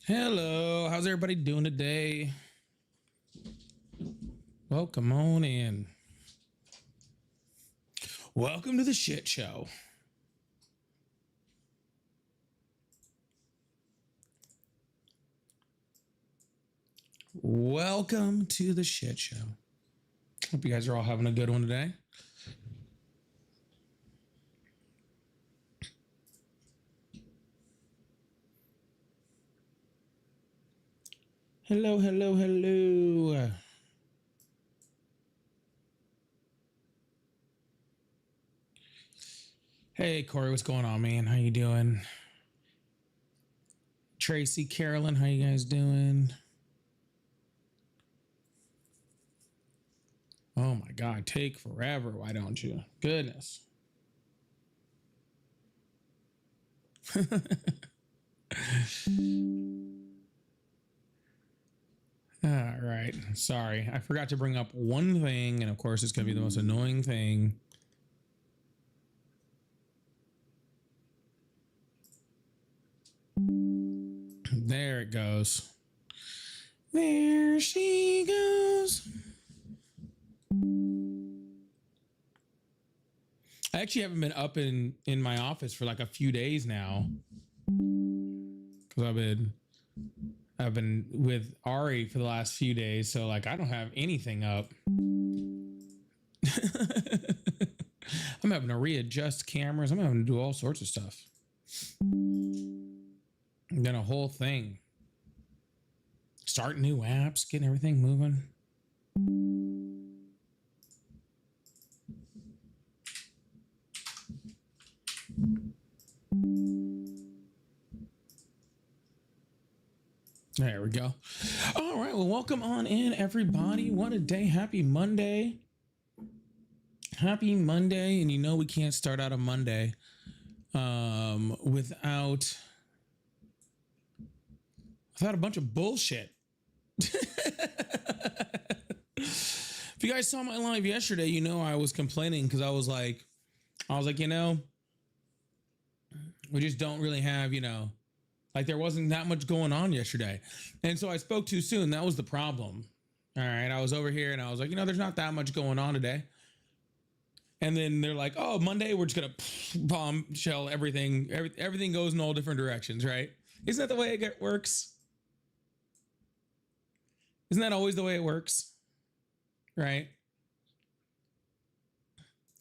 Hello, how's everybody doing today? Welcome on in. Welcome to the shit show. Welcome to the shit show. Hope you guys are all having a good one today. Hello, hello, hello. Hey, Corey, what's going on, man? How you doing? Tracy, Carolyn, how you guys doing? Oh my God, take forever. Why don't you? Goodness. All right. Sorry. I forgot to bring up one thing, and of course, it's going to be the most annoying thing. There it goes. There she goes. I actually haven't been up in my office for like a few days now, because I've been with Ari for the last few days, so like I don't have anything up. I'm having to readjust cameras. I'm having to do all sorts of stuff. And then a whole thing. Start new apps, getting everything moving. There we go. All right. Well, welcome on in, everybody. What a day. Happy Monday. Happy Monday. And you know we can't start out a Monday without a bunch of bullshit. If you guys saw my live yesterday, you know I was complaining because I was like, you know, we just don't really have, you know, like there wasn't that much going on yesterday. And so I spoke too soon. That was the problem. All right. I was over here and I was like, you know, there's not that much going on today. And then they're like, oh, Monday, we're just going to bombshell everything. Everything goes in all different directions, right? Isn't that the way it works? Isn't that always the way it works? Right?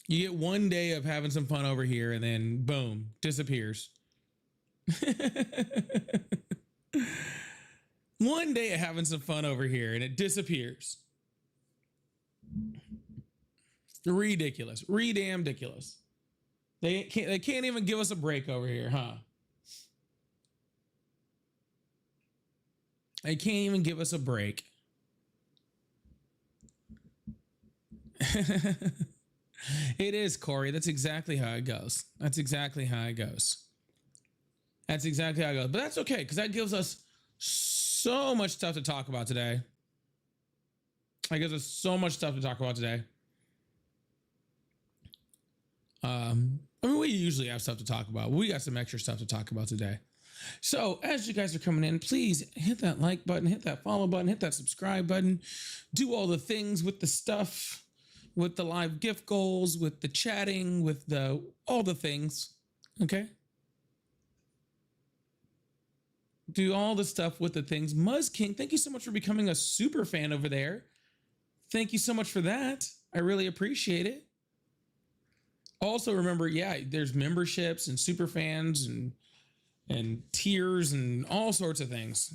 You get one day of having some fun over here and then boom, disappears. One day of having some fun over here and it disappears. Ridiculous. Damn ridiculous. They can't even give us a break over here, huh? They can't even give us a break. It is, Corey. That's exactly how it goes. That's exactly how it goes. That's exactly how it goes. But that's okay, because that gives us so much stuff to talk about today. That gives us so much stuff to talk about today. I mean, we usually have stuff to talk about. We got some extra stuff to talk about today. So as you guys are coming in, please hit that like button, hit that follow button, hit that subscribe button, do all the things with the stuff, with the live gift goals, with the chatting, with all the things. Okay. Do all the stuff with the things. Muzz King, thank you so much for becoming a super fan over there. Thank you so much for that. I really appreciate it. Also remember, yeah, there's memberships and super fans and tiers and all sorts of things.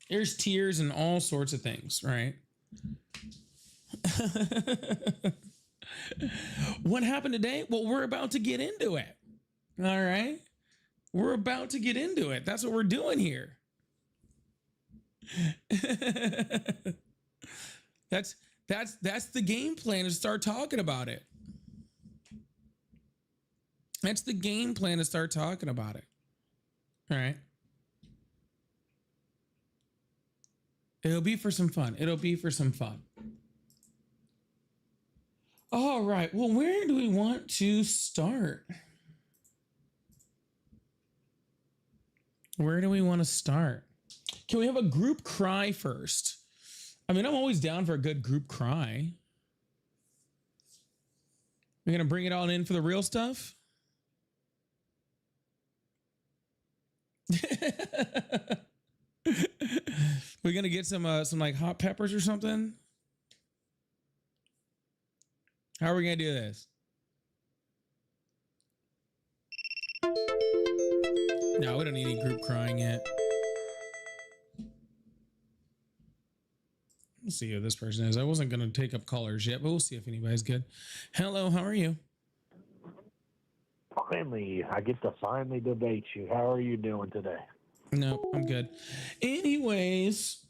There's tiers and all sorts of things, right? What happened today? Well, we're about to get into it. All right. We're about to get into it. That's what we're doing here. that's the game plan, to start talking about it. That's the game plan, to start talking about it. All right. It'll be for some fun. It'll be for some fun. All right. Well, where do we want to start? Where do we want to start? Can we have a group cry first? I mean, I'm always down for a good group cry. We're going to bring it all in for the real stuff? We're going to get some like hot peppers or something? How are we going to do this? No, we don't need any group crying yet. We'll see who this person is. I wasn't going to take up callers yet, but we'll see if anybody's good. Hello, how are you? Finally, I get to finally debate you. How are you doing today? No, I'm good. Anyways,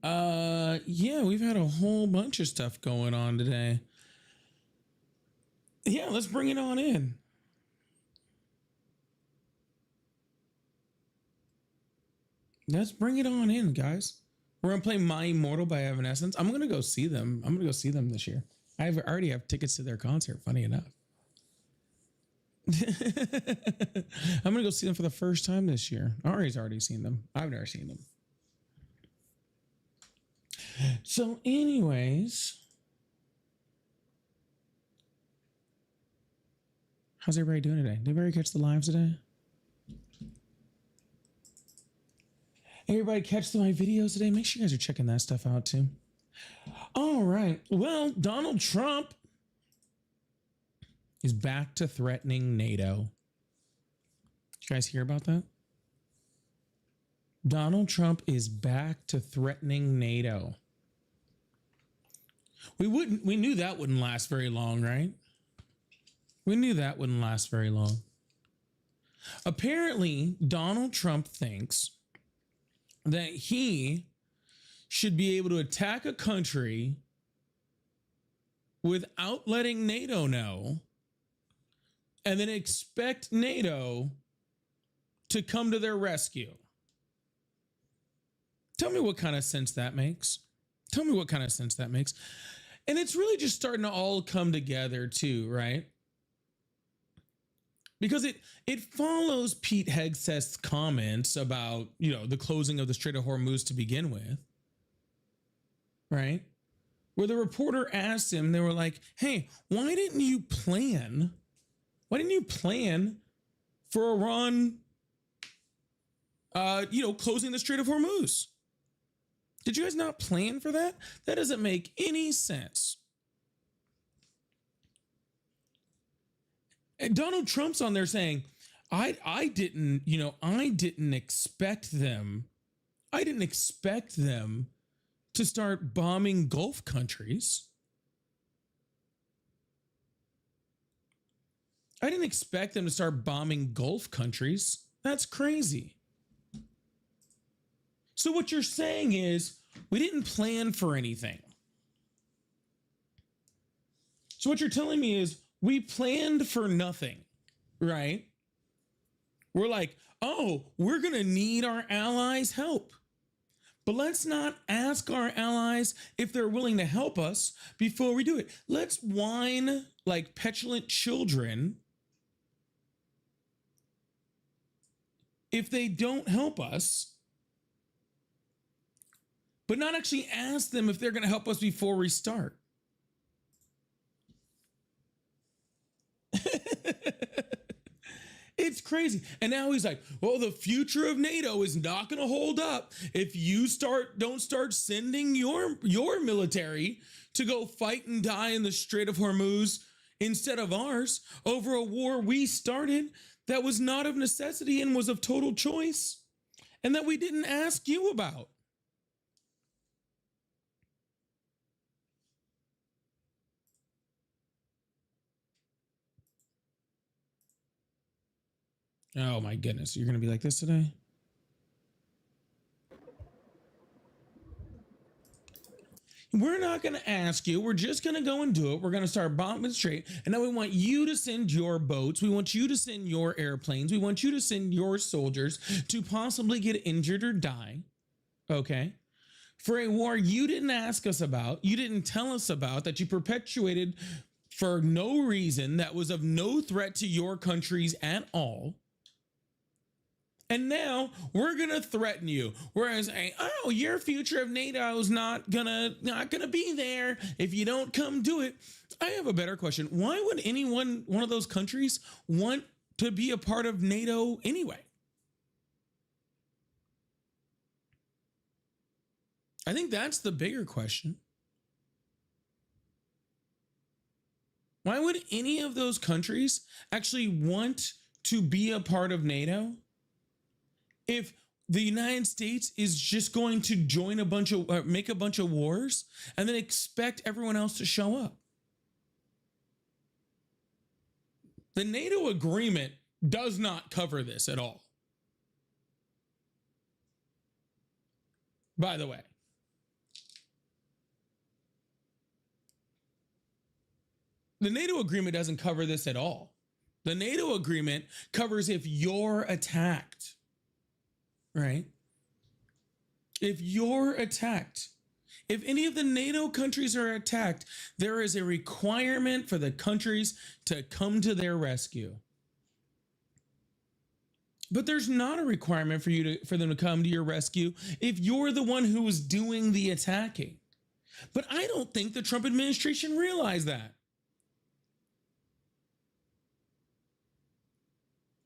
yeah, we've had a whole bunch of stuff going on today. Yeah, let's bring it on in. Let's bring it on in, guys. We're gonna play My Immortal by Evanescence. I'm gonna go see them. I'm gonna go see them this year. I already have tickets to their concert. Funny enough. I'm gonna go see them for the first time this year. Ari's already seen them. I've never seen them. So, anyways, how's everybody doing today? Did everybody catch the lives today? Everybody catch my videos today? Make sure you guys are checking that stuff out too. All right. Well, Donald Trump is back to threatening NATO. Did you guys hear about that? Donald Trump is back to threatening NATO. We knew that wouldn't last very long, right? We knew that wouldn't last very long. Apparently, Donald Trump thinks that he should be able to attack a country without letting NATO know, and then expect NATO to come to their rescue. Tell me what kind of sense that makes. Tell me what kind of sense that makes. And it's really just starting to all come together too, right? Because it follows Pete Hegseth's comments about, the closing of the Strait of Hormuz to begin with, right? Where the reporter asked him, they were like, hey, why didn't you plan for Iran, closing the Strait of Hormuz? Did you guys not plan for that? That doesn't make any sense. And Donald Trump's on there saying, I didn't expect them. I didn't expect them to start bombing Gulf countries. I didn't expect them to start bombing Gulf countries. That's crazy. So what you're saying is we didn't plan for anything. So what you're telling me is we planned for nothing, right? We're like, oh, we're going to need our allies' help. But let's not ask our allies if they're willing to help us before we do it. Let's whine like petulant children if they don't help us, but not actually ask them if they're going to help us before we start. It's crazy. And now he's like, well, the future of NATO is not going to hold up if you don't start sending your military to go fight and die in the Strait of Hormuz instead of ours over a war we started that was not of necessity and was of total choice and that we didn't ask you about. Oh my goodness. You're going to be like this today? We're not going to ask you. We're just going to go and do it. We're going to start bombing straight. And then we want you to send your boats. We want you to send your airplanes. We want you to send your soldiers to possibly get injured or die. Okay. For a war you didn't ask us about, you didn't tell us about, that you perpetuated for no reason, that was of no threat to your countries at all. And now we're gonna threaten you. We're gonna say, "Oh, your future of NATO is not gonna be there if you don't come do it." I have a better question. Why would one of those countries want to be a part of NATO anyway? I think that's the bigger question. Why would any of those countries actually want to be a part of NATO if the United States is just going to join make a bunch of wars and then expect everyone else to show up? The NATO agreement does not cover this at all. By the way, the NATO agreement doesn't cover this at all. The NATO agreement covers if you're attacked, right? If you're attacked, if any of the NATO countries are attacked, there is a requirement for the countries to come to their rescue. But there's not a requirement for them to come to your rescue if you're the one who is doing the attacking. But I don't think the Trump administration realized that.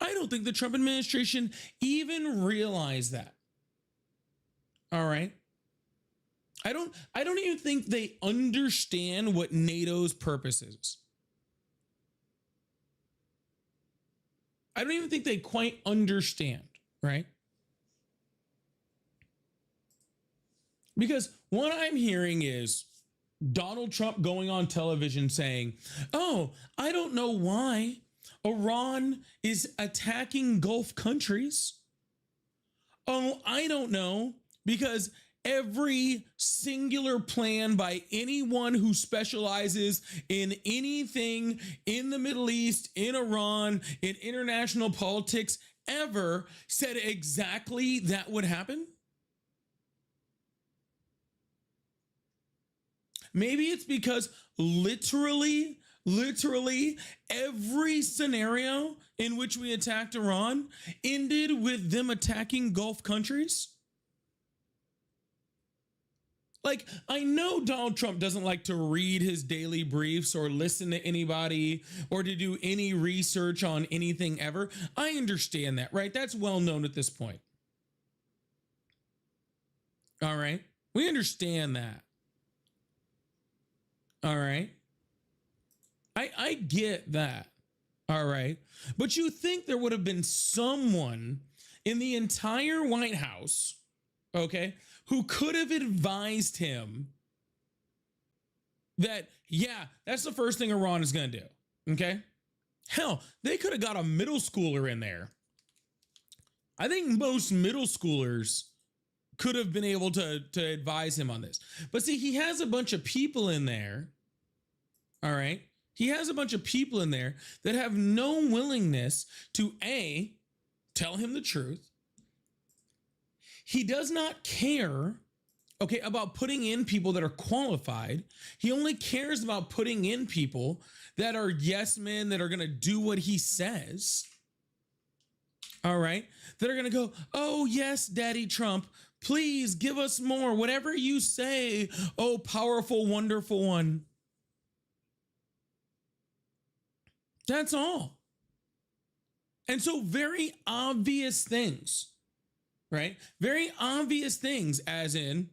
I don't think the Trump administration even realized that. All right. I don't even think they understand what NATO's purpose is. I don't even think they quite understand, right? Because what I'm hearing is Donald Trump going on television saying, "Oh, I don't know why Iran is attacking Gulf countries. Oh, I don't know, because every singular plan by anyone who specializes in anything in the Middle East, in Iran, in international politics ever said exactly that would happen." Maybe it's because literally every scenario in which we attacked Iran ended with them attacking Gulf countries. Like, I know Donald Trump doesn't like to read his daily briefs or listen to anybody or to do any research on anything ever. I understand that, right? That's well known at this point. All right. We understand that. All right. I get that. All right. But you think there would have been someone in the entire White House, okay, who could have advised him that, yeah, that's the first thing Iran is going to do. Okay. Hell, they could have got a middle schooler in there. I think most middle schoolers could have been able to advise him on this. But see, he has a bunch of people in there. All right. He has a bunch of people in there that have no willingness to A, tell him the truth. He does not care, okay, about putting in people that are qualified. He only cares about putting in people that are yes men, that are going to do what he says. All right. That are going to go, "Oh, yes, Daddy Trump, please give us more. Whatever you say, oh, powerful, wonderful one." That's all. And so very obvious things, right? Very obvious things, as in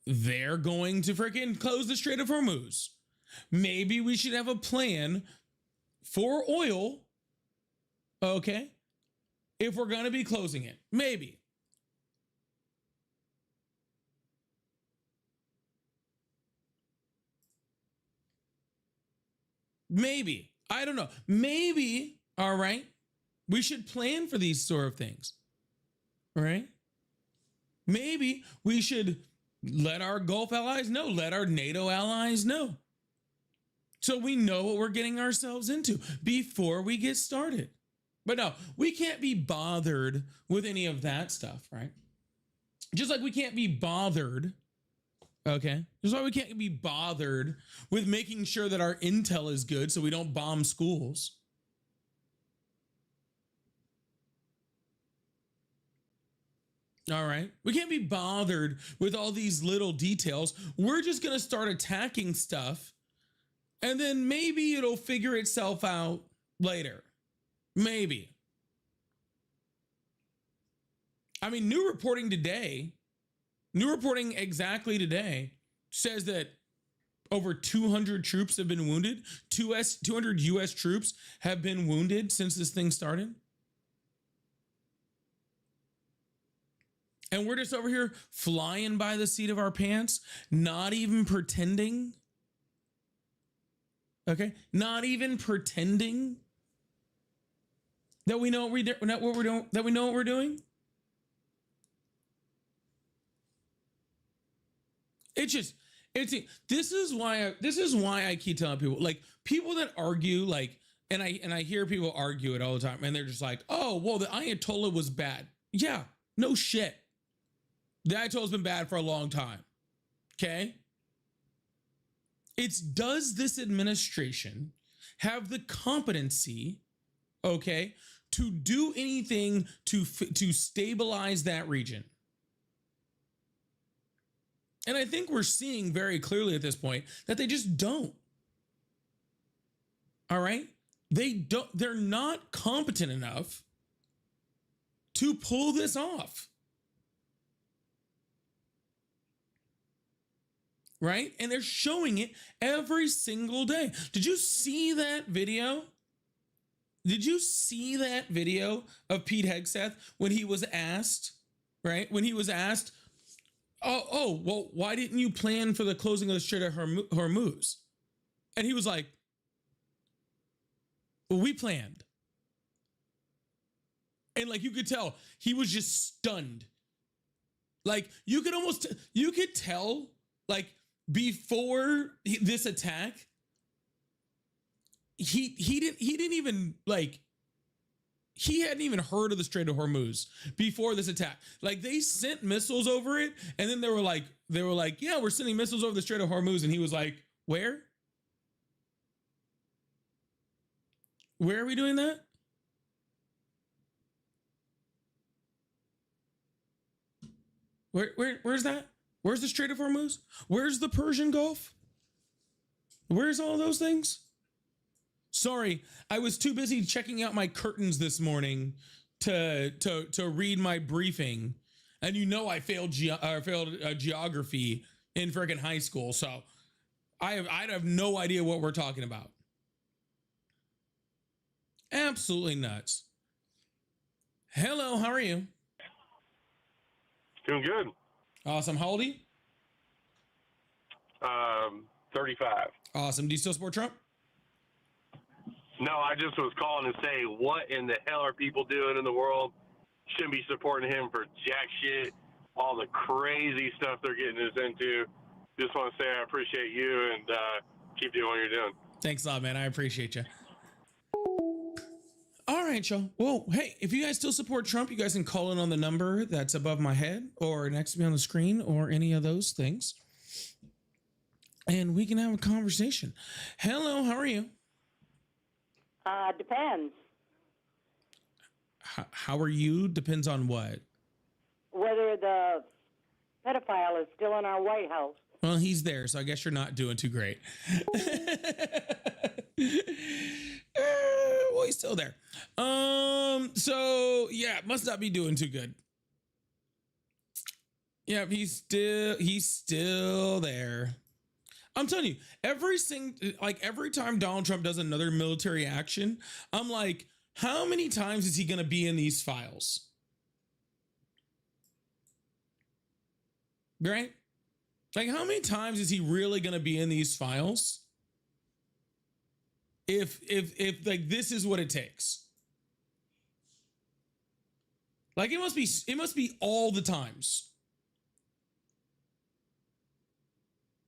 they're going to freaking close the Strait of Hormuz. Maybe we should have a plan for oil, okay, if we're going to be closing it. Maybe. Maybe. I don't know. Maybe, all right, We should plan for these sort of things, right? Maybe we should let our Gulf allies know, let our NATO allies know. So we know what we're getting ourselves into before we get started. But no, we can't be bothered with any of that stuff, right? Just like we can't be bothered, okay? Just why we can't be bothered with making sure that our intel is good so we don't bomb schools. All right. We can't be bothered with all these little details. We're just going to start attacking stuff and then maybe it'll figure itself out later. Maybe. I mean, new reporting exactly today says that over 200 troops have been wounded. 200 US troops have been wounded since this thing started. And we're just over here flying by the seat of our pants, not even pretending. Okay? Not even pretending that we know what we're doing, that we know what we're doing. This is why I keep telling people, like, people that argue, like, and I hear people argue it all the time, and they're just like, oh, well, the Ayatollah was bad. Yeah, no shit. The Ayatollah's been bad for a long time. Okay? Does this administration have the competency, okay, to do anything to stabilize that region? And I think we're seeing very clearly at this point that they just don't. All right? They're not competent enough to pull this off. Right? And they're showing it every single day. Did you see that video? Did you see that video of Pete Hegseth when he was asked, right? When he was asked, oh, well, why didn't you plan for the closing of the Strait of Hormuz? And he was like, well, we planned. And like, you could tell he was just stunned. Like, you could tell, like, before this attack, he didn't even, like, he hadn't even heard of the Strait of Hormuz before this attack. Like, they sent missiles over it, and then they were like, yeah, we're sending missiles over the Strait of Hormuz, and he was like, where? Where are we doing that? Where's that? Where's the Strait of Hormuz? Where's the Persian Gulf? Where's all those things? Sorry, I was too busy checking out my curtains this morning to read my briefing, and you know I failed geography in freaking high school, so I have no idea what we're talking about. Absolutely nuts. Hello, how are you? Doing good. Awesome. How old are you? 35. Awesome. Do you still support Trump? No, I just was calling to say, what in the hell are people doing in the world? Shouldn't be supporting him for jack shit. All the crazy stuff they're getting us into. Just want to say I appreciate you and keep doing what you're doing. Thanks a lot, man. I appreciate you. All right, y'all. Well, hey, if you guys still support Trump, you guys can call in on the number that's above my head or next to me on the screen or any of those things. And we can have a conversation. Hello, how are you? Depends. How are you? Depends on what? Whether the pedophile is still in our White House. Well, he's there, so I guess you're not doing too great. Well, he's still there. So yeah, must not be doing too good. Yeah, he's still there. I'm telling you, every time Donald Trump does another military action, I'm like, how many times is he going to be in these files? Right? Like, how many times is he really going to be in these files? If like this is what it takes. Like it must be all the times.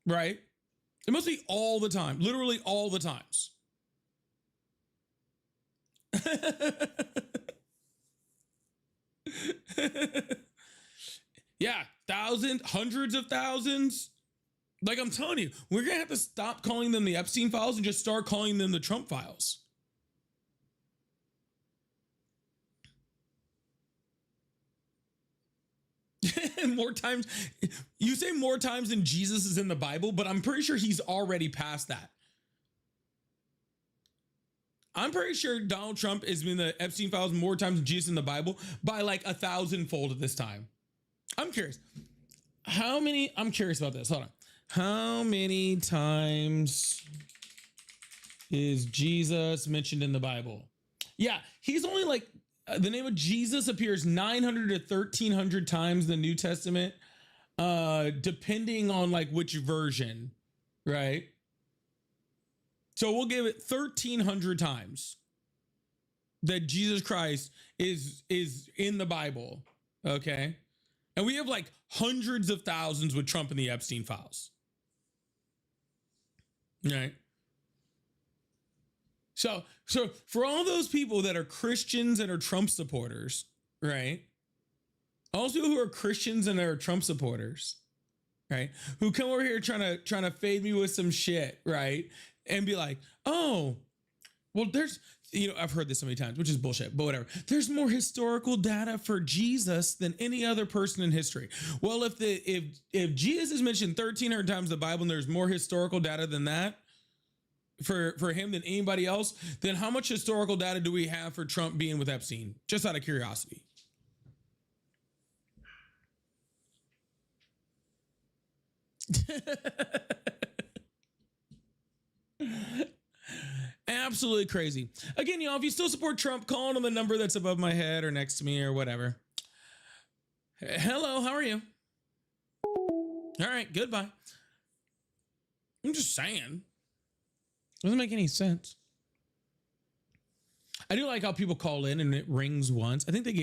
Right? It must be all the time, literally all the times. Yeah, thousands, hundreds of thousands. Like I'm telling you, we're gonna have to stop calling them the Epstein files and just start calling them the Trump files. More times, you say more times than Jesus is in the Bible, but I'm pretty sure he's already past that. I'm pretty sure Donald Trump has been in the Epstein files more times than Jesus in the Bible by like 1,000-fold at this time. I'm curious. I'm curious about this. Hold on. How many times is Jesus mentioned in the Bible? Yeah, he's only like, the name of Jesus appears 900 to 1,300 times in the New Testament, depending on like which version, right? So we'll give it 1,300 times that Jesus Christ is in the Bible, okay? And we have like hundreds of thousands with Trump in the Epstein files, right? So for all those people that are Christians and are Trump supporters, right? All those people who are Christians and are Trump supporters, right? Who come over here trying to fade me with some shit, right? And be like, oh, well, there's, I've heard this so many times, which is bullshit, but whatever. There's more historical data for Jesus than any other person in history. Well, if Jesus is mentioned 1,300 times in the Bible and there's more historical data than that, for him than anybody else, then how much historical data do we have for Trump being with Epstein? Just out of curiosity. Absolutely crazy. Again, if you still support Trump, call on the number that's above my head or next to me or whatever. Hello, how are you? All right, goodbye. I'm just saying. Doesn't make any sense. I do like how people call in and it rings once. I think they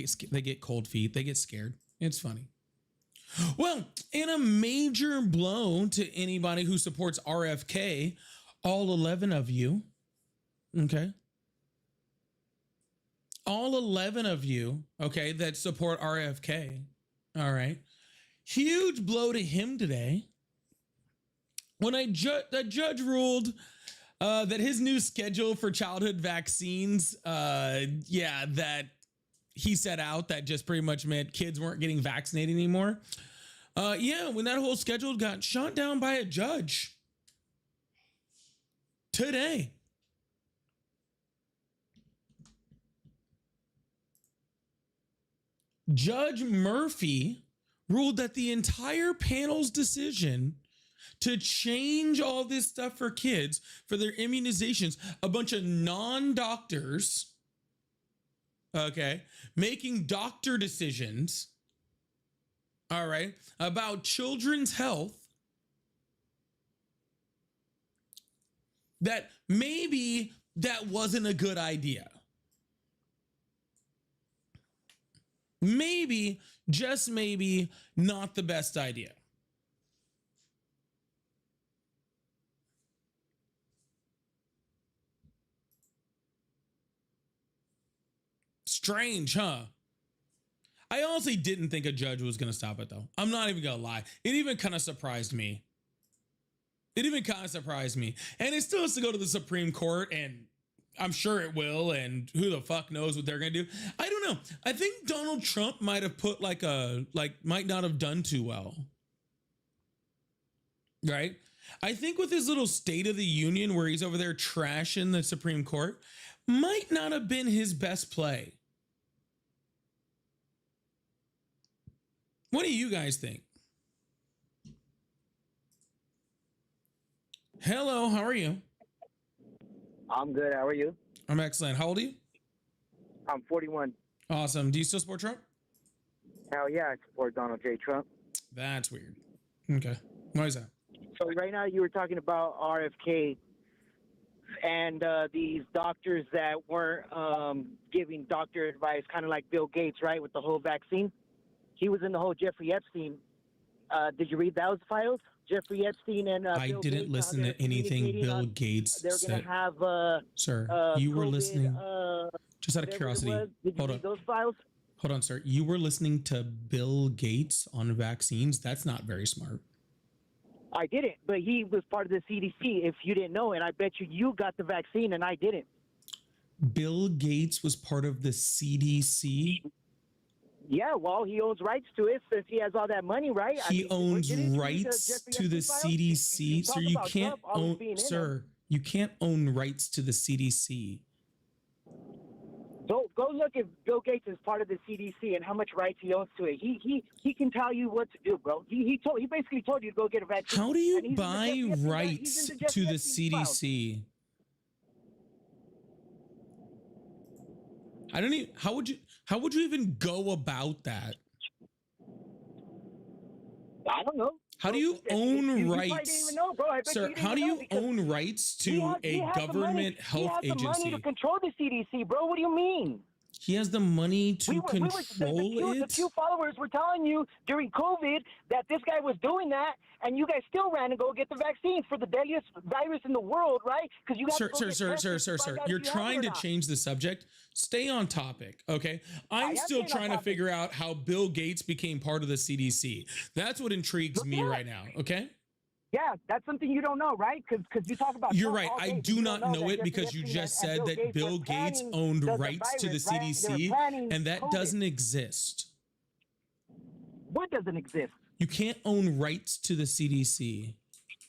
get cold feet. They get scared. It's funny. Well, in a major blow to anybody who supports RFK, all 11 of you, okay? All 11 of you, okay, that support RFK, all right? Huge blow to him today when the judge ruled that his new schedule for childhood vaccines, that he set out that just pretty much meant kids weren't getting vaccinated anymore. When that whole schedule got shot down by a judge today. Judge Murphy ruled that the entire panel's decision to change all this stuff for kids, for their immunizations, a bunch of non-doctors, okay, making doctor decisions, all right, about children's health, that maybe that wasn't a good idea. Maybe, just maybe, not the best idea. Strange, huh? I honestly didn't think a judge was going to stop it, though. I'm not even going to lie. It even kind of surprised me. And it still has to go to the Supreme Court, and I'm sure it will, and who the fuck knows what they're going to do. I don't know. I think Donald Trump might have put might not have done too well. Right? I think with his little State of the Union where he's over there trashing the Supreme Court might not have been his best play. What do you guys think? Hello, how are you? I'm good. How are you? I'm excellent. How old are you? I'm 41. Awesome. Do you still support Trump? Hell yeah, I support Donald J. Trump. That's weird. Okay. Why is that? So right now you were talking about RFK and these doctors that weren't giving doctor advice, kind of like Bill Gates, right, with the whole vaccine. He was in the whole Jeffrey Epstein. Did you read those files? Jeffrey Epstein and I Bill didn't Gates, listen to anything Bill Gates they're going said. to have Sir, you were COVID, listening. Just out of whatever it curiosity. was. Did you Hold read on. those files? Hold on, sir. You were listening to Bill Gates on vaccines. That's not very smart. I didn't, but he was part of the CDC. If you didn't know, and I bet you got the vaccine, and I didn't. Bill Gates was part of the CDC. Yeah, well, he owns rights to it since he has all that money, right? He owns rights to the CDC. Sir, you can't own, sir, you can't own rights to the CDC. Go look if Bill Gates is part of the CDC and how much rights he owns to it. He can tell you what to do, bro. He basically told you to go get a vaccine. How do you buy rights to the CDC? I don't even. How would you even go about that? I don't know. How do you own rights? You didn't even know, bro. Sir, how do you own rights to a government health agency? He has the money to control the CDC, bro. What do you mean? He has the money to control it? The few followers were telling you during COVID that this guy was doing that, and you guys still ran to go get the vaccine for the deadliest virus in the world, right? Because you Sir, you're trying to change the subject. Stay on topic, okay? I'm still trying to figure out how Bill Gates became part of the CDC. That's what intrigues me right now, okay? Yeah, that's something you don't know, right? Because you talk about. You're right. I do not know it because you just said that Bill Gates owned rights to the CDC, and that doesn't exist. What doesn't exist? You can't own rights to the CDC.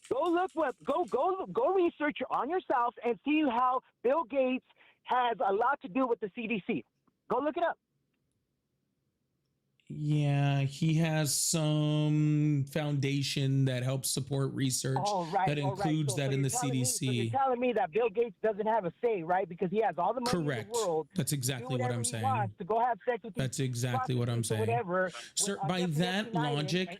Go research on yourself and see how Bill Gates has a lot to do with the CDC. Go look it up. Yeah, he has some foundation that helps support research that includes that in the CDC. You're telling me that Bill Gates doesn't have a say, right? Because he has all the money in the world. That's exactly what I'm saying. To go have sex with That's exactly what I'm saying. Whatever. Sir, by that logic,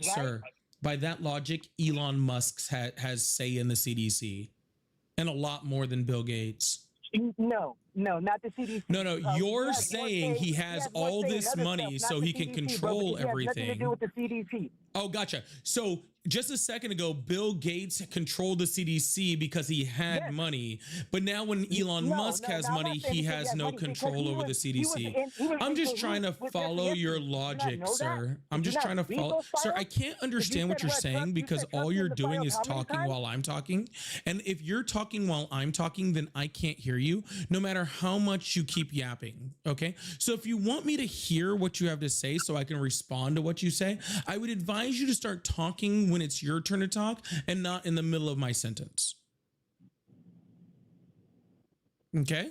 sir, by that logic, Elon Musk has say in the CDC, and a lot more than Bill Gates. No, not the CDC. No, you're saying he has all this money so he can control everything. Nothing to do with the CDC. Oh, gotcha. So just a second ago, Bill Gates controlled the CDC because he had money. But now when Elon Musk has money, he has no control over the CDC. I'm just trying to follow your logic, sir. I'm just trying to follow. Sir, I can't understand what you're saying because all you're doing is talking while I'm talking. And if you're talking while I'm talking, then I can't hear you, no matter how much you keep yapping. Okay? So if you want me to hear what you have to say so I can respond to what you say, I would advise you to start talking when it's your turn to talk and not in the middle of my sentence. Okay?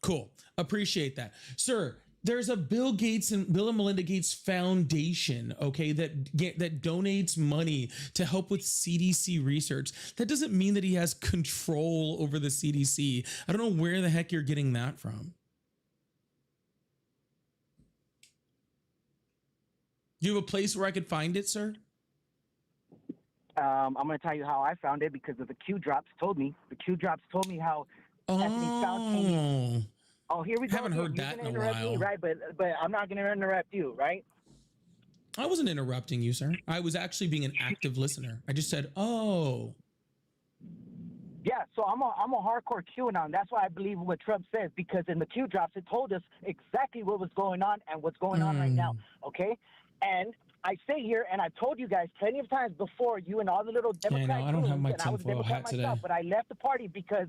Cool. Appreciate that. Sir, there's a Bill Gates and Bill and Melinda Gates Foundation, okay, that donates money to help with CDC research. That doesn't mean that he has control over the CDC. I don't know where the heck you're getting that from. Do you have a place where I could find it, sir? I'm going to tell you how I found it because of the Q drops told me. The Q drops told me how Anthony Fauci told me. Oh, here we go. Haven't heard that in a while. Me, right? But I'm not going to interrupt you, right? I wasn't interrupting you, sir. I was actually being an active listener. I just said, oh. Yeah, so I'm a hardcore QAnon. That's why I believe what Trump says, because in the Q drops, it told us exactly what was going on and what's going on right now, okay? And I say here, and I've told you guys plenty of times before, you and all the little Democrats. I don't have my tinfoil hat today. But I left the party because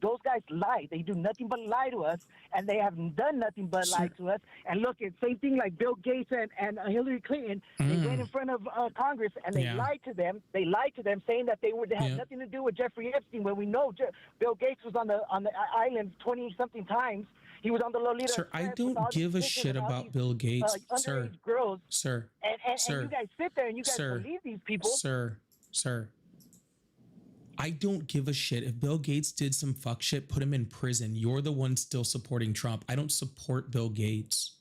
those guys lie. They do nothing but lie to us, and they have done nothing but lie to us. And look, it's same thing like Bill Gates and Hillary Clinton. They went in front of Congress, and they lied to them. They lied to them, saying that they had nothing to do with Jeffrey Epstein, when we know Bill Gates was on the island 20-something times. He was on the Lolita. Sir, I don't give a shit about Bill Gates, sir. Girls. Sir. And you guys sit there and you guys believe these people. Sir. I don't give a shit. If Bill Gates did some fuck shit, put him in prison. You're the one still supporting Trump. I don't support Bill Gates.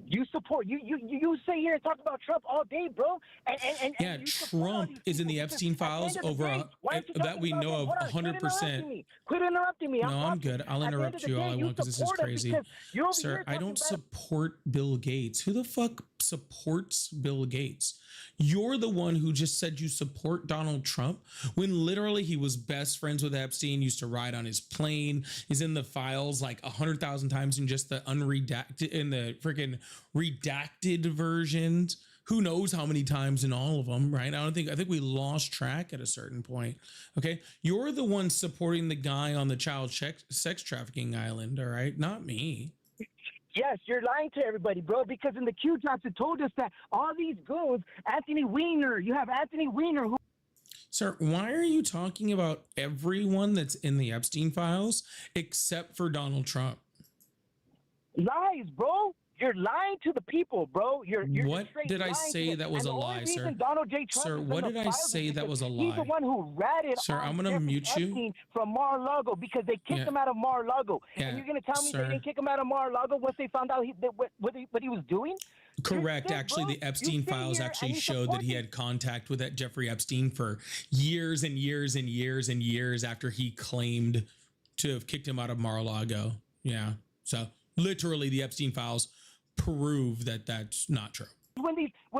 You support you sit here and talk about Trump all day, bro. And Yeah, you support all Trump these is in people the because Epstein at the end files of the over day, why aren't you that talking we about know them? of Hold on, quit 100%. interrupting me. No, I'm talking. good. I'll At the end of interrupt the you all day, I want because this is support us crazy. because you're over Sir, here I talking don't bad support Bill Gates. Who the fuck supports Bill Gates? You're the one who just said you support Donald Trump when literally he was best friends with Epstein, used to ride on his plane. He's in the files like 100,000 times in just the unredacted, in the freaking redacted versions. Who knows how many times in all of them, right? I think we lost track at a certain point. Okay. You're the one supporting the guy on the child sex trafficking island. All right. Not me. Yes, you're lying to everybody, bro, because in the Q drops it told us that all these goons, Anthony Weiner, you have Anthony Weiner who Sir, why are you talking about everyone that's in the Epstein files except for Donald Trump? lies, bro. You're lying to the people, bro. You're What straight did I lying to say them. that was And a the only lie, reason sir? Donald J. Trump Sir, is in what the did I files is say that because was a he's the lie? one who ratted Sir, on I'm gonna Jeffrey mute you. Epstein from Mar-a-Lago because they kicked Yeah. him out of Mar-a-Lago. Yeah, And you're going to tell me sir. they didn't kick him out of Mar-a-Lago once they found out what he was doing? Correct. You're sick, Actually, bro. the Epstein You sit files here actually and you showed that support he these- had contact with that Jeffrey Epstein for years and years and years and years after he claimed to have kicked him out of Mar-a-Lago. Yeah. So literally the Epstein files prove that that's not true. when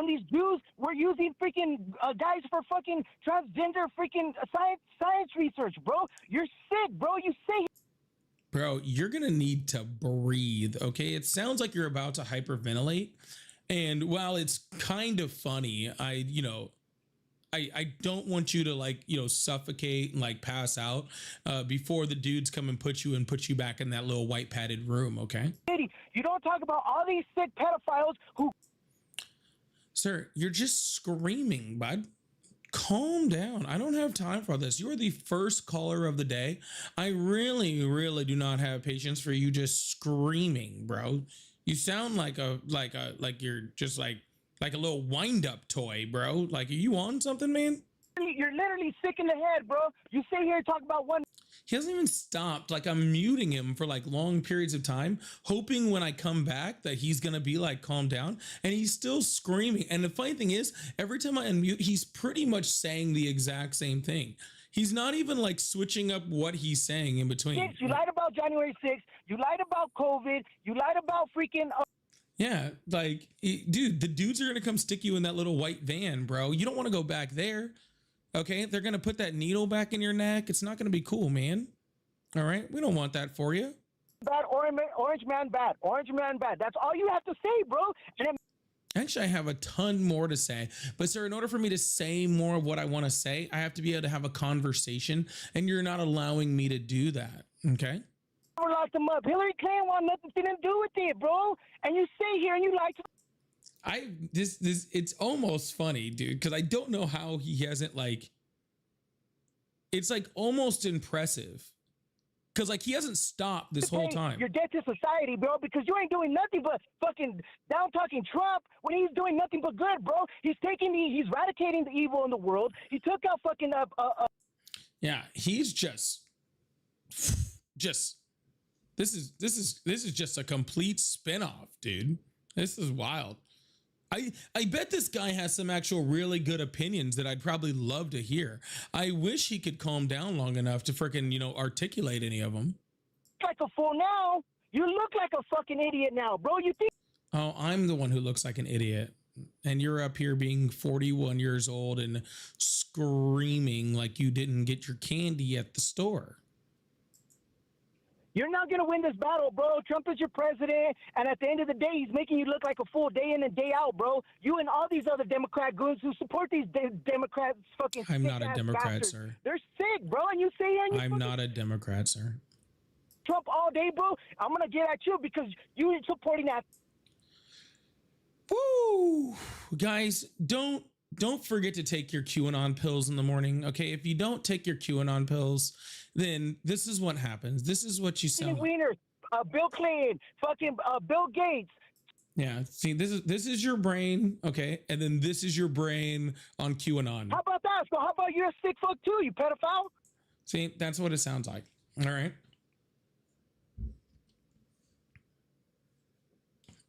these Jews were using freaking guys for fucking transgender freaking science research, bro. You're sick, bro. You say Bro, you're going to need to breathe, okay? It sounds like you're about to hyperventilate. And while it's kind of funny, I don't want you to suffocate and like pass out before the dudes come and put you back in that little white padded room, okay? you don't talk about all these sick pedophiles who. Sir, you're just screaming, bud. Calm down. I don't have time for this. You're the first caller of the day. I really, really do not have patience for you just screaming, bro. You sound like you're just like a little wind-up toy, bro. Like, are you on something, man? You're literally sick in the head, bro. You sit here and talk about one. He hasn't even stopped. Like, I'm muting him for like long periods of time, hoping when I come back that he's gonna be like, calm down. And he's still screaming. And the funny thing is, every time I unmute, he's pretty much saying the exact same thing. He's not even like switching up what he's saying in between. You lied about January 6th. You lied about COVID. You lied about freaking. Yeah, like, dude, the dudes are gonna come stick you in that little white van, bro. You don't want to go back there. Okay, they're gonna put that needle back in your neck. It's not gonna be cool, man. All right, we don't want that for you. Bad orange man bad. Orange man bad. That's all you have to say, bro. And then Actually, I have a ton more to say, but sir, in order for me to say more of what I want to say, I have to be able to have a conversation, and you're not allowing me to do that. Okay. locked him up. Hillary Clinton want nothing to do with it, bro. And you sit here and you like to. It's almost funny, dude, because I don't know how he hasn't it's like almost impressive. Because like he hasn't stopped this whole time. You're dead to society, bro, because you ain't doing nothing but fucking down talking Trump when he's doing nothing but good, bro. He's eradicating the evil in the world. He took out fucking Yeah, he's just this is just a complete spinoff, dude. This is wild. I bet this guy has some actual really good opinions that I'd probably love to hear. I wish he could calm down long enough to freaking, articulate any of them. Like a fool now. You look like a fucking idiot now, bro. You think? Oh, I'm the one who looks like an idiot. And you're up here being 41 years old and screaming like you didn't get your candy at the store. You're not going to win this battle, bro. Trump is your president, and at the end of the day, he's making you look like a fool day in and day out, bro. You and all these other Democrat goons who support these Democrats fucking I'm not a Democrat, bastards. sir. They're sick, bro, and you say and you I'm not a Democrat, sir. Trump all day, bro. I'm going to get at you because you're supporting that. Woo! Guys, don't forget to take your QAnon pills in the morning, okay? If you don't take your QAnon pills, then this is what happens. This is what you sound like. Wiener, Bill Clinton, fucking Bill Gates. Yeah, see, this is your brain, okay? And then this is your brain on QAnon. How about that? So how about you're a sick fuck too, you pedophile? See, that's what it sounds like. All right.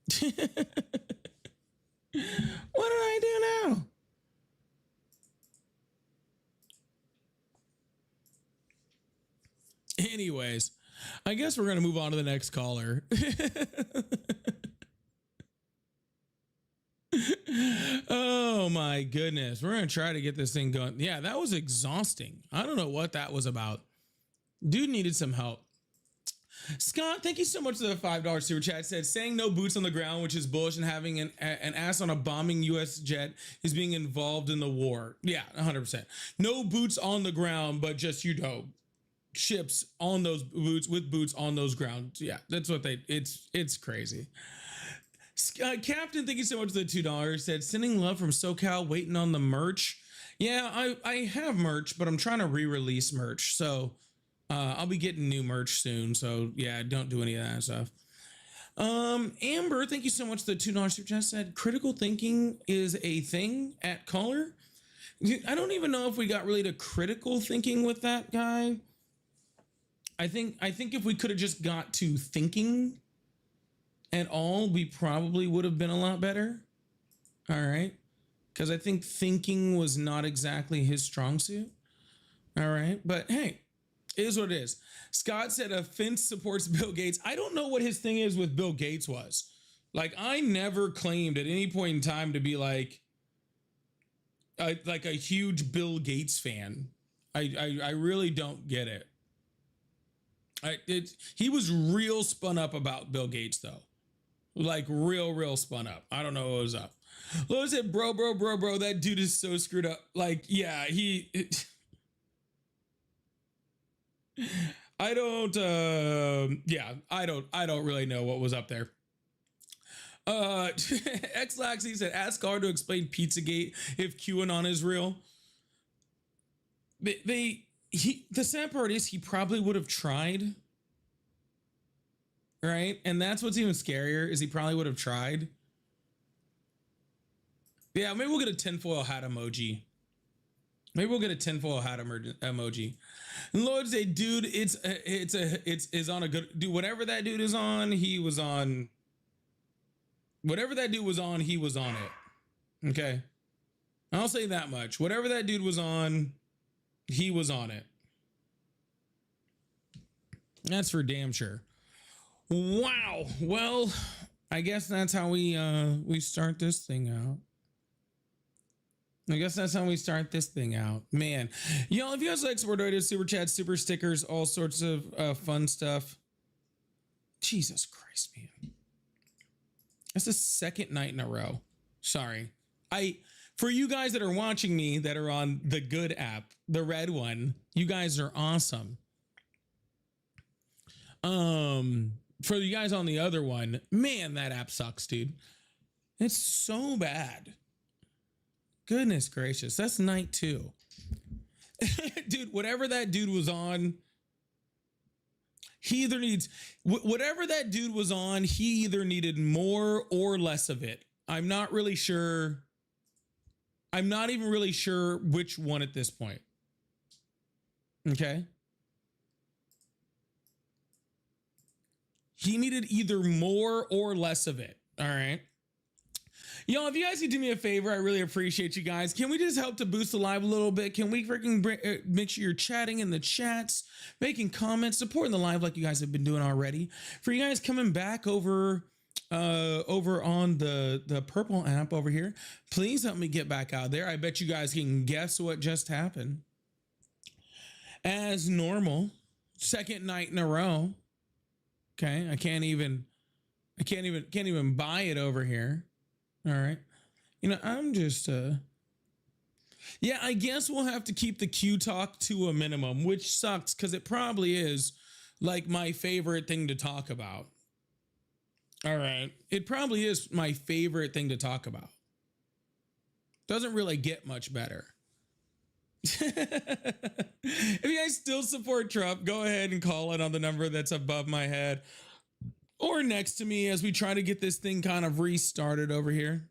What did I do now? Anyways, I guess we're going to move on to the next caller. Oh my goodness. We're going to try to get this thing going. Yeah, that was exhausting. I don't know what that was about. Dude needed some help. Scott, thank you so much for the $5 super chat. Said saying no boots on the ground, which is bullish, and having an ass on a bombing U.S. jet is being involved in the war. Yeah, 100%. No boots on the ground, but just, you know, ships on those boots with boots on those grounds. Yeah, that's what it's crazy. Captain, thank you so much for the $2. Said sending love from SoCal, waiting on the merch. Yeah, I have merch, but I'm trying to re-release merch. So I'll be getting new merch soon. So yeah, don't do any of that stuff. Amber, thank you so much for the $2 super chat. Said critical thinking is a thing at Caller. I don't even know if we got really to critical thinking with that guy. I think if we could have just got to thinking at all, we probably would have been a lot better. All right. Because I think thinking was not exactly his strong suit. All right. But hey, it is what it is. Scott said a Finch supports Bill Gates. I don't know what his thing is with Bill Gates was. Like, I never claimed at any point in time to be like a huge Bill Gates fan. I really don't get it. He was real spun up about Bill Gates though. Like real spun up. I don't know what was up. Lois said, bro, that dude is so screwed up. Like, yeah, I don't really know what was up there. X-Laxy said, ask Gar to explain Pizzagate if QAnon is real. The sad part is he probably would have tried. Right? And that's what's even scarier is he probably would have tried. Yeah, maybe we'll get a tinfoil hat emoji. Maybe we'll get a tinfoil hat emoji. And Lord say, dude, it's on a good dude. Whatever that dude is on, he was on. Whatever that dude was on, he was on it. Okay. I'll say that much. Whatever that dude was on, he was on it. That's for damn sure. Wow. Well, I guess that's how we start this thing out. Man, y'all, if you guys like support donated, super chats, super stickers, all sorts of fun stuff. Jesus Christ, man. That's the second night in a row. Sorry. For you guys that are watching me that are on the good app, the red one, you guys are awesome. For you guys on the other one, man, that app sucks, dude. It's so bad. Goodness gracious. That's night 2. Dude, whatever that dude was on, he either needs whatever that dude was on, he either needed more or less of it. I'm not really sure. I'm not even really sure which one at this point. Okay. He needed either more or less of it. All right. Y'all, if you guys could do me a favor, I really appreciate you guys. Can we just help to boost the live a little bit? Can we freaking make sure you're chatting in the chats, making comments, supporting the live like you guys have been doing already? For you guys coming back over on the purple app over here, please help me get back out there. I bet you guys can guess what just happened. As normal, second night in a row. Okay, I can't even buy it over here. All right. You know, I'm just yeah, I guess we'll have to keep the Q talk to a minimum, which sucks because it probably is like my favorite thing to talk about. All right. It probably is my favorite thing to talk about. Doesn't really get much better. If you guys still support Trump, go ahead and call it on the number that's above my head or next to me as we try to get this thing kind of restarted over here.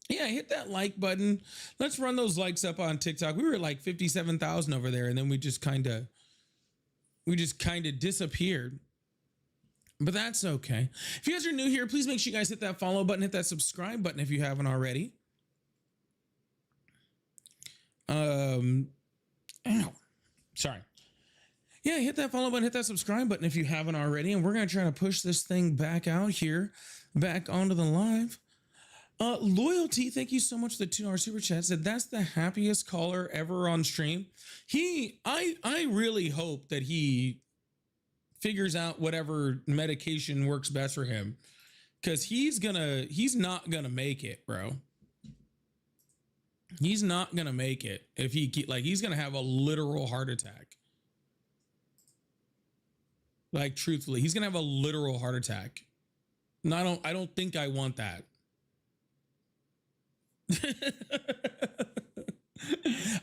Yeah, hit that like button. Let's run those likes up on TikTok. We were like 57,000 over there, and then we just kind of disappeared. But that's okay. If you guys are new here, please make sure you guys hit that follow button, hit that subscribe button if you haven't already. Ow. Sorry. Yeah, hit that follow button, hit that subscribe button if you haven't already. And we're going to try to push this thing back out here, back onto the live. Loyalty, thank you so much for the $2 super chat. Said that's the happiest caller ever on stream. I really hope that he figures out whatever medication works best for him, because he's not gonna make it, bro. He's not gonna make it if he's gonna have a literal heart attack. Like, truthfully, he's gonna have a literal heart attack. And I don't think I want that.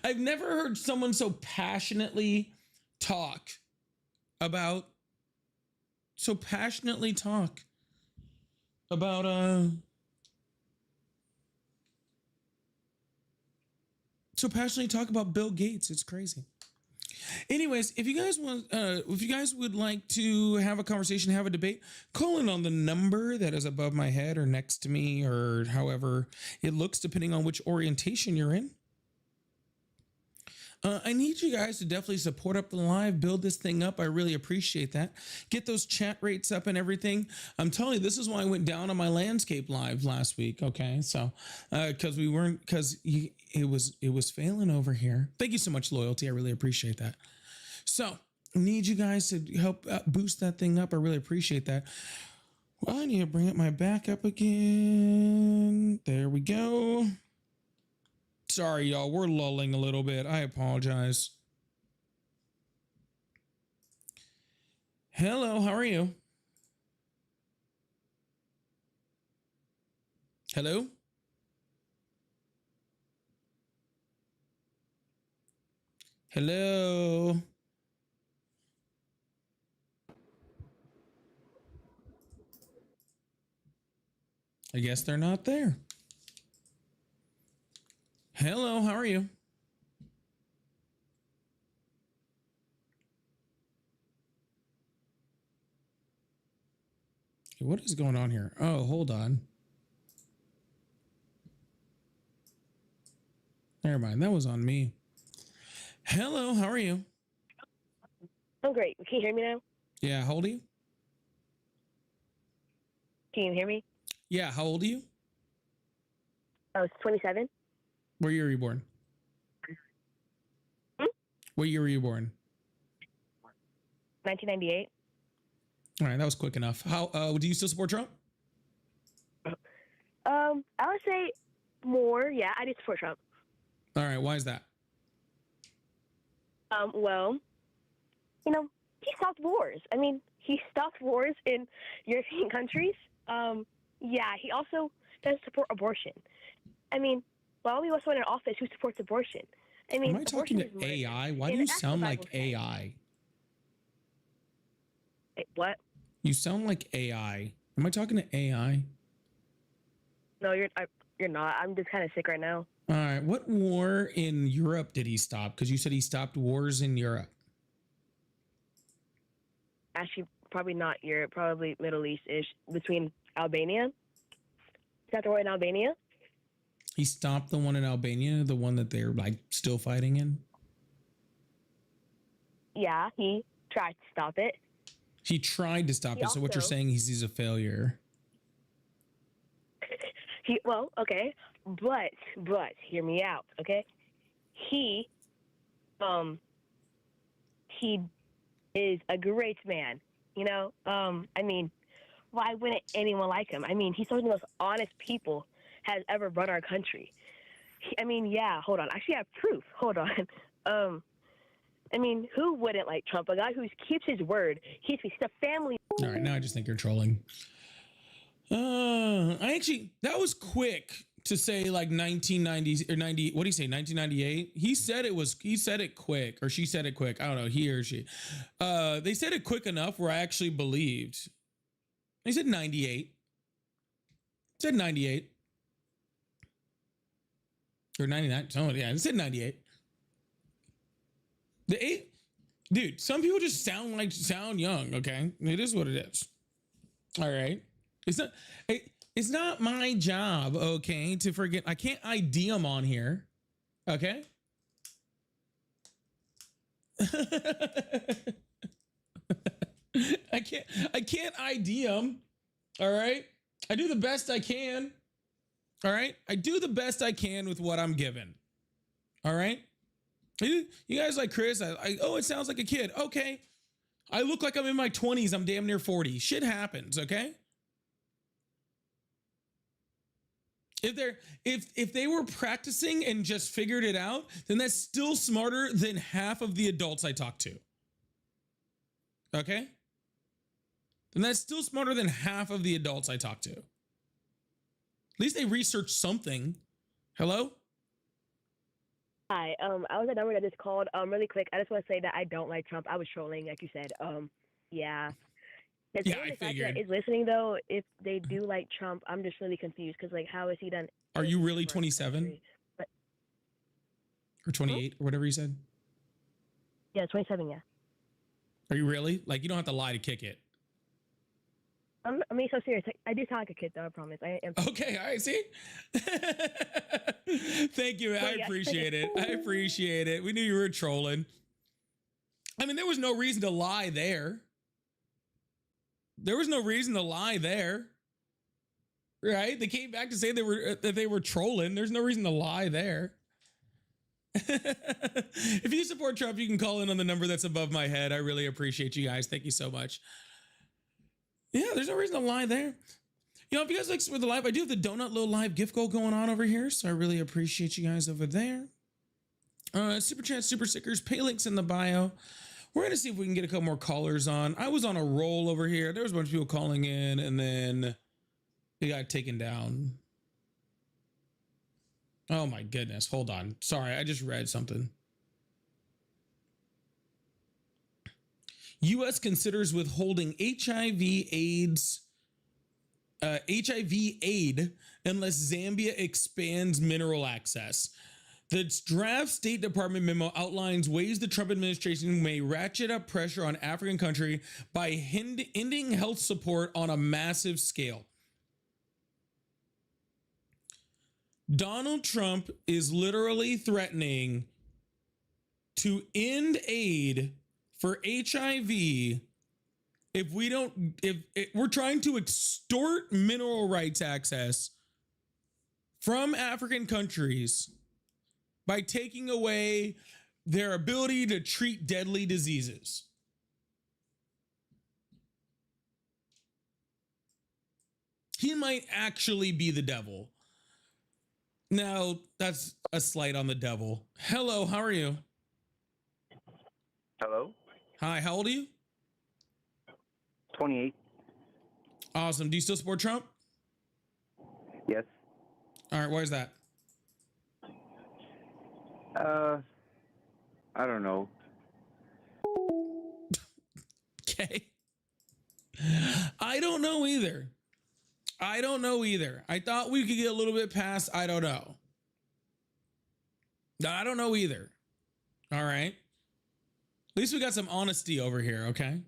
I've never heard someone so passionately talk about Bill Gates. It's crazy. Anyways, if you guys would like to have a conversation, have a debate, call in on the number that is above my head or next to me, or however it looks, depending on which orientation you're in. I need you guys to definitely support up the live, build this thing up. I really appreciate that. Get those chat rates up and everything. I'm telling you, this is why I went down on my landscape live last week. Okay, so because it was failing over here. Thank you so much, Loyalty. I really appreciate that. So need you guys to help boost that thing up. I really appreciate that. Well, I need to bring up my backup again. There we go. Sorry, y'all. We're lulling a little bit. I apologize. Hello, how are you? Hello? Hello? I guess they're not there. Hello, how are you? What is going on here? Oh, hold on. Never mind, that was on me. Hello, how are you? I'm great. Can you hear me now? Yeah, how old are you? Can you hear me? Yeah, how old are you? I was 27. Where year were you born? What year were you born? 1998. All right, that was quick enough. How do you still support Trump? I would say more. Yeah, I do support Trump. All right, why is that? Well, you know, he stopped wars. I mean, he stopped wars in European countries. Yeah, he also doesn't support abortion. I mean, while we also in office, who supports abortion? I mean, am I talking to AI? Why do you sound like AI? Wait, what? You sound like AI. Am I talking to AI? No, you're not. I'm just kind of sick right now. All right. What war in Europe did he stop? Because you said he stopped wars in Europe. Actually, probably not Europe. Probably Middle East-ish. Between Albania. Is that the war in Albania? He stopped the one in Albania, the one that they're like still fighting in? Yeah, he tried to stop it. He tried to stop it. So what you're saying is he's a failure. Well, okay, but hear me out, okay? He is a great man, you know. I mean, why wouldn't anyone like him? I mean, he's one of the most honest people has ever run our country. I mean, yeah. Hold on, actually, I have proof. Hold on. I mean, who wouldn't like Trump? A guy who keeps his word. He's a family. All right, now I just think you're trolling. That was quick to say like 1990s or 90. What do you say? 1998. He said it quick, or she said it quick. I don't know. He or she. They said it quick enough where I actually believed. They said 98. Said 98. Or 99. Oh, yeah, it said 98. The 8, dude, some people just sound young, okay? It is what it is. All right. It's not it's not my job, okay, to forget. I can't ID them on here. Okay? I can't ID them. All right? I do the best I can. All right? I do the best I can with what I'm given. All right? You guys like Chris, oh, it sounds like a kid. Okay. I look like I'm in my 20s. I'm damn near 40. Shit happens, okay? If they were practicing and just figured it out, then that's still smarter than half of the adults I talk to. Okay? And that's still smarter than half of the adults I talk to. At least they researched something. Hello? Hi, I was a number that just called. Really quick, I just want to say that I don't like Trump. I was trolling, like you said. Yeah. Yeah, I figured. Is listening though. If they do like Trump, I'm just really confused because like, how has he done? Are you really 27 or 28 or whatever you said? Yeah, 27. Yeah. Are you really? Like, you don't have to lie to kick it. I mean, so serious. I do sound like a kid, though. I promise. I am. Okay, all right. See, thank you. I appreciate it. I appreciate it. We knew you were trolling. I mean, there was no reason to lie there. There was no reason to lie there, right? They came back to say that they were trolling. There's no reason to lie there. If you support Trump, you can call in on the number that's above my head. I really appreciate you guys. Thank you so much. Yeah, there's no reason to lie there. You know, if you guys like support the live, I do have the Donut Low Live gift goal going on over here, so I really appreciate you guys over there. Super chat, super stickers, pay links in the bio. We're gonna see if we can get a couple more callers on. I was on a roll over here. There was a bunch of people calling in, and then they got taken down. Oh my goodness! Hold on. Sorry, I just read something. U.S. considers withholding HIV aid unless Zambia expands mineral access. The draft State Department memo outlines ways the Trump administration may ratchet up pressure on African country by ending health support on a massive scale. Donald Trump is literally threatening to end aid for HIV if we're trying to extort mineral rights access from African countries by taking away their ability to treat deadly diseases. He might actually be the devil. Now, that's a slight on the devil. Hello, how are you? Hello? Hi, how old are you? 28. Awesome. Do you still support Trump? Yes. All right, why is that? I don't know. Okay. I don't know either. I thought we could get a little bit past I don't know. I don't know either. All right. At least we got some honesty over here, okay?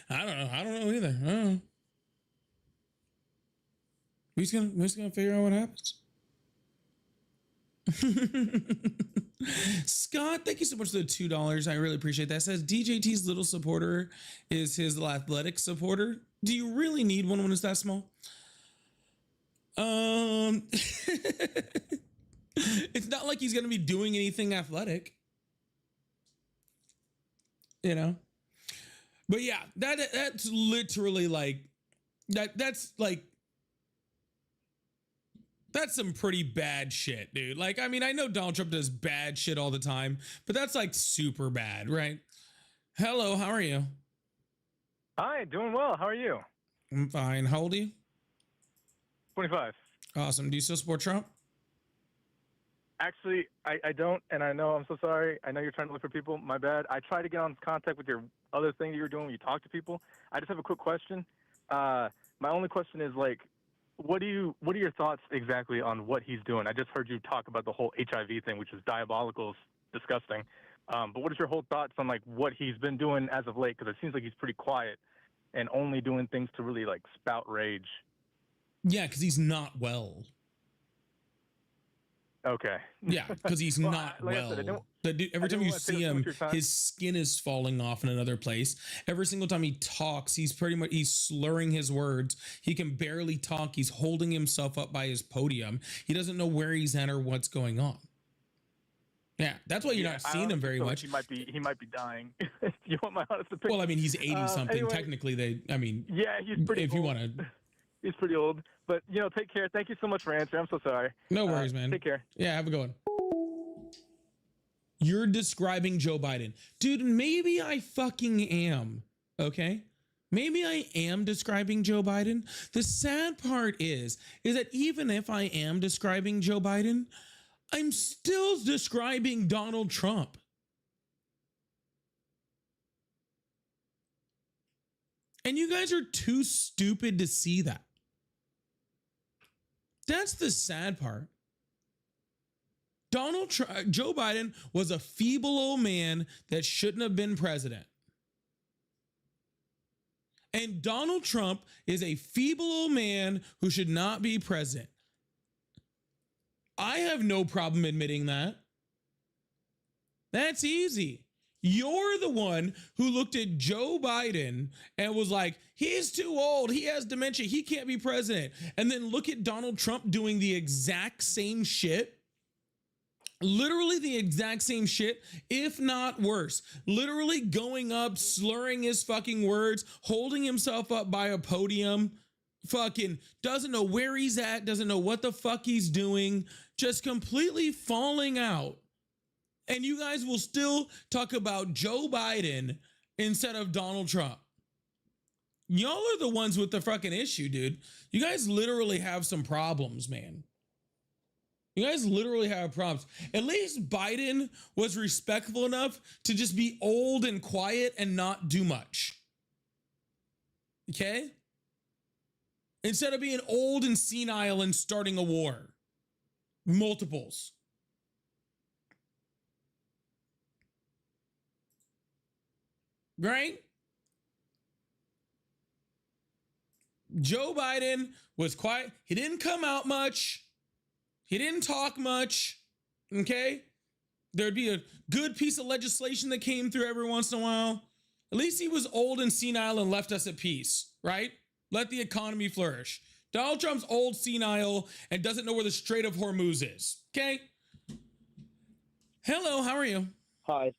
I don't know either. I don't know. We're just gonna figure out what happens. Scott, thank you so much for the $2. I really appreciate that. It says DJT's little supporter is his athletic supporter. Do you really need one when it's that small? It's not like he's gonna be doing anything athletic, you know. But yeah, that's literally like that's some pretty bad shit, dude. Like, I mean, I know Donald Trump does bad shit all the time, but that's like super bad, right? Hello, how are you? Hi, doing well. How are you? I'm fine. How old are you? 25. Awesome. Do you still support Trump? Actually, I don't, and I know I'm so sorry. I know you're trying to look for people. My bad. I tried to get on contact with your other thing that you're doing when you talk to people. I just have a quick question. My only question is, like, what are your thoughts exactly on what he's doing? I just heard you talk about the whole HIV thing, which is diabolical, disgusting. But what is your whole thoughts on like what he's been doing as of late? Because it seems like he's pretty quiet and only doing things to really like spout rage. Yeah, because he's not well. Okay. Yeah, because he's Well, not like I said, I well. don't- The dude, every I time don't you wanna take see up too him, much of your time. his skin is falling off in another place. Every single time he talks, he's slurring his words. He can barely talk. He's holding himself up by his podium. He doesn't know where he's at or what's going on. Yeah, that's why you're not I seeing him honestly very feel like much. he might be dying. You want my honest opinion? Well, I mean, he's 80 something. Anyway. Technically, Yeah, he's pretty if old. you want to. He's pretty old. But, take care. Thank you so much for answering. I'm so sorry. No worries, man. Take care. Yeah, have a good one. You're describing Joe Biden. Dude, maybe I fucking am. Okay? Maybe I am describing Joe Biden. The sad part is that even if I am describing Joe Biden, I'm still describing Donald Trump. And you guys are too stupid to see that. That's the sad part. Joe Biden was a feeble old man that shouldn't have been president. And Donald Trump is a feeble old man who should not be president. I have no problem admitting that. That's easy. You're the one who looked at Joe Biden and was like, he's too old. He has dementia. He can't be president. And then look at Donald Trump doing the exact same shit. Literally the exact same shit, if not worse. Literally going up, slurring his fucking words, holding himself up by a podium, fucking doesn't know where he's at, doesn't know what the fuck he's doing, just completely falling out. And you guys will still talk about Joe Biden instead of Donald Trump. Y'all are the ones with the fucking issue, dude. You guys literally have some problems, man. You guys literally have problems. At least Biden was respectful enough to just be old and quiet and not do much. Okay? Instead of being old and senile and starting a war. Multiples. Right? Joe Biden was quiet. He didn't come out much. He didn't talk much. Okay? There'd be a good piece of legislation that came through every once in a while. At least he was old and senile and left us at peace, right? Let the economy flourish. Donald Trump's old, senile, and doesn't know where the Strait of Hormuz is. Okay? Hello, how are you? Hi.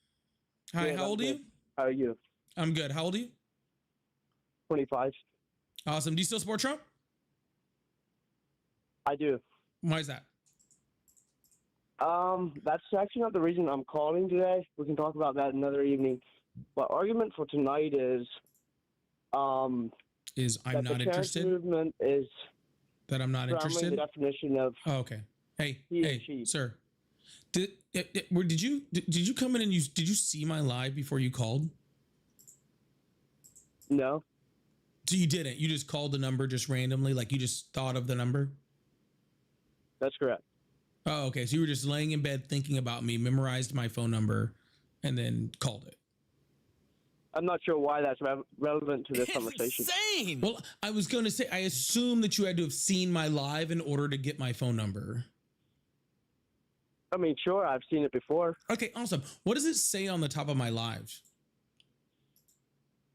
Hi, Good, how old are I'm you? good. How are you? I'm good. How old are you? 25. Awesome. Do you still support Trump? I do. Why is that? That's actually not the reason I'm calling today. We can talk about that another evening. But argument for tonight is I'm that not the interested. trans movement is That I'm not firmly interested. the definition of Oh, okay. Hey, he and hey, she. sir. Did you come in and did you see my live before you called? No. So you didn't. You just called the number just randomly, like you just thought of the number. That's correct. Oh, okay. So you were just laying in bed thinking about me, memorized my phone number, and then called it. I'm not sure why that's relevant to this conversation. Insane. Well, I was going to say, I assume that you had to have seen my live in order to get my phone number. I mean, sure, I've seen it before. Okay, awesome. What does it say on the top of my live?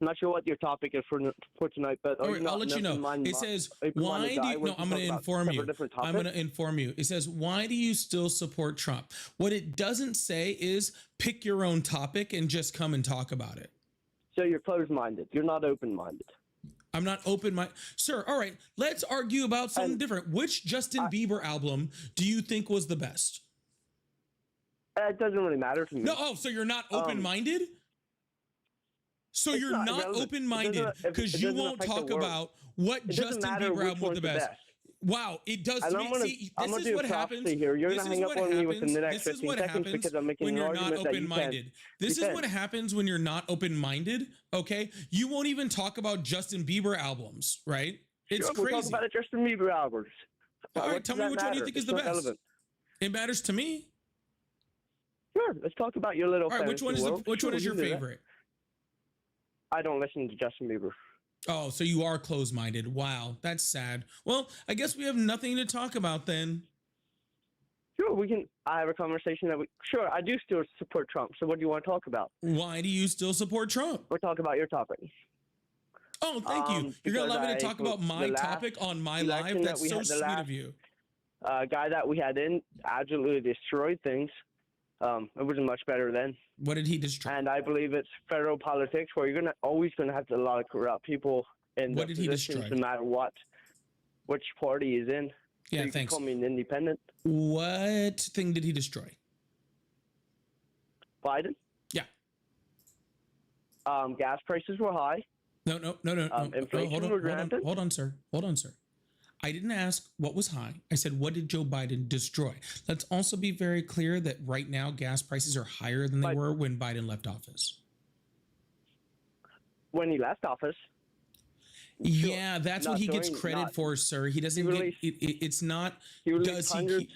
I'm not sure what your topic is for tonight, but All right, I'll let you know. It says, why do you, no, I'm going to inform you. I'm going to inform you. It says, why do you still support Trump? What it doesn't say is pick your own topic and just come and talk about it. So you're closed-minded. You're not open-minded. I'm not open-minded. Sir, all right, let's argue about something different. Which Justin Bieber album do you think was the best? It doesn't really matter to me. No, oh, so you're not open-minded? So you're not open-minded because you won't talk about what Justin Bieber album was the best. Wow, it does to me. See, this is what happens. You're going to hang up on me within the next 15 seconds because I'm making when an you're not argument that you open-minded. This is what happens when you're not open-minded, okay? You won't even talk about Justin Bieber albums, right? It's crazy. We'll talk about the Justin Bieber albums. All right, tell me which one you think is the best. It matters to me. Sure, let's talk about your little. All right, which one is your favorite? I don't listen to Justin Bieber. Oh, so you are closed-minded. Wow, that's sad. Well, I guess we have nothing to talk about then. Sure, we can. I have a conversation that we. Sure, I do still support Trump. So what do you want to talk about? Why do you still support Trump? We'll talk about your topic. Oh, thank you. You're going to allow me to talk about my topic on my live? That's so sweet of you. Guy that we had in absolutely destroyed things. It wasn't much better then. What did he destroy? And I believe it's federal politics where you're always going to have a lot of corrupt people in what the did he positions destroy? no matter which party is in. Yeah, so you thanks. Can call me an independent. What thing did he destroy? Biden? Yeah. Gas prices were high. No. Inflation was rampant. Hold on, sir. I didn't ask what was high. I said, what did Joe Biden destroy? Let's also be very clear that right now gas prices are higher than they were when Biden left office. When he left office? Yeah, that's what he gets credit for, sir. He doesn't get it's not. Does he?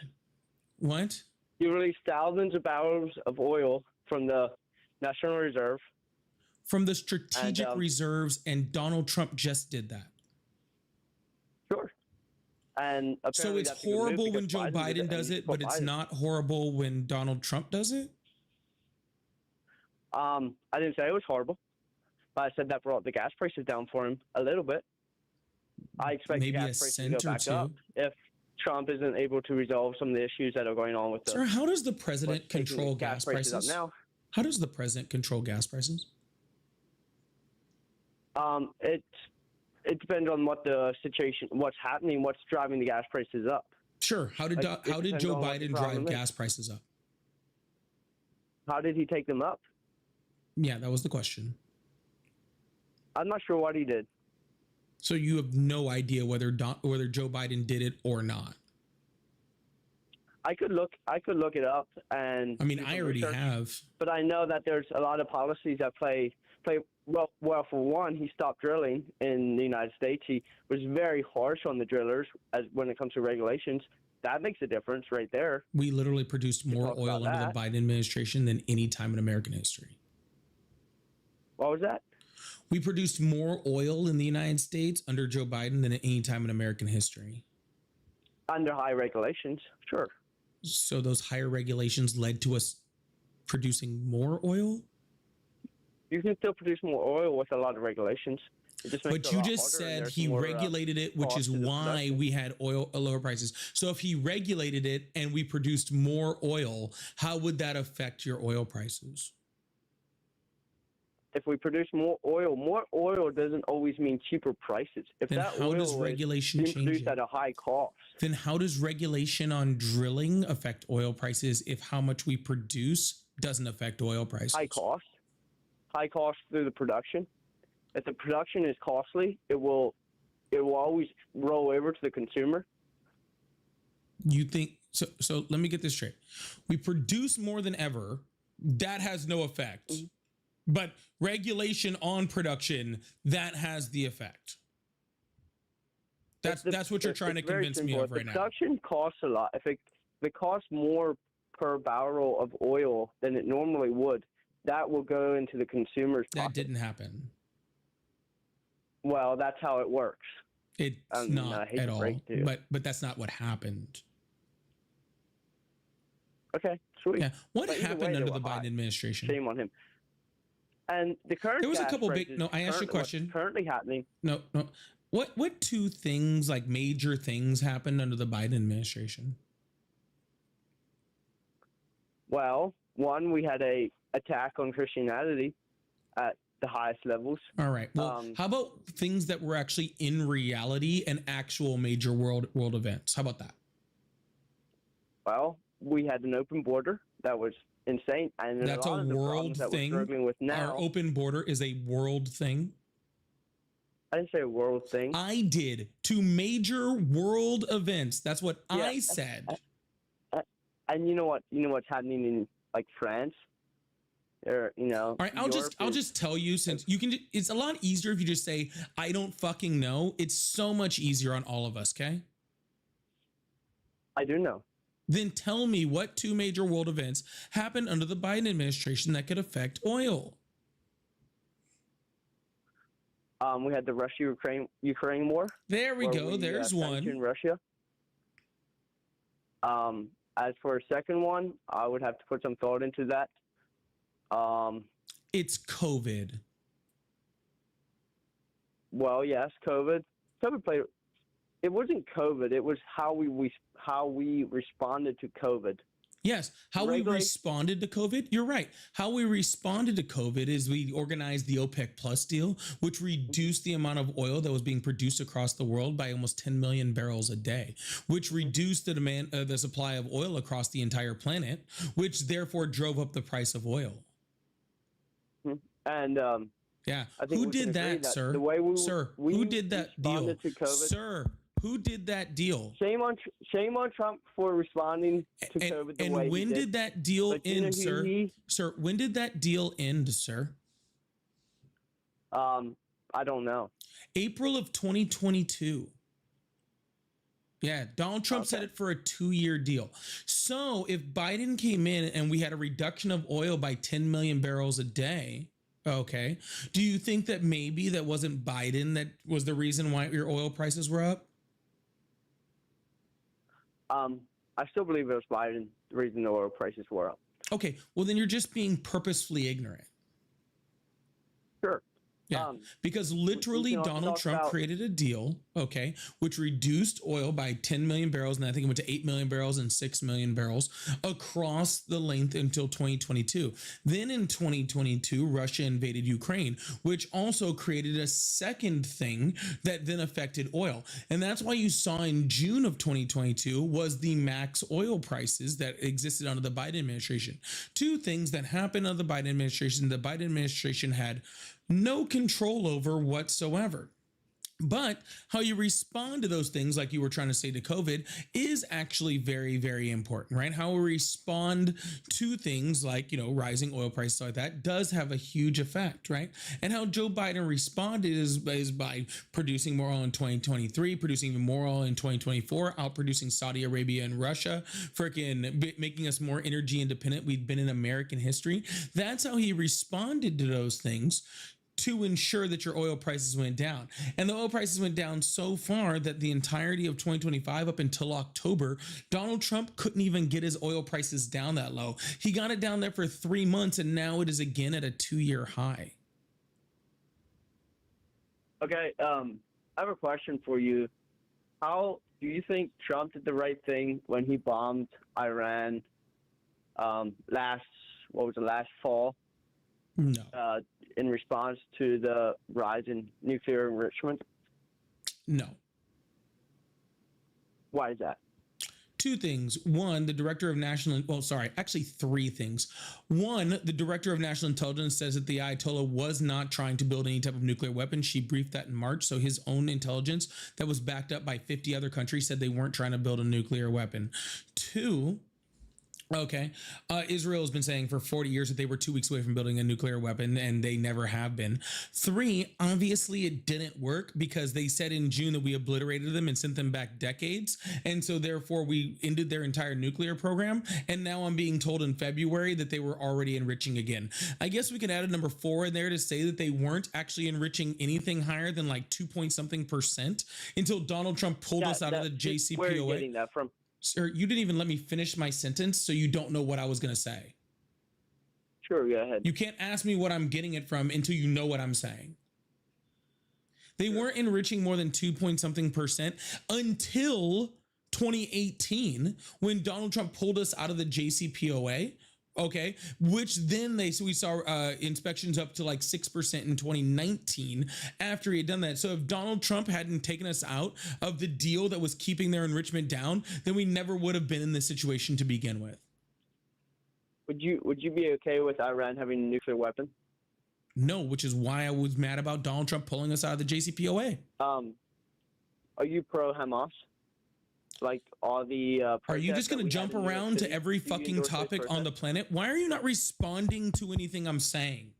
What? He released thousands of barrels of oil from the National Reserve. From the strategic reserves, and Donald Trump just did that. Sure. And so it's horrible when Joe Biden does it, but it's not horrible when Donald Trump does it? I didn't say it was horrible, but I said that brought the gas prices down for him a little bit. I expect maybe gas prices to go back up if Trump isn't able to resolve some of the issues that are going on with the... Sir, how does the president control gas prices? Now. How does the president control gas prices? It depends on what the situation, what's happening, what's driving the gas prices up. Sure. How did Joe Biden drive gas prices up? How did he take them up? Yeah, that was the question. I'm not sure what he did. So you have no idea whether Joe Biden did it or not. I could look it up, and I mean, I already have. But I know that there's a lot of policies that play well. For one, he stopped drilling in the United States. He was very harsh on the drillers when it comes to regulations. That makes a difference right there. We literally produced more oil under the Biden administration than any time in American history. What was that? We produced more oil in the United States under Joe Biden than at any time in American history. Under high regulations, sure. So those higher regulations led to us producing more oil? You can still produce more oil with a lot of regulations. But you just said he regulated it, which is why we had lower prices. So if he regulated it and we produced more oil, how would that affect your oil prices? If we produce more oil doesn't always mean cheaper prices. If then that how oil does regulation is being produced at a high cost, then how does regulation on drilling affect oil prices if how much we produce doesn't affect oil prices? High cost through the production. If the production is costly, it will always roll over to the consumer. You think so? So let me get this straight. We produce more than ever. That has no effect. Mm-hmm. But regulation on production, that has the effect. That's what you're trying to convince me of right now. Production costs a lot. If it costs more per barrel of oil than it normally would, that will go into the consumer's pocket. That didn't happen. Well, that's how it works. It's not at all. But that's not what happened. Okay, sweet. Yeah. What happened under the Biden administration? Shame on him. And the current there was a couple big. No, I asked you a question. Currently happening. No. What two things, like major things, happened under the Biden administration? Well, one, we had a attack on Christianity at the highest levels. All right. Well, how about things that were actually in reality and actual major world events? How about that? Well, we had an open border that was insane, and that's a world thing. We're struggling with now. Our open border is a world thing. I didn't say a world thing. I did. Two major world events. That's what I said. And you know what? You know what's happening in like France, or All right. I'll just tell you, since you can. It's a lot easier if you just say I don't fucking know. It's so much easier on all of us. Okay. I do know. Then tell me what two major world events happened under the Biden administration that could affect oil. We had the Russia-Ukraine war. There we go. There's one. Russia. As for a second one, I would have to put some thought into that. It's COVID. Well, yes, COVID. COVID played. It wasn't COVID. It was how we responded to COVID. Yes, how we responded to COVID. You're right. How we responded to COVID is we organized the OPEC Plus deal, which reduced the amount of oil that was being produced across the world by almost 10 million barrels a day, which reduced the demand, the supply of oil across the entire planet, which therefore drove up the price of oil. And yeah, I think who did that, sir? The way who did that deal, to COVID, sir? Who did that deal? Shame on Trump for responding to COVID the way he did. And when did that deal end, sir? He, Sir, when did that deal end, sir? I don't know. April of 2022. Yeah, Donald Trump set it for a 2-year deal. So if Biden came in and we had a reduction of oil by 10 million barrels a day, okay, do you think that maybe that wasn't Biden that was the reason why your oil prices were up? I still believe it was Biden, the reason the oil prices were up. Okay, well then you're just being purposefully ignorant. Sure. Yeah, because literally Donald Trump created a deal, okay, which reduced oil by 10 million barrels, and I think it went to 8 million barrels and 6 million barrels across the length until 2022. Then in 2022, Russia invaded Ukraine, which also created a second thing that then affected oil. And that's why you saw in June of 2022 was the max oil prices that existed under the Biden administration. Two things that happened under the Biden administration. The Biden administration had no control over whatsoever. But how you respond to those things, like you were trying to say to COVID, is actually very, very important, right? How we respond to things like, you know, rising oil prices like that does have a huge effect, right? And how Joe Biden responded is by producing more oil in 2023, producing even more oil in 2024, outproducing Saudi Arabia and Russia, freaking making us more energy independent. We've been in American history. That's how he responded to those things, to ensure that your oil prices went down. And the oil prices went down so far that the entirety of 2025 up until October, Donald Trump couldn't even get his oil prices down that low. He got it down there for 3 months, and now it is again at a 2-year high. Okay, I have a question for you. How do you think Trump did the right thing when he bombed Iran last fall? No. In response to the rise in nuclear enrichment? No. Why is that? Two things. One, the director of national, well, sorry, actually 3 things. One, the director of national intelligence says that the Ayatollah was not trying to build any type of nuclear weapon. She briefed that in March. So his own intelligence that was backed up by 50 other countries said they weren't trying to build a nuclear weapon. 2, okay. Israel has been saying for 40 years that they were 2 weeks away from building a nuclear weapon, and they never have been. 3, obviously it didn't work because they said in June that we obliterated them and sent them back decades. And so therefore we ended their entire nuclear program. And now I'm being told in February that they were already enriching again. I guess we could add a number 4 in there to say that they weren't actually enriching anything higher than like 2-point-something% until Donald Trump pulled us out of the JCPOA. Where are you getting that from? Sir, you didn't even let me finish my sentence, so you don't know what I was going to say. Sure, go ahead. You can't ask me what I'm getting it from until you know what I'm saying. They weren't enriching more than 2-point-something% until 2018 when Donald Trump pulled us out of the JCPOA. Okay, which then we saw inspections up to like 6% in 2019 after he had done that. So if Donald Trump hadn't taken us out of the deal that was keeping their enrichment down, then we never would have been in this situation to begin with. Would you be okay with Iran having a nuclear weapon? No, which is why I was mad about Donald Trump pulling us out of the JCPOA. Are you pro Hamas? Like all the are you just going to jump around to every fucking topic on the planet? Why are you not responding to anything I'm saying?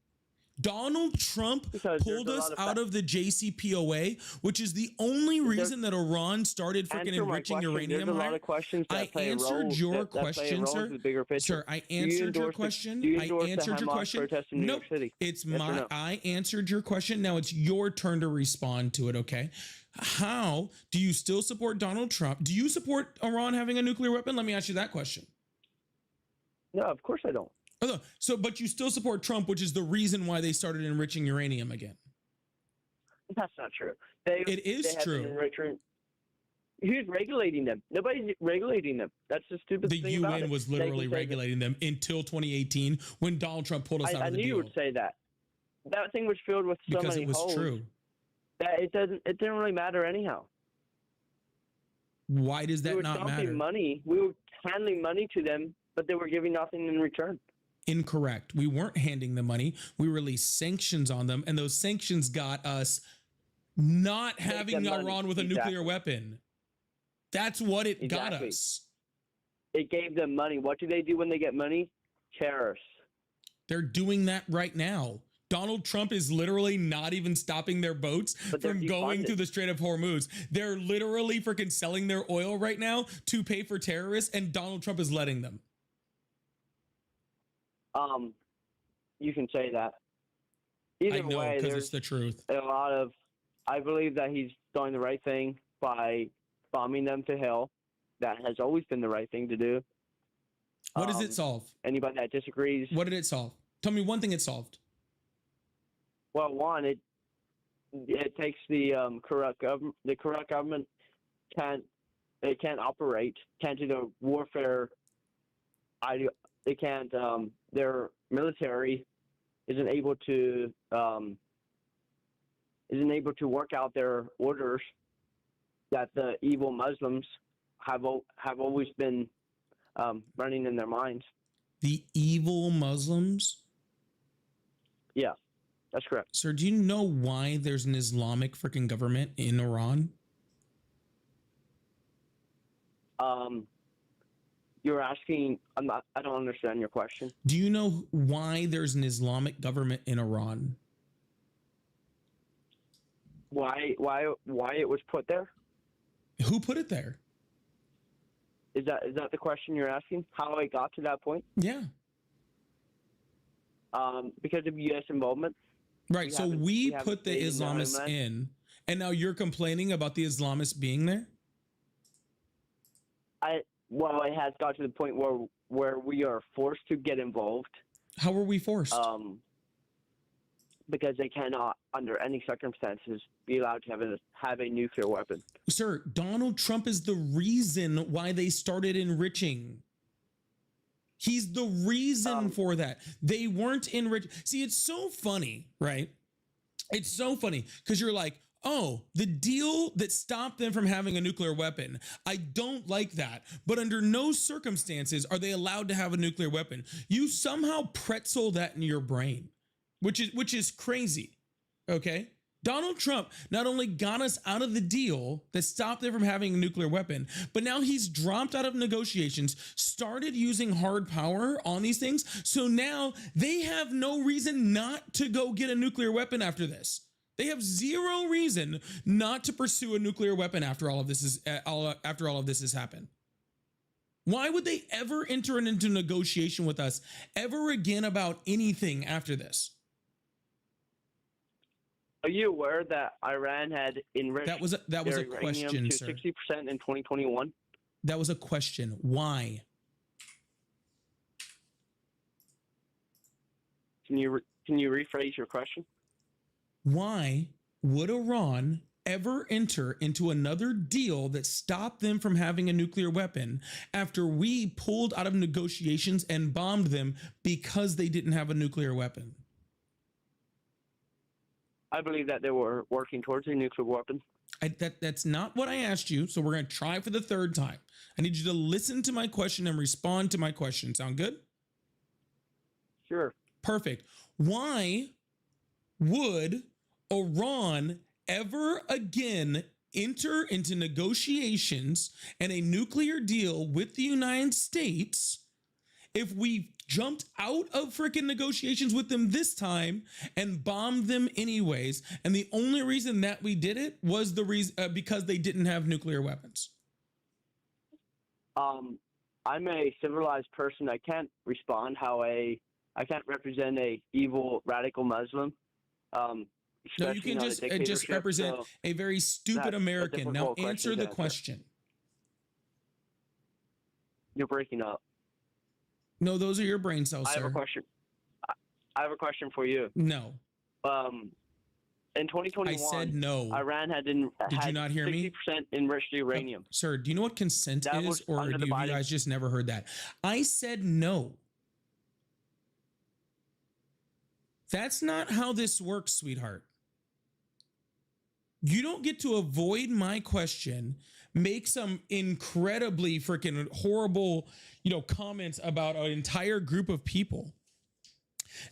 Donald Trump Because pulled there's a us lot of out of the JCPOA, which is the only reason that Iran started freaking Answer my enriching question. uranium. There's a lot of questions that I play a answered role, your that play a question, role sir. into the bigger picture. Sir, I answered your question. Do you I endorse the answered your Hamas question. protests in New Nope. York City? It's Yes or no? I answered your question. Now it's your turn to respond to it, okay? How do you still support Donald Trump? Do you support Iran having a nuclear weapon? Let me ask you that question. No, of course I don't. Oh, no. So, but you still support Trump, which is the reason why they started enriching uranium again. That's not true. It is true. Who's regulating them? Nobody's regulating them. That's the stupid The thing about UN it. was literally regulating them until 2018 when Donald Trump pulled us out I of the knew deal. you would say that. That thing was filled with so Because many it was holes true. that it didn't really matter anyhow. Why does that not matter? Money. We were handing money to them, but they were giving nothing in return. Incorrect. We weren't handing them money. We released sanctions on them, and those sanctions got us not having Iran with a nuclear weapon. That's what it got us. It gave them money. What do they do when they get money? Terrorists. They're doing that right now. Donald Trump is literally not even stopping their boats from going through the Strait of Hormuz. They're literally freaking selling their oil right now to pay for terrorists, and Donald Trump is letting them. You can say that. Either I know, way, because it's the truth. I believe that he's doing the right thing by bombing them to hell. That has always been the right thing to do. What does it solve? Anybody that disagrees. What did it solve? Tell me one thing it solved. Well, one, it takes the corrupt government can't operate, can't do the warfare. They can't. Their military isn't able to work out their orders that the evil Muslims have always been running in their minds. The evil Muslims? Yeah, that's correct. Sir, do you know why there's an Islamic freaking government in Iran? You're asking. I don't understand your question. Do you know why there's an Islamic government in Iran? Why it was put there? Who put it there? Is that the question you're asking? How it got to that point? Yeah. Because of U.S. involvement. Right. So we put the Islamists in, and now you're complaining about the Islamists being there? Well, it has got to the point where we are forced to get involved. How are we forced? Because they cannot, under any circumstances, be allowed to have a nuclear weapon. Sir, Donald Trump is the reason why they started enriching. He's the reason for that. They weren't enriched. See, it's so funny, right? It's so funny because you're like, oh, the deal that stopped them from having a nuclear weapon. I don't like that. But under no circumstances are they allowed to have a nuclear weapon. You somehow pretzel that in your brain, which is crazy. Okay? Donald Trump not only got us out of the deal that stopped them from having a nuclear weapon, but now he's dropped out of negotiations, started using hard power on these things. So now they have no reason not to go get a nuclear weapon after this. They have zero reason not to pursue a nuclear weapon after all of this has happened. Why would they ever enter into negotiation with us ever again about anything after this? Are you aware that Iran had enriched that was a question, to sir. 60% in 2021? That was a question. Why? Can you rephrase your question? Why would Iran ever enter into another deal that stopped them from having a nuclear weapon after we pulled out of negotiations and bombed them because they didn't have a nuclear weapon? I believe that they were working towards a nuclear weapon. That's not what I asked you, so we're going to try for the third time. I need you to listen to my question and respond to my question. Sound good? Sure. Perfect. Why would Iran ever again enter into negotiations and a nuclear deal with the United States if we jumped out of freaking negotiations with them this time and bombed them anyways, and the only reason that we did it was the reason because they didn't have nuclear weapons? I'm a civilized person. I can't respond I can't represent a evil radical Muslim. No, you can just represent a very stupid American. Now answer the question. You're breaking up. No, those are your brain cells, sir. I have a question. I have a question for you. No. In 2021, I said no. Iran had Did you not hear me? 60% enriched uranium. Sir, do you know what consent That is, was or under do the you Biden- guys just never heard that? I said no. That's not how this works, sweetheart. You don't get to avoid my question, make some incredibly freaking horrible, comments about an entire group of people.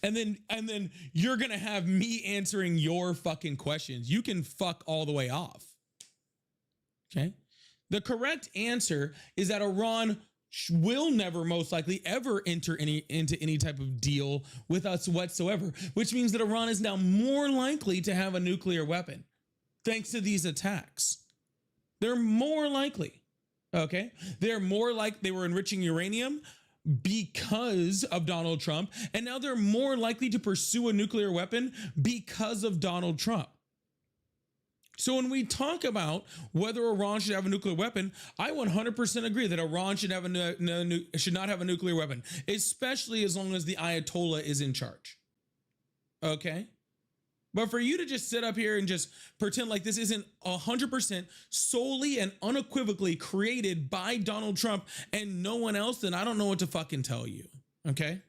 And then you're going to have me answering your fucking questions. You can fuck all the way off. Okay? The correct answer is that Iran will never most likely ever enter into any type of deal with us whatsoever, which means that Iran is now more likely to have a nuclear weapon thanks to these attacks. They're more likely. Okay? They're more like they were enriching uranium because of Donald Trump, and now they're more likely to pursue a nuclear weapon because of Donald Trump. So when we talk about whether Iran should have a nuclear weapon, I 100% agree that Iran should have should not have a nuclear weapon, especially as long as the Ayatollah is in charge. Okay? But for you to just sit up here and just pretend like this isn't 100% solely and unequivocally created by Donald Trump and no one else, then I don't know what to fucking tell you. Okay?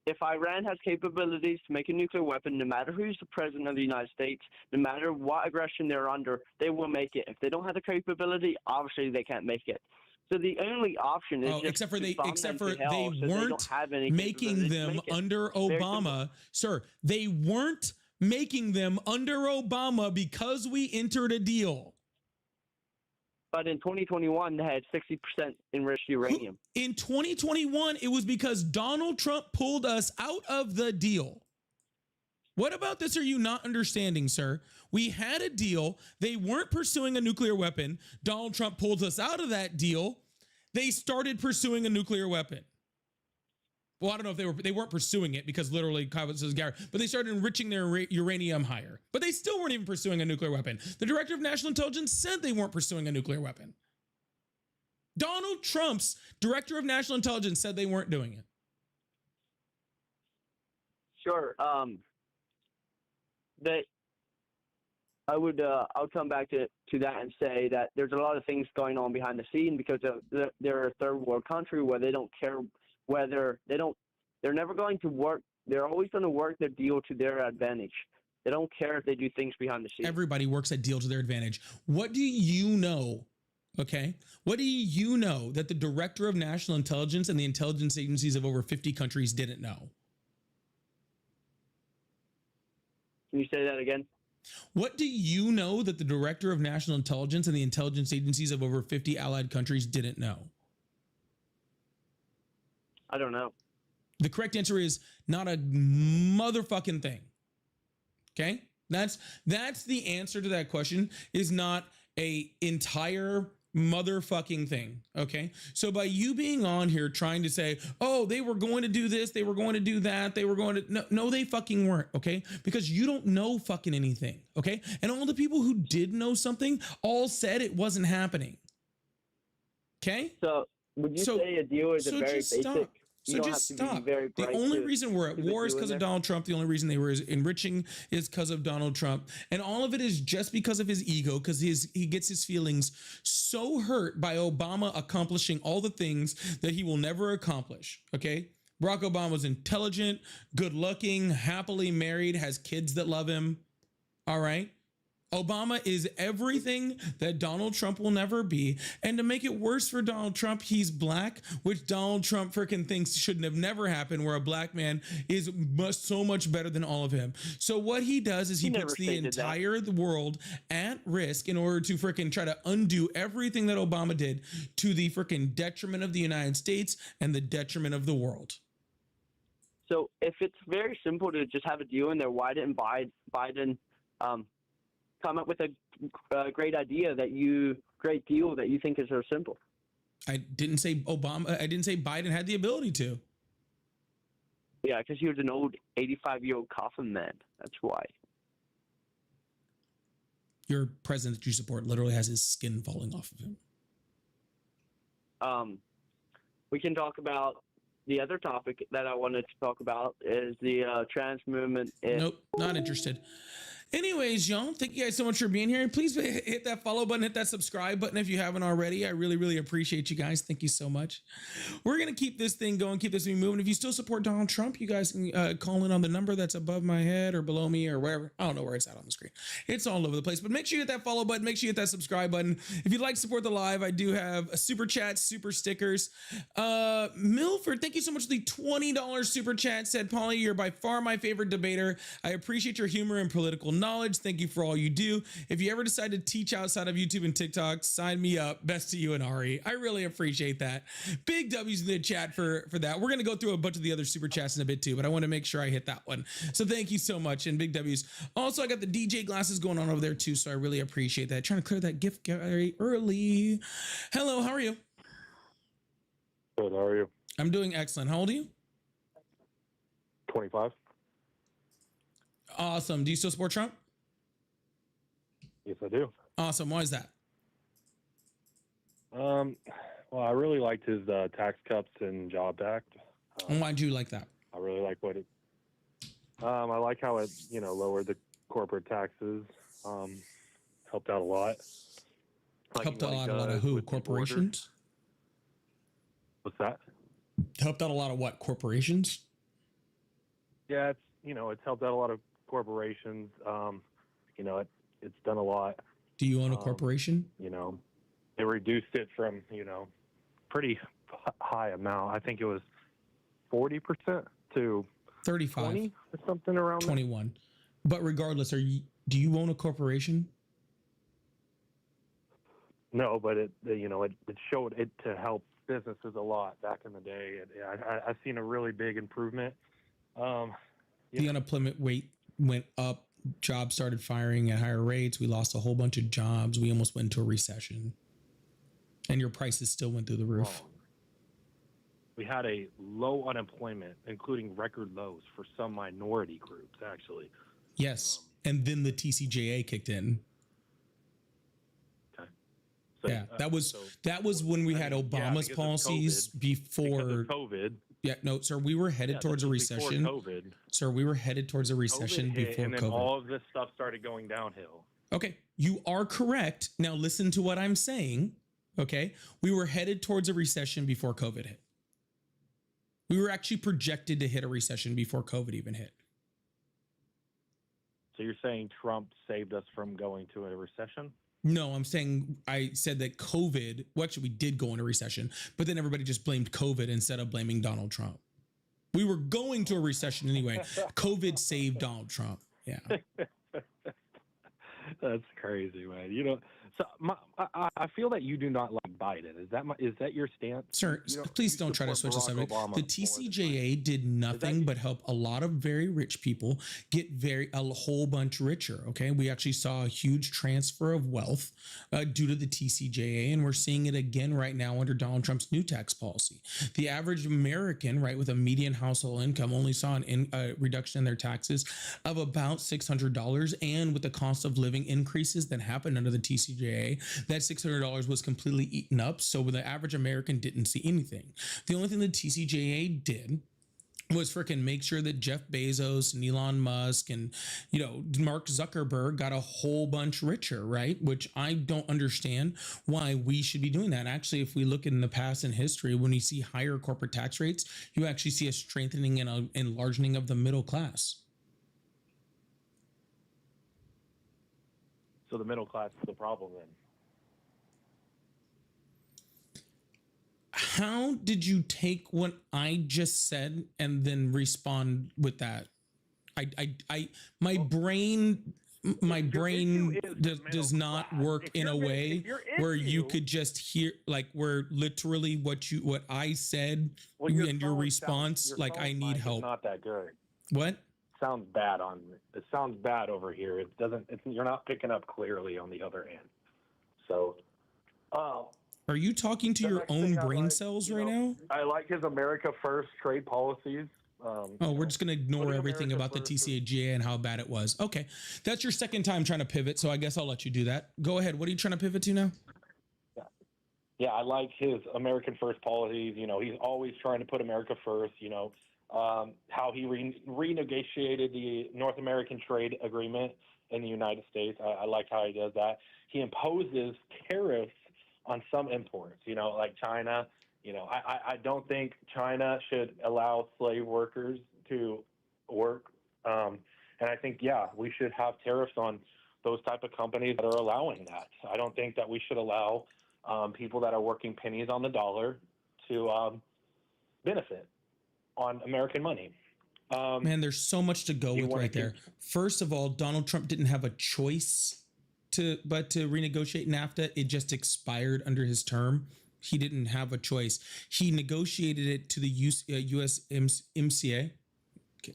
If Iran has capabilities to make a nuclear weapon, no matter who's the president of the United States, no matter what aggression they're under, they will make it. If they don't have the capability, obviously they can't make it. So the only option is except for they weren't making them under Obama, sir. They weren't making them under Obama because we entered a deal. But in 2021, they had 60% enriched uranium. In 2021, it was because Donald Trump pulled us out of the deal. What about this are you not understanding, sir? We had a deal. They weren't pursuing a nuclear weapon. Donald Trump pulled us out of that deal. They started pursuing a nuclear weapon. Well, I don't know if they weren't pursuing it because literally, but they started enriching their uranium higher. But they still weren't even pursuing a nuclear weapon. The director of national intelligence said they weren't pursuing a nuclear weapon. Donald Trump's director of national intelligence said they weren't doing it. Sure. I'll come back to that and say that there's a lot of things going on behind the scene because they're a third world country where they don't care whether they're never going to work. They're always going to work their deal to their advantage. They don't care if they do things behind the scenes. Everybody works a deal to their advantage. What do you know? Okay. What do you know that the director of national intelligence and the intelligence agencies of over 50 countries didn't know? Can you say that again? What do you know that the director of national intelligence and the intelligence agencies of over 50 allied countries didn't know? I don't know. The correct answer is not a motherfucking thing. Okay? That's the answer to that question, is not a entire motherfucking thing. Okay? So by you being on here trying to say, oh, they were going to do this, they were going to do that, they were going to, no, they fucking weren't. Okay? Because you don't know fucking anything. Okay? And all the people who did know something all said it wasn't happening. Okay? So would you say a deal is a very basic? Stop. So just stop. The only reason we're at war is because of Donald Trump. The only reason they were enriching is because of Donald Trump. And all of it is just because of his ego, because he gets his feelings so hurt by Obama accomplishing all the things that he will never accomplish. Okay? Barack Obama's intelligent, good looking, happily married, has kids that love him. All right? Obama is everything that Donald Trump will never be. And to make it worse for Donald Trump, he's black, which Donald Trump freaking thinks shouldn't have never happened, where a black man is so much better than all of him. So what he does is he puts the entire world at risk in order to freaking try to undo everything that Obama did, to the freaking detriment of the United States and the detriment of the world. So if it's very simple to just have a deal in there, why didn't Biden come up with a great deal that you think is so simple? I didn't say Obama. I didn't say Biden had the ability to. Yeah, because he was an old 85-year-old coffin man. That's why. Your president that you support literally has his skin falling off of him. We can talk about the other topic that I wanted to talk about is the trans movement. Nope, not interested. Anyways, y'all, thank you guys so much for being here. Please hit that follow button, hit that subscribe button if you haven't already. I really, really appreciate you guys. Thank you so much. We're going to keep this thing going, keep this thing moving. If you still support Donald Trump, you guys can call in on the number that's above my head or below me or wherever. I don't know where it's at on the screen. It's all over the place. But make sure you hit that follow button. Make sure you hit that subscribe button. If you'd like to support the live, I do have a super chat, super stickers. Milford, thank you so much for the $20 super chat. Said, Paulie, you're by far my favorite debater. I appreciate your humor and political knowledge. Thank you for all you do. If you ever decide to teach outside of YouTube and TikTok, sign me up. Best to you and Ari. I really appreciate that. Big W's in the chat for that. We're going to go through a bunch of the other super chats in a bit too, but I want to make sure I hit that one. So thank you so much, and big W's. Also, I got the DJ glasses going on over there too, so I really appreciate that. Trying to clear that gift gallery early. Hello, how are you? Good, how are you? I'm doing excellent. How old are you? 25. Awesome. Do you still support Trump? Yes, I do. Awesome. Why is that? Well, I really liked his tax cuts and Jobs Act. And why'd you like that? I really like what it. I like how it, lowered the corporate taxes. Helped out a lot. Helped out a lot of who? Corporations? What's that? Helped out a lot of what? Corporations? Yeah, it's helped out a lot of corporations. It's done a lot. Do you own a corporation? They reduced it from, pretty high amount. I think it was 40% to 35 20 or something around 21. But regardless, do you own a corporation? No, but it showed it to help businesses a lot back in the day. I've seen a really big improvement. The unemployment rate went up. Jobs started firing at higher rates. We lost a whole bunch of jobs. We almost went into a recession. And your prices still went through the roof. Oh. We had a low unemployment, including record lows for some minority groups, actually. Yes. And then the TCJA kicked in. Okay. So, yeah, that was when we had Obama's policies before COVID. Yeah, no, sir, we were headed towards a recession. COVID. Sir, we were headed towards a recession before and then COVID. all of this stuff started going downhill. Okay, you are correct. Now listen to what I'm saying. Okay, we were headed towards a recession before COVID hit. We were actually projected to hit a recession before COVID even hit. So you're saying Trump saved us from going to a recession? No, I'm saying I said that COVID, well, actually, we did go into recession, but then everybody just blamed COVID instead of blaming Donald Trump. We were going to a recession anyway. COVID saved Donald Trump. Yeah. That's crazy, man. So I feel that you do not like Biden. Is that your stance? Sir, please don't try to switch the subject. The TCJA did nothing but help a lot of very rich people get a whole bunch richer. Okay, we actually saw a huge transfer of wealth due to the TCJA, and we're seeing it again right now under Donald Trump's new tax policy. The average American, right, with a median household income only saw a reduction in their taxes of about $600, and with the cost of living increases that happened under the TCJA, that $600 was completely eaten up. So the average American didn't see anything. The only thing the TCJA did was freaking make sure that Jeff Bezos and Elon Musk and, Mark Zuckerberg got a whole bunch richer, right? Which I don't understand why we should be doing that. Actually, if we look in the past in history, when you see higher corporate tax rates, you actually see a strengthening and a enlarging of the middle class. So the middle class is the problem then. How did you take what I just said and then respond with that? My brain does not work in a way where you could just hear, like, where literally what I said and your response, like, I need help. Not that good. What? Sounds bad it sounds bad over here. You're not picking up clearly on the other end. So, are you talking to your own brain cells right now? I like his America First trade policies. We're just going to ignore everything about the TCAGA and how bad it was. Okay. That's your second time trying to pivot, so I guess I'll let you do that. Go ahead. What are you trying to pivot to now? Yeah, I like his American First policies. He's always trying to put America first, how he renegotiated the North American trade agreement in the United States. I like how he does that. He imposes tariffs on some imports, like China. I don't think China should allow slave workers to work. And I think, we should have tariffs on those type of companies that are allowing that. I don't think that we should allow people that are working pennies on the dollar to benefit on American money. Man, there's so much to go with right there. First of all, Donald Trump didn't have a choice to renegotiate NAFTA. It just expired under his term. He didn't have a choice. He negotiated it to the USMCA.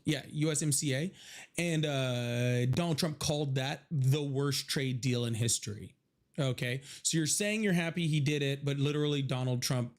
Yeah, USMCA. And Donald Trump called that the worst trade deal in history. Okay. So you're saying you're happy he did it, but literally Donald Trump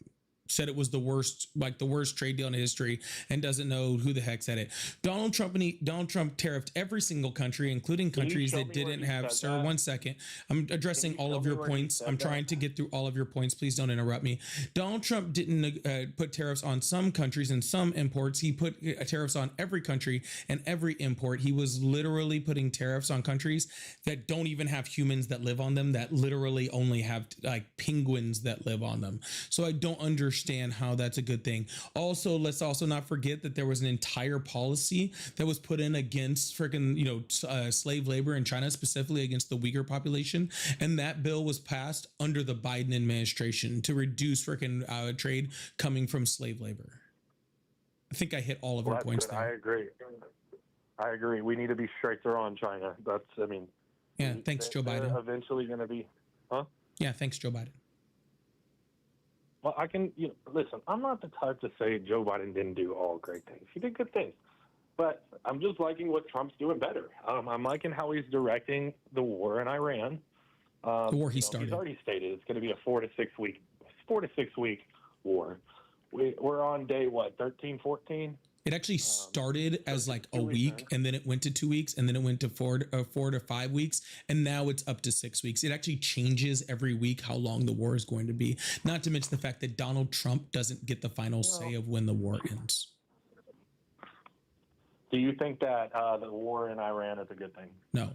said it was the worst trade deal in history and doesn't know who the heck said it. Donald Trump tariffed every single country, including countries that didn't have. Sir, that? 1 second. I'm addressing all of your points. I'm trying to get through all of your points. Please don't interrupt me. Donald Trump didn't put tariffs on some countries and some imports. He put tariffs on every country and every import. He was literally putting tariffs on countries that don't even have humans that live on them, that literally only have like penguins that live on them. So I don't understand how that's a good thing. Also, let's also not forget that there was an entire policy that was put in against freaking, slave labor in China, specifically against the Uyghur population. And that bill was passed under the Biden administration to reduce freaking trade coming from slave labor. I think I hit all of your points there. I agree. We need to be straighter on China. Yeah. Thanks, Joe Biden. Eventually going to be, Yeah. Thanks, Joe Biden. Well, I can, listen, I'm not the type to say Joe Biden didn't do all great things. He did good things. But I'm just liking what Trump's doing better. I'm liking how he's directing the war in Iran. The war he started. He's already stated it's going to be a 4 to 6 week war. We're on day, 13, 14? It actually started as like a week, and then it went to 2 weeks, and then it went to 4 to 5 weeks, and now it's up to 6 weeks. It actually changes every week how long the war is going to be. Not to mention the fact that Donald Trump doesn't get the final say of when the war ends. Do you think that the war in Iran is a good thing? No.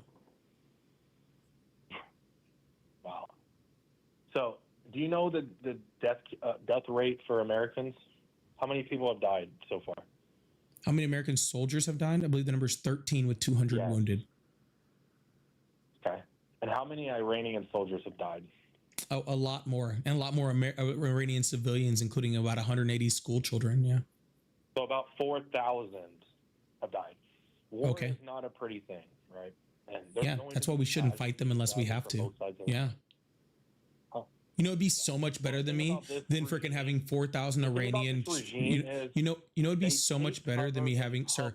Wow. So, do you know the death rate for Americans? How many people have died so far? How many American soldiers have died? I believe the number is 13 with 200 wounded. Okay. And how many Iranian soldiers have died? Oh, a lot more. And a lot more Iranian civilians, including about 180 school children. Yeah. So about 4,000 have died. War is not a pretty thing, right? And that's why we shouldn't fight them unless we have to. Yeah. It'd be so much better than me than freaking having 4,000 Iranian. It'd be so much better than me having, sir,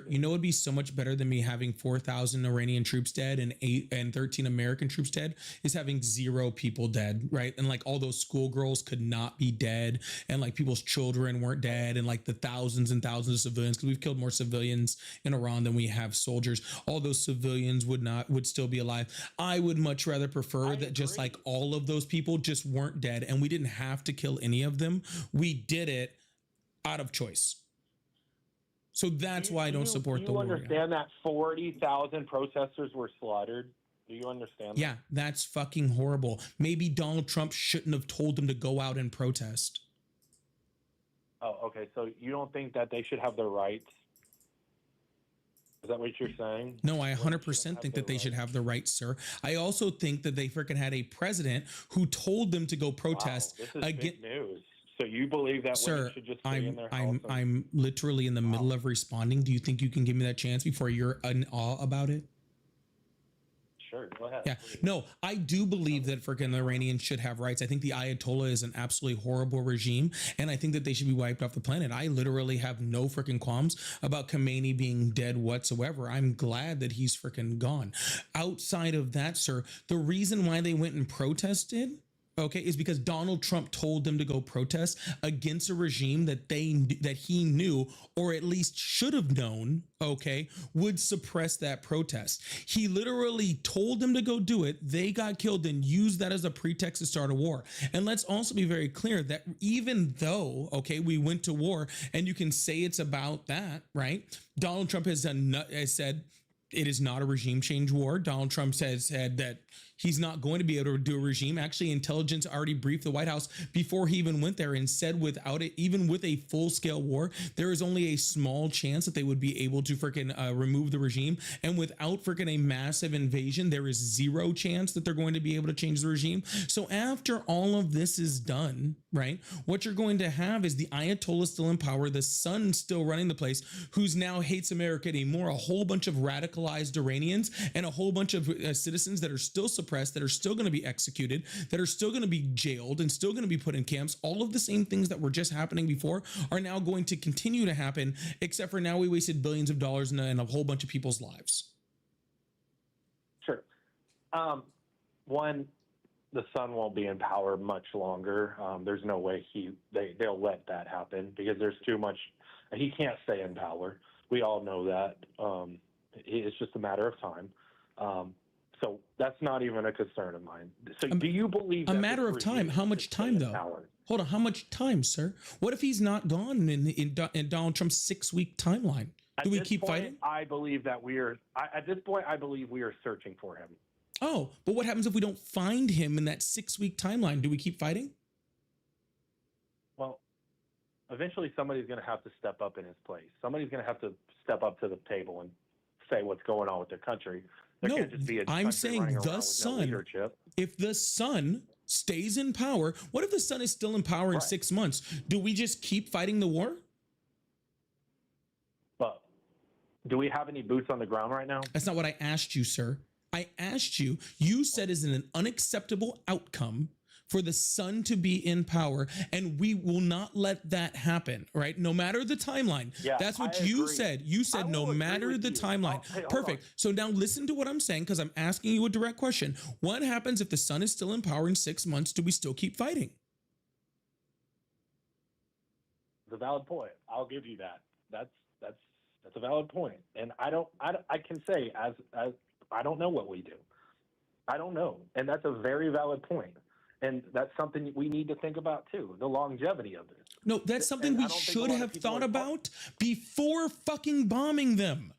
it'd be so much better than me having 4,000 Iranian troops dead and 13 American troops dead is having 0 people dead, right? And like all those schoolgirls could not be dead, and like people's children weren't dead, and like the thousands and thousands of civilians, because we've killed more civilians in Iran than we have soldiers. All those civilians would still be alive. I would much rather prefer that just like all of those people just weren't dead and we didn't have to kill any of them. We did it out of choice. So that's why I don't support the war. Do you understand that 40,000 protesters were slaughtered? Do you understand that? Yeah, that's fucking horrible. Maybe Donald Trump shouldn't have told them to go out and protest. Oh, okay. So you don't think that they should have their rights? Is that what you're saying? No, I 100% think that they should have the right, sir. I also think that they freaking had a president who told them to go protest. Wow, this is big news. So you believe that women should just stay in their house? I'm literally in the middle of responding. Do you think you can give me that chance before you're in awe about it? Sure, go ahead. Yeah, please. no, I do believe that freaking the Iranians should have rights. I think the Ayatollah is an absolutely horrible regime, and I think that they should be wiped off the planet. I literally have no freaking qualms about Khomeini being dead whatsoever. I'm glad that he's freaking gone. Outside of that, sir, the reason why they went and protested, okay, is because Donald Trump told them to go protest against a regime that he knew, or at least should have known, okay, would suppress that protest. He literally told them to go do it. They got killed and used that as a pretext to start a war. And let's also be very clear that even though, okay, we went to war, and you can say it's about that, right? Donald Trump has said it is not a regime change war. Donald Trump has said that he's not going to be able to do a regime. Actually, intelligence already briefed the White House before he even went there and said without it, even with a full scale war, there is only a small chance that they would be able to freaking remove the regime. And without freaking a massive invasion, there is zero chance that they're going to be able to change the regime. So after all of this is done, right, what you're going to have is the Ayatollah still in power, the son still running the place, who's now hates America anymore, a whole bunch of radicalized Iranians and a whole bunch of citizens that are still suppressed, that are still going to be executed, that are still going to be jailed and still going to be put in camps. All of the same things that were just happening before are now going to continue to happen, except for now we wasted billions of dollars and a whole bunch of people's lives. Sure. One, the son won't be in power much longer. There's no way they'll let that happen because there's too much. He can't stay in power. We all know that. It's just a matter of time. So that's not even a concern of mine. So do you believe a matter of time? How much time though? Hold on, how much time, sir? What if he's not gone in Donald Trump's 6-week timeline? Do we keep fighting? I believe that at this point, I believe we are searching for him. Oh, but what happens if we don't find him in that 6-week timeline? Do we keep fighting? Well, eventually somebody's going to have to step up in his place. Somebody's going to have to step up to the table and say what's going on with their country. There can't just be a I'm saying the son, if the son stays in power, what if the son is still in power in 6 months? Do we just keep fighting the war? But do we have any boots on the ground right now? That's not what I asked you, sir. I asked you, you said is an unacceptable outcome for the son to be in power, and we will not let that happen, right? No matter the timeline. Yeah, that's what you said. You said no matter the timeline. Perfect. So now listen to what I'm saying, because I'm asking you a direct question. What happens if the son is still in power in 6 months? Do we still keep fighting? It's a valid point. I'll give you that. That's a valid point. And I can say as I don't know what we do. I don't know. And that's a very valid point. And that's something we need to think about too, the longevity of this. No, that's something we should have thought about before fucking bombing them.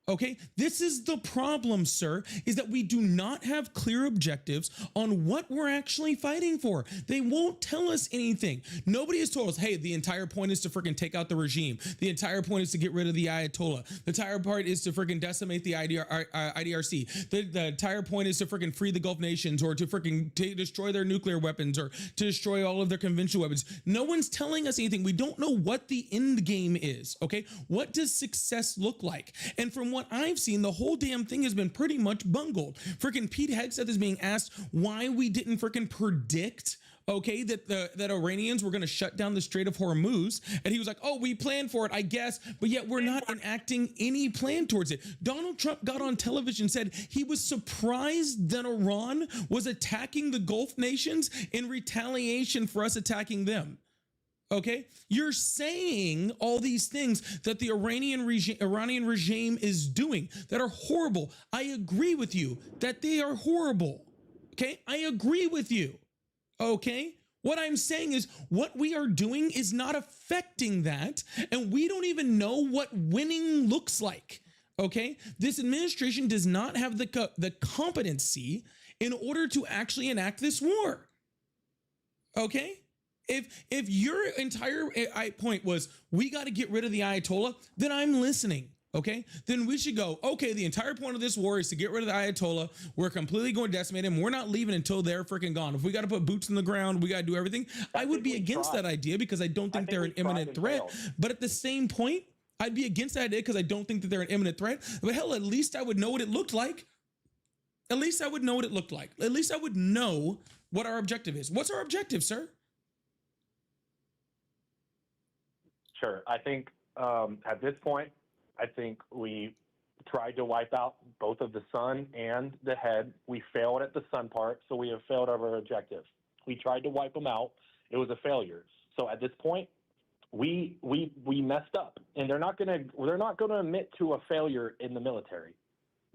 Okay, this is the problem, sir, is that we do not have clear objectives on what we're actually fighting for. They won't tell us anything. Nobody has told us, hey, the entire point is to freaking take out the regime. The entire point is to get rid of the Ayatollah. The entire part is to freaking decimate the IDRC. The entire point is to freaking free the Gulf nations, or to freaking destroy their nuclear weapons, or to destroy all of their conventional weapons. No one's telling us anything. We don't know what the end game is, okay? What does success look like? And from what I've seen, the whole damn thing has been pretty much bungled. Freaking Pete Hegseth is being asked why we didn't freaking predict, okay, that Iranians were going to shut down the Strait of Hormuz. And he was like, oh, we planned for it, I guess, but yet we're not enacting any plan towards it. Donald Trump got on television and said he was surprised that Iran was attacking the Gulf nations in retaliation for us attacking them. Okay, you're saying all these things that the Iranian regime is doing that are horrible. I agree with you that they are horrible. Okay, I agree with you. Okay, what I'm saying is what we are doing is not affecting that, and we don't even know what winning looks like. Okay, this administration does not have the competency in order to actually enact this war. Okay. If your entire point was we got to get rid of the Ayatollah, then I'm listening. okay, then we should go, okay, the entire point of this war is to get rid of the Ayatollah. We're completely going to decimate him. We're not leaving until they're freaking gone. If we got to put boots in the ground, we got to do everything. I would be against that idea because I don't think they're an imminent threat. But at the same point, I'd be against that idea because I don't think that they're an imminent threat. But hell, at least I would know what it looked like. At least I would know what it looked like. At least I would know what our objective is. What's our objective, sir? Sure. I think at this point, I think we tried to wipe out both of the sun and the head. We failed at the sun part, so we have failed our objective. We tried to wipe them out. It was a failure. So at this point, we messed up, and they're not gonna admit to a failure in the military,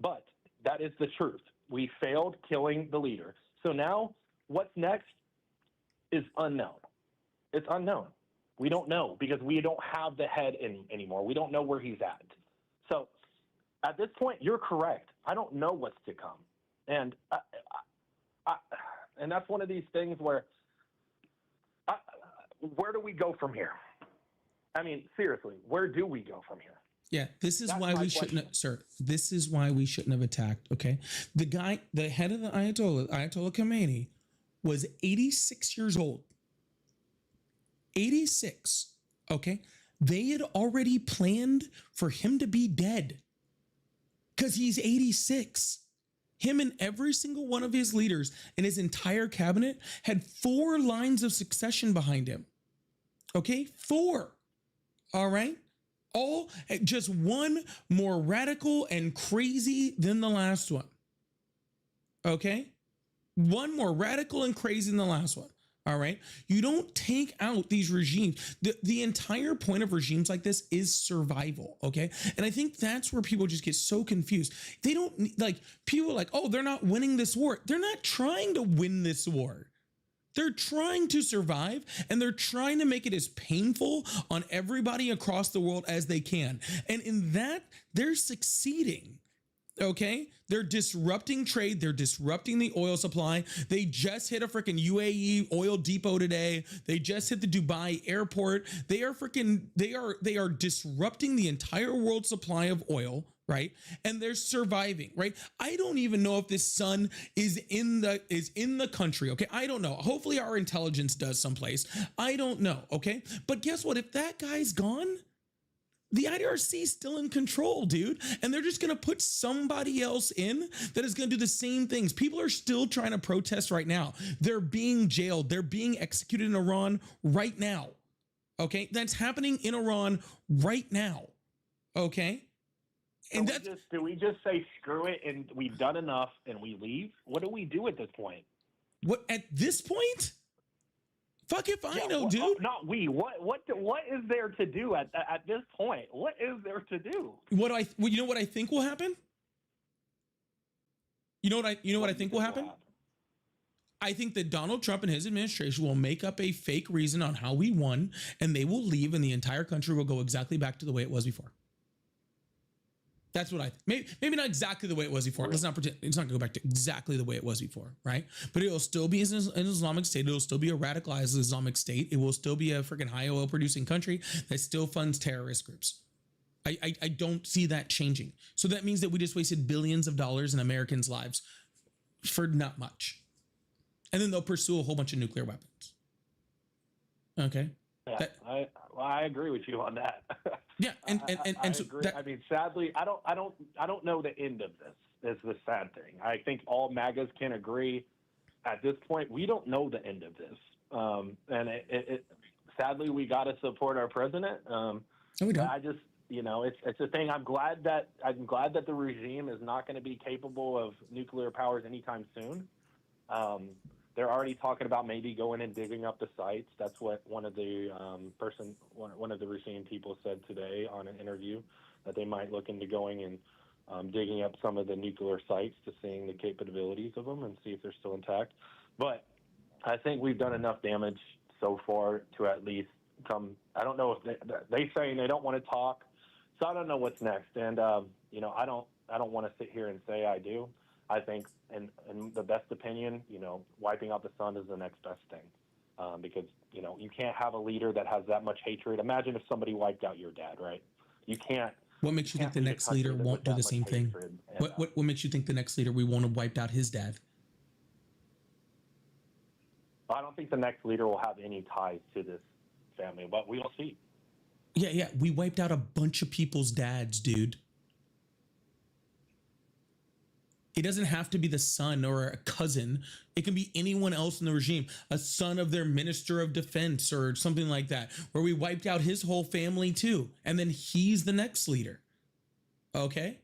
but that is the truth. We failed killing the leader. So now what's next is unknown. It's unknown. We don't know because we don't have the head anymore. We don't know where he's at. So at this point, you're correct. I don't know what's to come. And and that's one of these things where do we go from here? I mean, seriously, where do we go from here? Yeah, this is why we shouldn't have, sir. This is why we shouldn't have attacked. Okay, the head of the Ayatollah Khomeini, was 86 years old. 86. Okay, they had already planned for him to be dead because he's 86. Him and every single one of his leaders and his entire cabinet had 4 lines of succession behind him. Okay, 4. All right. All just one more radical and crazy than the last one. Okay. One more radical and crazy than the last one. All right. You don't take out these regimes. The entire point of regimes like this is survival. Okay. And I think that's where people just get so confused. They don't like people are like, oh, they're not winning this war. They're not trying to win this war. They're trying to survive, and they're trying to make it as painful on everybody across the world as they can. And in that, they're succeeding. Okay, they're disrupting trade. They're disrupting the oil supply. They just hit a freaking UAE oil depot today. They just hit the Dubai airport. They are disrupting the entire world supply of oil, right? And they're surviving, right? I don't even know if this sun is in the country, okay? I don't know. Hopefully our intelligence does someplace. I don't know, okay? But guess what? If that guy's gone, the IDRC is still in control, dude. And they're just going to put somebody else in that is going to do the same things. People are still trying to protest right now. They're being jailed. They're being executed in Iran right now. Okay. That's happening in Iran right now. Okay. And do we just say screw it and we've done enough and we leave? What do we do at this point? What at this point? Fuck if I know, dude. Not we. What is there to do at this point? What is there to do? You know what I think will happen? You know what I think will happen? I think that Donald Trump and his administration will make up a fake reason on how we won, and they will leave, and the entire country will go exactly back to the way it was before. That's what I think. Maybe not exactly the way it was before. Let's not pretend it's not going to go back to exactly the way it was before, right? But it'll still be an Islamic state. It'll still be a radicalized Islamic state. It will still be a freaking high oil producing country that still funds terrorist groups. I don't see that changing. So that means that we just wasted billions of dollars in Americans' lives for not much. And then they'll pursue a whole bunch of nuclear weapons. Okay. Yeah, I agree with you on that. Yeah, and so agree. I mean, sadly, I don't know the end of this. Is the sad thing. I think all MAGAs can agree. At this point, we don't know the end of this, and sadly, we got to support our president. We don't. I just, it's a thing. I'm glad that the regime is not going to be capable of nuclear powers anytime soon. They're already talking about maybe going and digging up the sites. That's what one of the regime people said today on an interview, that they might look into going and digging up some of the nuclear sites to seeing the capabilities of them and see if they're still intact. But I think we've done enough damage so far to at least come. I don't know if they saying they don't want to talk, so I don't know what's next. And I don't want to sit here and say I do. I think, in the best opinion, wiping out the sun is the next best thing, because you can't have a leader that has that much hatred. Imagine if somebody wiped out your dad, right? You can't. What makes you think Can't the lead a next country leader with won't do that the much same thing? hatred and, What makes you think the next leader we won't have wiped out his dad? I don't think the next leader will have any ties to this family, but we'll see. Yeah, we wiped out a bunch of people's dads, dude. It doesn't have to be the son or a cousin. It can be anyone else in the regime, a son of their minister of defense or something like that, where we wiped out his whole family too. And then he's the next leader. Okay?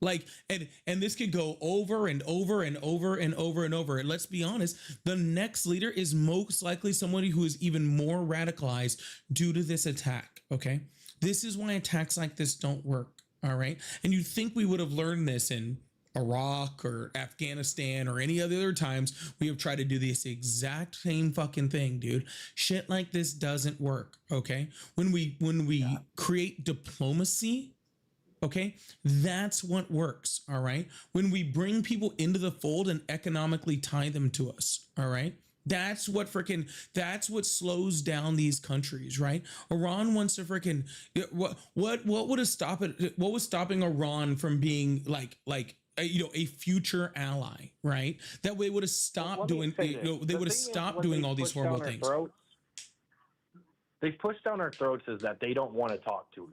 Like, and this could go over and over and over and over and over. And let's be honest, the next leader is most likely somebody who is even more radicalized due to this attack. Okay? This is why attacks like this don't work. All right? And you'd think we would have learned this in Iraq or Afghanistan or any other times we have tried to do this exact same fucking thing, dude. Shit like this doesn't work. Okay? When we create diplomacy, okay, that's what works. All right. When we bring people into the fold and economically tie them to us. All right. That's what slows down these countries, right? Iran wants to what would have stopped it? What was stopping Iran from being like a future ally, right? That way would have stopped doing, they would have stopped doing all these horrible things. They've pushed down our throats is that they don't want to talk to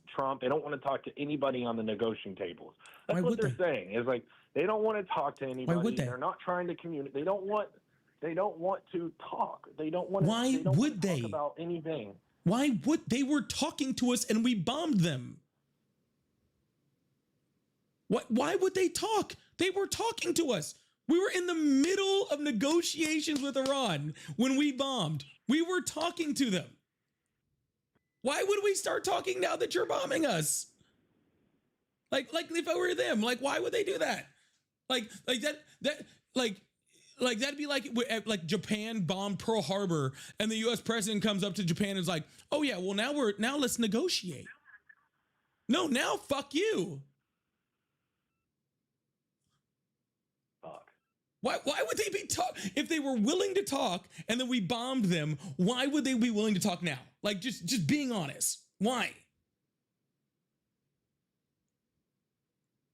Trump. They don't want to talk to anybody on the negotiating tables. That's what they're saying. Is like they don't want to talk to anybody. Why would they? They're not trying to communicate. They don't want to talk. They don't want. Why would they talk about anything? Why would they? Were talking to us and we bombed them. Why would they talk? They were talking to us. We were in the middle of negotiations with Iran when we bombed. We were talking to them. Why would we start talking now that you're bombing us? Like if I were them, like why would they do that? Like that'd be like Japan bombed Pearl Harbor and the US president comes up to Japan and is like, "Oh yeah, well now let's negotiate." No, now fuck you. Why would they be if they were willing to talk and then we bombed them? Why would they be willing to talk now? Like just being honest. Why?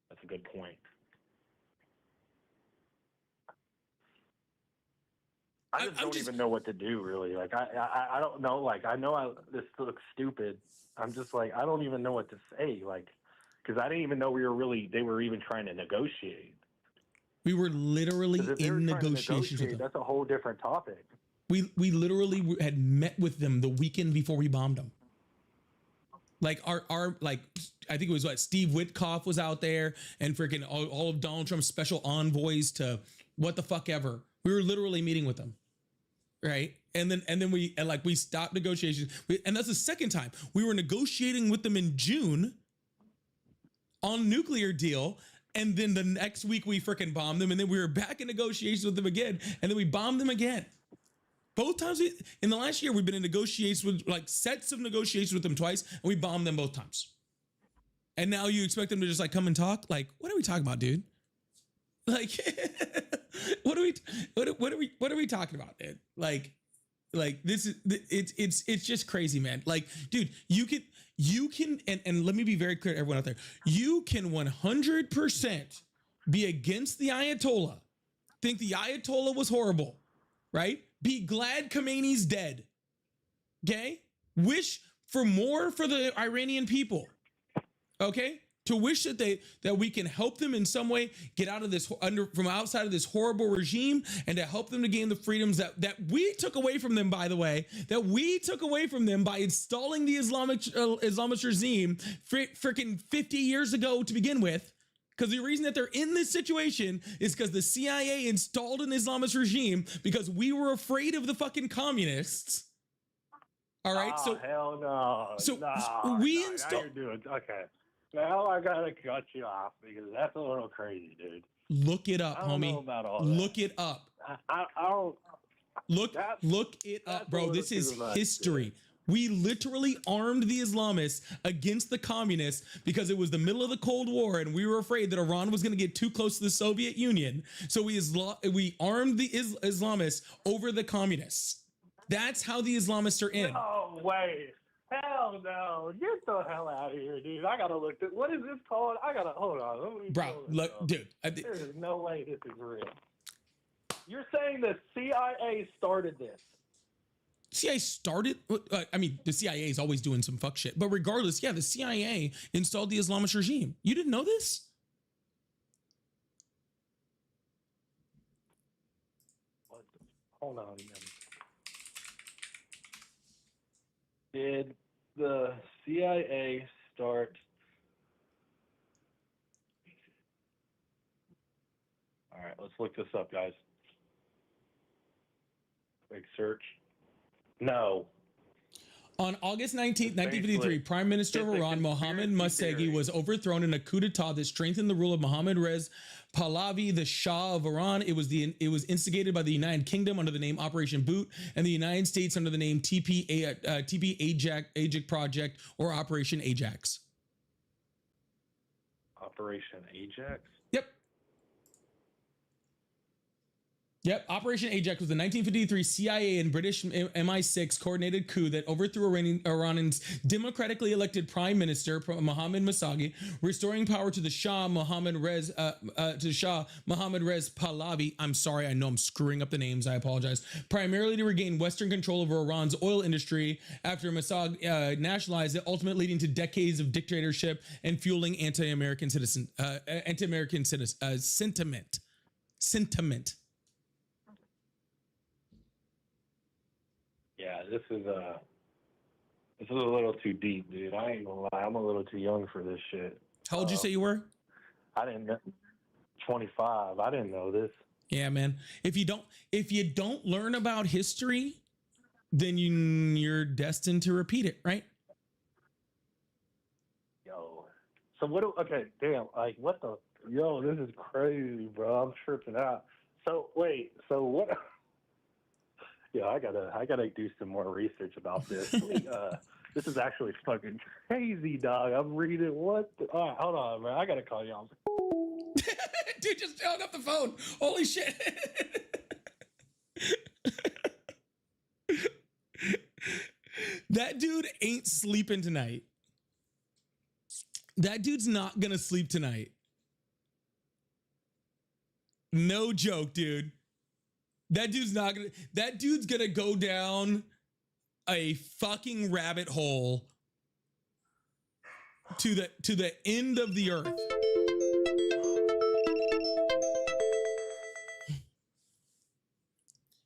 That's a good point. I don't even know what to do, really. Like I don't know. Like I know this looks stupid. I'm just like I don't even know what to say. Like because I didn't even know they were even trying to negotiate. We were literally in negotiations with them. That's a whole different topic. We literally had met with them the weekend before we bombed them. Like our I think it was Steve Witkoff was out there and freaking all of Donald Trump's special envoys to what the fuck ever. We were literally meeting with them, right? And then we stopped negotiations. And that's the second time we were negotiating with them in June on nuclear deal. And then the next week we freaking bombed them. And then we were back in negotiations with them again. And then we bombed them again. Both times in the last year, we've been in negotiations with sets of negotiations with them twice. And we bombed them both times. And now you expect them to just come and talk? Like, what are we talking about, dude? Like, what are we talking about, dude? Like this is, it's just crazy, man. Like, dude, you can, and let me be very clear to everyone out there. You can 100% be against the Ayatollah, think the Ayatollah was horrible, right? Be glad Khomeini's dead. Okay? Wish for more for the Iranian people. Okay? To wish that we can help them in some way get out of this from outside of this horrible regime and to help them to gain the freedoms that we took away from them, by the way, that we took away from them by installing the Islamist regime freaking 50 years ago to begin with. Because the reason that they're in this situation is because the CIA installed an Islamist regime because we were afraid of the fucking communists. All right. Oh, so hell no. So no, we no, installed. Now you're doing okay. Now I gotta cut you off because that's a little crazy, dude. Look it up, I don't homie. know about all Look it up. I don't. Look it up, bro. This is history. We literally armed the Islamists against the communists because it was the middle of the Cold War and we were afraid that Iran was going to get too close to the Soviet Union. So we armed the Islamists over the communists. That's how the Islamists are in. No way. Hell no. Get the hell out of here, dude. I gotta look at what is this called? I gotta hold on. Let me Bro, pull this look, up. dude. There is no way this is real. You're saying the CIA started this? CIA started. I mean, the CIA is always doing some fuck shit. But regardless, yeah, the CIA installed the Islamist regime. You didn't know this? What the, hold on a minute. Did the CIA start? All right, let's look this up, guys. Quick search. No. On August 19th, 1953, Prime Minister of Iran, Mohammad Mossadegh, was overthrown in a coup d'etat that strengthened the rule of Mohammad Reza Pahlavi, the Shah of Iran. It was instigated by the United Kingdom under the name Operation Boot and the United States under the name TP Ajax Project or Operation Ajax. Operation Ajax? Yep, Operation Ajax was the 1953 CIA and British MI6 coordinated coup that overthrew Iran's democratically elected Prime Minister Mohammad Mossadegh, restoring power to the Shah Mohammad Reza Pahlavi. I'm sorry, I know I'm screwing up the names. I apologize. Primarily to regain Western control over Iran's oil industry after Mossadegh nationalized it, ultimately leading to decades of dictatorship and fueling anti-American sentiment. Yeah, this is a little too deep, dude. I ain't gonna lie. I'm a little too young for this shit. How old did you say you were? I didn't know. 25. I didn't know this. Yeah, man. If you don't learn about history, then you're destined to repeat it, right? Yo. So okay, damn, like what the yo, this is crazy, bro. I'm tripping out. So wait, so what yeah, I gotta do some more research about this. This is actually fucking crazy, dog. I'm reading what the, all right, hold on, man. I gotta call y'all. Dude just hung up the phone. Holy shit. That dude ain't sleeping tonight. That dude's not gonna sleep tonight. No joke, dude. That dude's gonna go down a fucking rabbit hole to the end of the earth.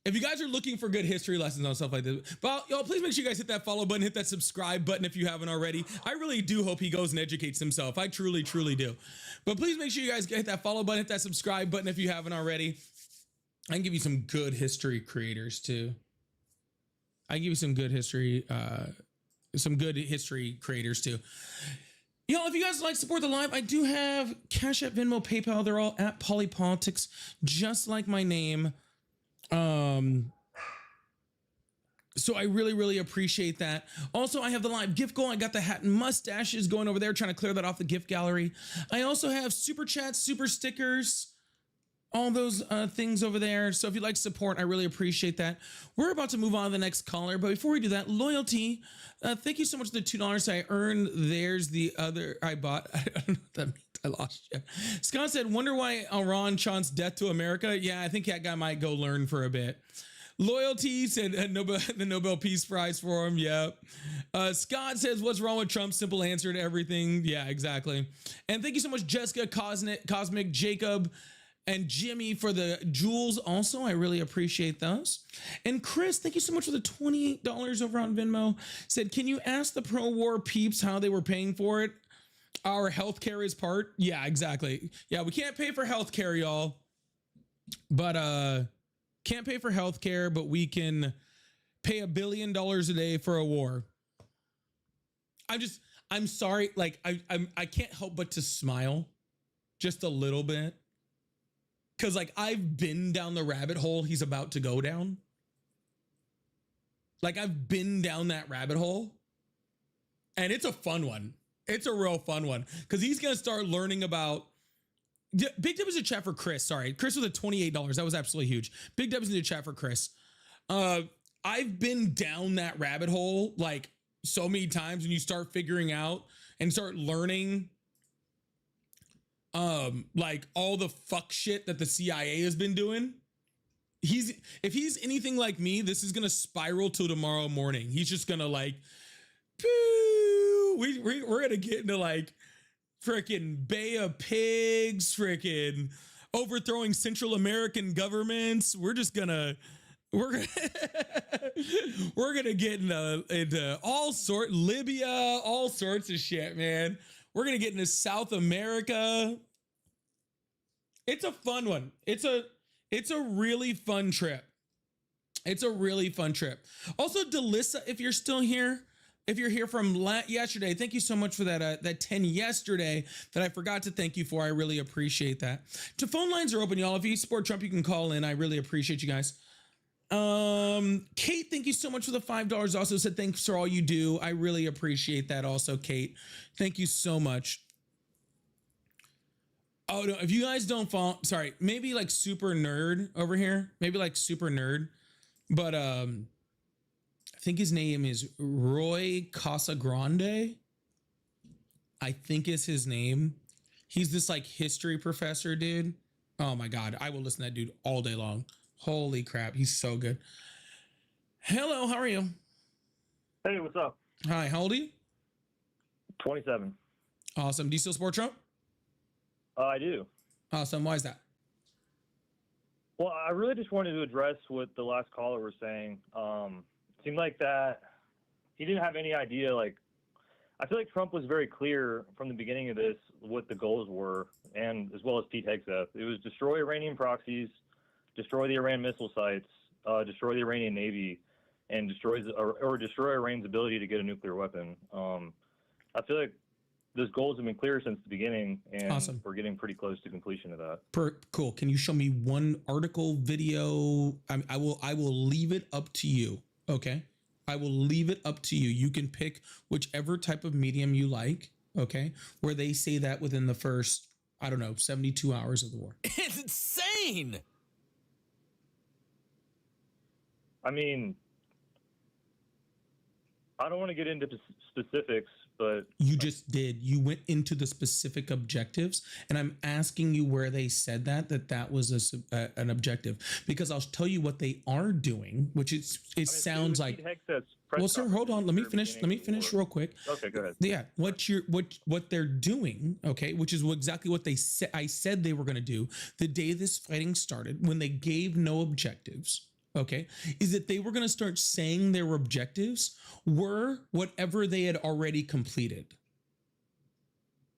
If you guys are looking for good history lessons on stuff like this, well, y'all, please make sure you guys hit that follow button, hit that subscribe button if you haven't already. I really do hope he goes and educates himself. I truly, truly do. But please make sure you guys hit that follow button, hit that subscribe button if you haven't already. I can give you some good history creators too. I can give you some good history creators too. You know, if you guys like support the live, I do have Cash App, Venmo, PayPal. They're all at Polypolitics, just like my name. So I really, really appreciate that. Also, I have the live gift goal. I got the hat and mustaches going over there, trying to clear that off the gift gallery. I also have super chats, super stickers, all those things over there. So if you'd like support, I really appreciate that. We're about to move on to the next caller, but before we do that, loyalty. Thank you so much for the $2 I earned. There's the other I bought. I don't know what that means. I lost you. Scott said, wonder why Iran chants death to America. Yeah, I think that guy might go learn for a bit. Loyalty said the Nobel Peace Prize for him. Yep. Scott says, what's wrong with Trump? Simple answer to everything. Yeah, exactly. And thank you so much, Jessica, Cosmic, Jacob, and Jimmy for the jewels. Also, I really appreciate those. And Chris, thank you so much for the $28 over on Venmo. Said, can you ask the pro-war peeps how they were paying for it? Our healthcare is part. Yeah, exactly. Yeah, we can't pay for healthcare, y'all. But can't pay for healthcare, but we can pay $1 billion a day for a war. I'm sorry. Like I can't help but to smile just a little bit. Cause like I've been down the rabbit hole he's about to go down. Like I've been down that rabbit hole. And it's a fun one. It's a real fun one. Cause he's gonna start learning about Big Dubs in the chat for Chris. Sorry. Chris with a $28. That was absolutely huge. Big Dubs in the chat for Chris. I've been down that rabbit hole like so many times and you start figuring out and start learning like all the fuck shit that the CIA has been doing. If he's anything like me, this is gonna spiral till tomorrow morning. He's just gonna like, we're gonna get into like freaking Bay of Pigs, freaking overthrowing Central American governments. We're gonna get into all Libya, all sorts of shit, man. We're gonna get into South America. It's a fun one. It's a really fun trip. It's a really fun trip. Also, Delissa, if you're still here, if you're here from yesterday, thank you so much for that 10 yesterday that I forgot to thank you for. I really appreciate that. The phone lines are open, y'all. If you support Trump, you can call in. I really appreciate you guys. Kate, thank you so much for the $5. Also said thanks for all you do. I really appreciate that also, Kate. Thank you so much. Oh no, if you guys don't follow, sorry, maybe like super nerd over here, maybe like super nerd, but I think his name is Roy Casagrande. I think is his name. He's this like history professor, dude. Oh my God, I will listen to that dude all day long. Holy crap, he's so good. Hello, how are you? Hey, what's up? Hi, how old are you? 27. Awesome. Do you still support Trump? I do. Awesome. Why is that? Well, I really just wanted to address what the last caller was saying. Seemed like that he didn't have any idea. Like, I feel like Trump was very clear from the beginning of this what the goals were, and as well as Pete Hegseth. It was destroy Iranian proxies, destroy the Iran missile sites, destroy the Iranian Navy, and destroy Iran's ability to get a nuclear weapon. I feel like those goals have been clear since the beginning, and awesome. We're getting pretty close to completion of that. Cool. Can you show me one article, video? I will leave it up to you. Okay. I will leave it up to you. You can pick whichever type of medium you like. Okay. Where they say that within the first, I don't know, 72 hours of the war. It's insane. I mean, I don't want to get into specifics, but you just did. You went into the specific objectives, and I'm asking you where they said that was an objective, because I'll tell you what they are doing, which sounds like. Well, sir, hold on. Let me finish real quick. Okay, go ahead. Yeah, what they're doing, okay, which is exactly what they said. I said they were going to do the day this fighting started, when they gave no objectives. Okay, is that they were going to start saying their objectives were whatever they had already completed.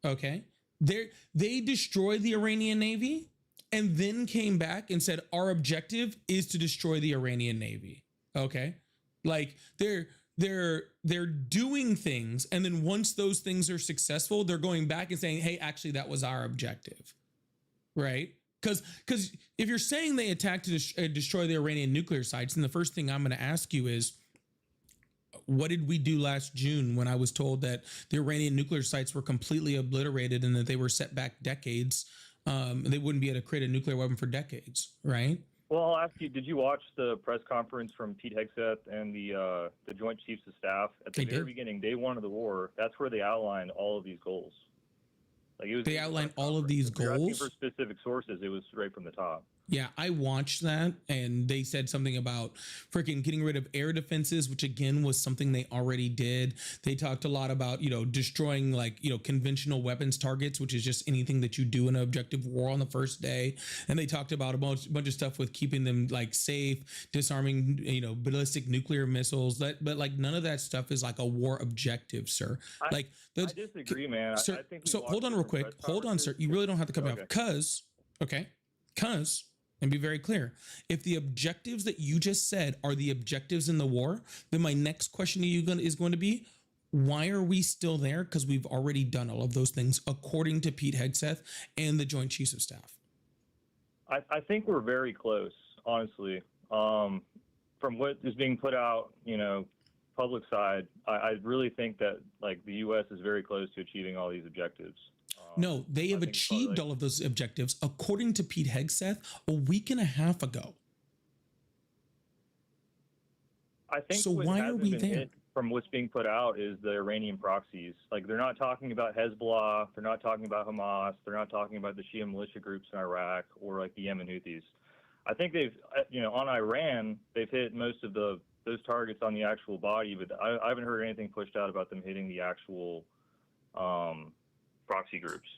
Okay, they destroyed the Iranian Navy and then came back and said our objective is to destroy the Iranian Navy. Okay, like they're doing things, and then once those things are successful, they're going back and saying, hey, actually that was our objective, right? Because if you're saying they attacked to destroy the Iranian nuclear sites, then the first thing I'm going to ask you is, what did we do last June when I was told that the Iranian nuclear sites were completely obliterated and that they were set back decades? They wouldn't be able to create a nuclear weapon for decades, right? Well, I'll ask you, did you watch the press conference from Pete Hegseth and the Joint Chiefs of Staff at the very beginning, day one of the war? That's where they outlined all of these goals. Like they outlined all of these goals for specific sources. It was right from the top. Yeah, I watched that, and they said something about freaking getting rid of air defenses, which again was something they already did. They talked a lot about, destroying conventional weapons targets, which is just anything that you do in an objective war on the first day. And they talked about a bunch of stuff with keeping them like safe, disarming, ballistic nuclear missiles. But like none of that stuff is like a war objective, sir. I disagree, man. Sir, I think so hold on real quick. Hold on, sir. You really don't have to cut me off. Because and be very clear, if the objectives that you just said are the objectives in the war, then my next question to you is going to be, why are we still there? Because we've already done all of those things, according to Pete Hegseth and the Joint Chiefs of Staff. I think we're very close, honestly. From what is being put out, public side, I really think that like the U.S. is very close to achieving all these objectives. No, they have achieved all of those objectives, according to Pete Hegseth, a week and a half ago. I think so. Why are we there? from what's being put out is the Iranian proxies. Like, they're not talking about Hezbollah, they're not talking about Hamas, they're not talking about the Shia militia groups in Iraq or like the Yemen Houthis. I think they've, on Iran, they've hit most of those targets on the actual body, but I haven't heard anything pushed out about them hitting the actual proxy groups.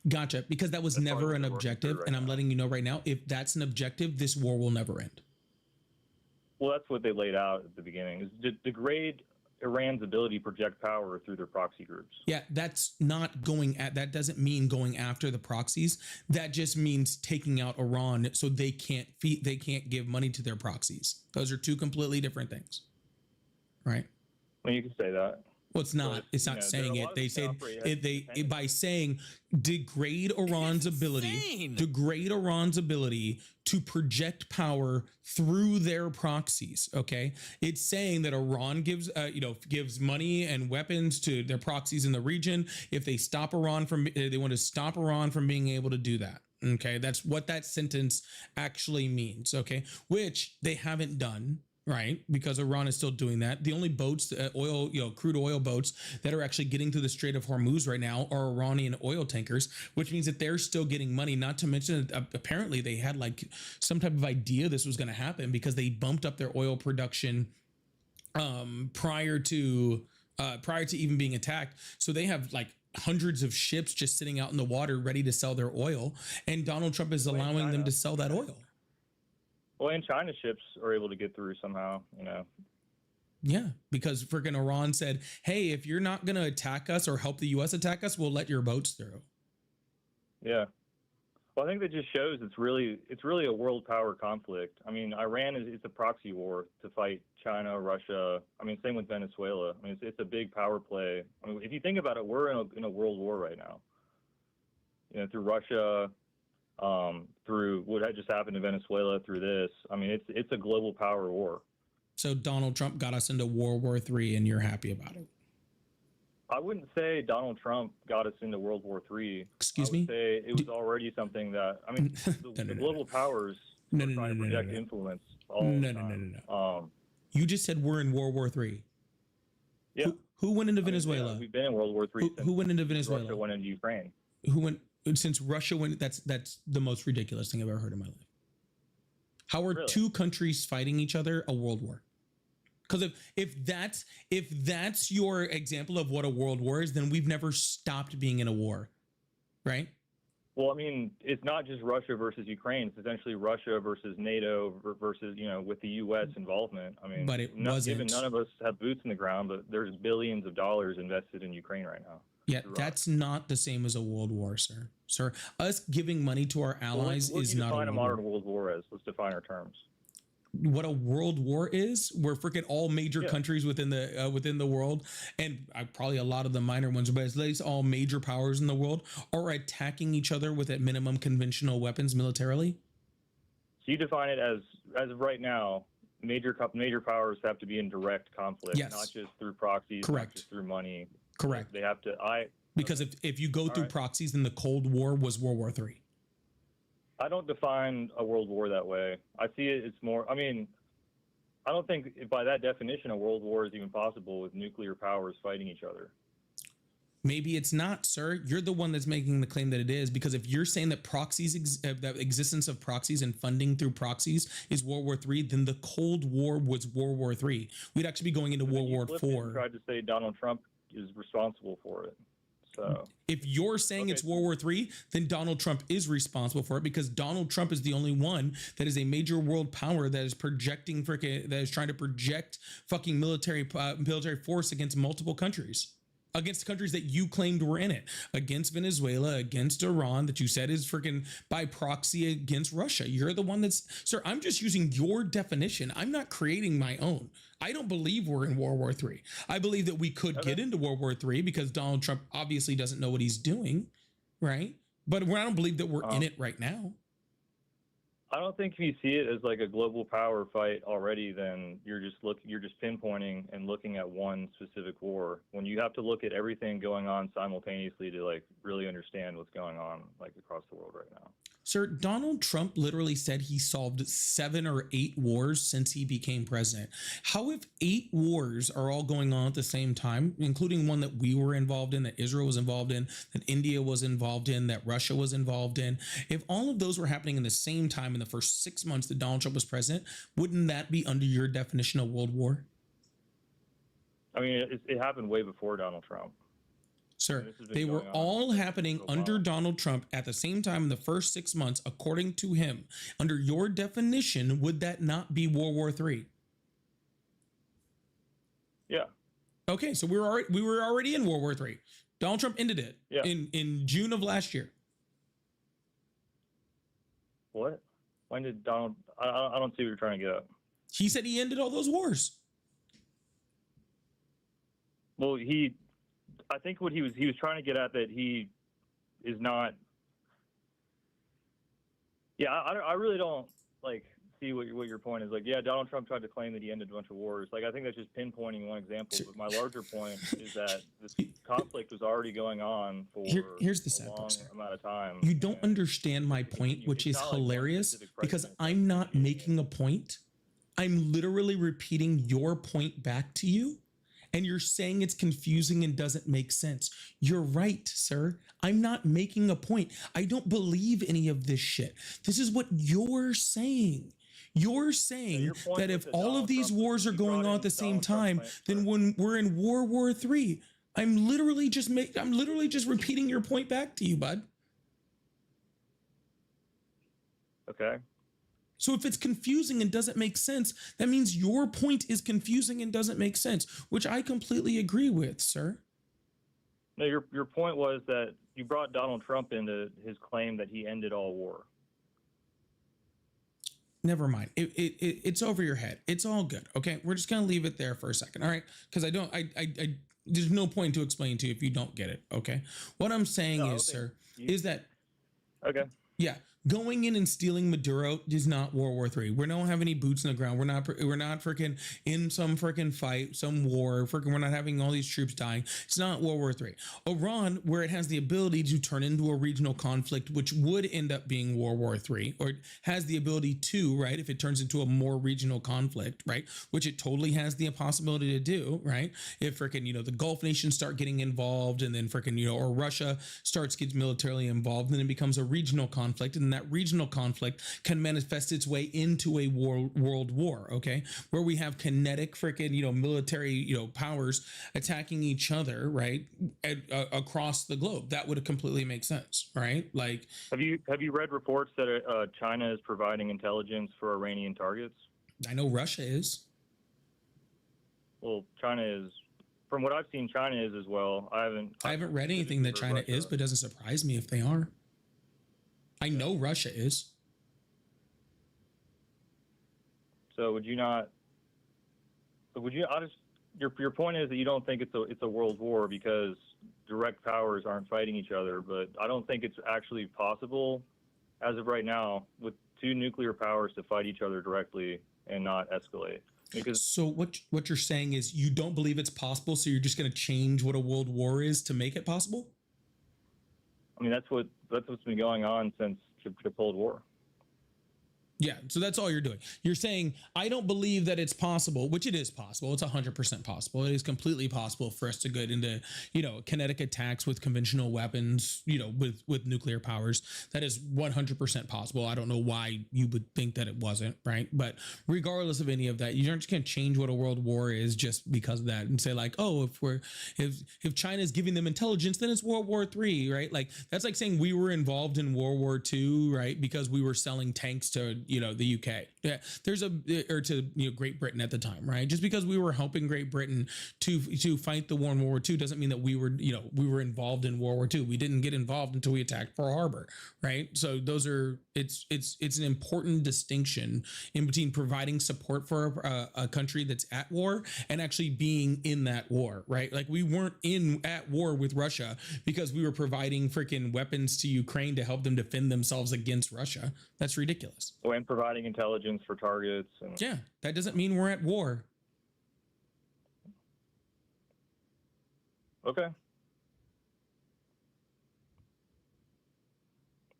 Gotcha. Because that was never an objective, and I'm letting you know right now, if that's an objective, this war will never end. Well, that's what they laid out at the beginning, is to degrade Iran's ability to project power through their proxy groups. Yeah, that's not that doesn't mean going after the proxies. That just means taking out Iran so they can't give money to their proxies. Those are two completely different things. Right? Well, you can say that. Well, it's not. It's not saying it. They say by saying degrade Iran's ability to project power through their proxies. Okay, it's saying that Iran gives money and weapons to their proxies in the region. If they stop Iran they want to stop Iran from being able to do that. Okay, that's what that sentence actually means. Okay, which they haven't done. Right, because Iran is still doing that. The only boats, crude oil boats that are actually getting through the Strait of Hormuz right now are Iranian oil tankers, which means that they're still getting money. Not to mention, apparently they had like some type of idea this was going to happen because they bumped up their oil production prior to even being attacked. So they have like hundreds of ships just sitting out in the water ready to sell their oil, and Donald Trump is allowing them to sell that oil. Well, and China ships are able to get through somehow, Yeah, because freaking Iran said, hey, if you're not going to attack us or help the U.S. attack us, we'll let your boats through. Yeah. Well, I think that just shows it's really a world power conflict. I mean, Iran it's a proxy war to fight China, Russia. I mean, same with Venezuela. I mean, it's a big power play. I mean, if you think about it, we're in a world war right now. Through Russia, through what had just happened in Venezuela, through this. I mean, it's a global power war. So Donald Trump got us into World War III, and you're happy about it? I wouldn't say Donald Trump got us into World War III. Excuse me? I would say it was already something that, I mean, the global powers are trying to project influence all the time. No. You just said we're in World War III. Yeah. Who went into Venezuela? We've been in World War III. Who went into Venezuela? Russia went into Ukraine. Since Russia went, that's the most ridiculous thing I've ever heard in my life. How are two countries fighting each other a world war? Because if that's your example of what a world war is, then we've never stopped being in a war, right? Well, I mean, it's not just Russia versus Ukraine. It's essentially Russia versus NATO versus, with the U.S. involvement. I mean, but it wasn't. Given none of us have boots in the ground, but there's billions of dollars invested in Ukraine right now. Yeah, that's not the same as a world war, sir. Sir, us giving money to our allies is not a define a modern world war as. Let's define our terms. What a world war is, we're freaking all major countries within the world, and probably a lot of the minor ones, but at least all major powers in the world are attacking each other with at minimum conventional weapons militarily. So you define it as of right now, major powers have to be in direct conflict, not just through proxies, not just through money. Correct. They have to. Because if you go through proxies, then the Cold War was World War III. I don't define a world war that way. I see it. It's more. I mean, I don't think by that definition a world war is even possible with nuclear powers fighting each other. Maybe it's not, sir. You're the one that's making the claim that it is, because if you're saying that proxies, the existence of proxies and funding through proxies is World War III, then the Cold War was World War III. We'd actually be going into World War IV. Tried to say Donald Trump is responsible for it. So if you're saying it's World War III, then Donald Trump is responsible for it, because Donald Trump is the only one that is a major world power that is projecting that is trying to project fucking military force against multiple countries. Against countries that you claimed were in it, against Venezuela, against Iran, that you said is freaking by proxy against Russia. You're the one sir, I'm just using your definition. I'm not creating my own. I don't believe we're in World War III. I believe that we could get into World War III because Donald Trump obviously doesn't know what he's doing, right? But I don't believe that we're in it right now. I don't think if you see it as like a global power fight already, then you're just pinpointing and looking at one specific war, when you have to look at everything going on simultaneously to like really understand what's going on like across the world right now. Sir, Donald Trump literally said he solved 7 or 8 wars since he became president. How if 8 wars are all going on at the same time, including one that we were involved in, that Israel was involved in, that India was involved in, that Russia was involved in? If all of those were happening in the same time in the first 6 months that Donald Trump was president, wouldn't that be under your definition of world war? I mean, it happened way before Donald Trump. Sir, they were all happening under Donald Trump at the same time in the first 6 months, according to him. Under your definition, would that not be World War III? Yeah. Okay, so we were already in World War III. Donald Trump ended it in June of last year. What? When did Donald? I don't see what you're trying to get at. He said he ended all those wars. Well, I think what he was trying to get at that he is not. Yeah, I really don't see what your point is. Yeah, Donald Trump tried to claim that he ended a bunch of wars. I think that's just pinpointing one example. But my larger point is that this conflict was already going on for here's the sad a long part, sir. amount of time. You don't understand my point, which is hilarious because I'm not making a point. I'm literally repeating your point back to you. And you're saying it's confusing and doesn't make sense. You're right, sir. I'm not making a point. I don't believe any of this shit. This is what you're saying. You're saying that if all of these wars are going on at the same time, then when we're in World War III, I'm literally just repeating your point back to you, bud. Okay. So if it's confusing and doesn't make sense, that means your point is confusing and doesn't make sense, which I completely agree with, sir. No, your point was that you brought Donald Trump into his claim that he ended all war. Never mind. It's over your head. It's all good. Okay, we're just gonna leave it there for a second. All right, because I there's no point to explain to you if you don't get it. Okay, what I'm saying is, sir, is that okay. Yeah. Going in and stealing Maduro is not World War III. We don't have any boots on the ground. We're not freaking in some freaking fight, some war. We're not having all these troops dying. It's not World War III. Iran, where it has the ability to turn into a regional conflict, which would end up being World War III, or it has the ability to, right, if it turns into a more regional conflict, right, which it totally has the possibility to do, right, if freaking, the Gulf nations start getting involved and then freaking, or Russia getting militarily involved, and then it becomes a regional conflict, and that regional conflict can manifest its way into a world war, okay, where we have kinetic freaking military powers attacking each other, right, across the globe. That would completely make sense, right? Have you read reports that China is providing intelligence for Iranian targets? I know Russia is. Well, China is, from what I've seen, China is as well. I haven't read anything that China is, but it doesn't surprise me if they are. I know Russia is. So would you not? Your point is that you don't think it's a world war because direct powers aren't fighting each other, but I don't think it's actually possible as of right now with 2 nuclear powers to fight each other directly and not escalate. So what you're saying is you don't believe it's possible, so you're just going to change what a world war is to make it possible? I mean, that's what's been going on since the Cold War. Yeah, so that's all you're doing. You're saying, I don't believe that it's possible, which it is possible. It's 100% possible. It is completely possible for us to get into, kinetic attacks with conventional weapons, with nuclear powers. That is 100% possible. I don't know why you would think that it wasn't, right? But regardless of any of that, you're just going to change what a world war is just because of that and say if China is giving them intelligence, then it's World War III, right? That's like saying we were involved in World War II, right? Because we were selling tanks to the UK, to Great Britain at the time, right? Just because we were helping Great Britain to fight the war in World War II doesn't mean that we were involved in World War II. We didn't get involved until we attacked Pearl Harbor, right? So it's an important distinction in between providing support for a country that's at war and actually being in that war, right? We weren't at war with Russia because we were providing freaking weapons to Ukraine to help them defend themselves against Russia. That's ridiculous. And providing intelligence for targets. Yeah, that doesn't mean we're at war. Okay.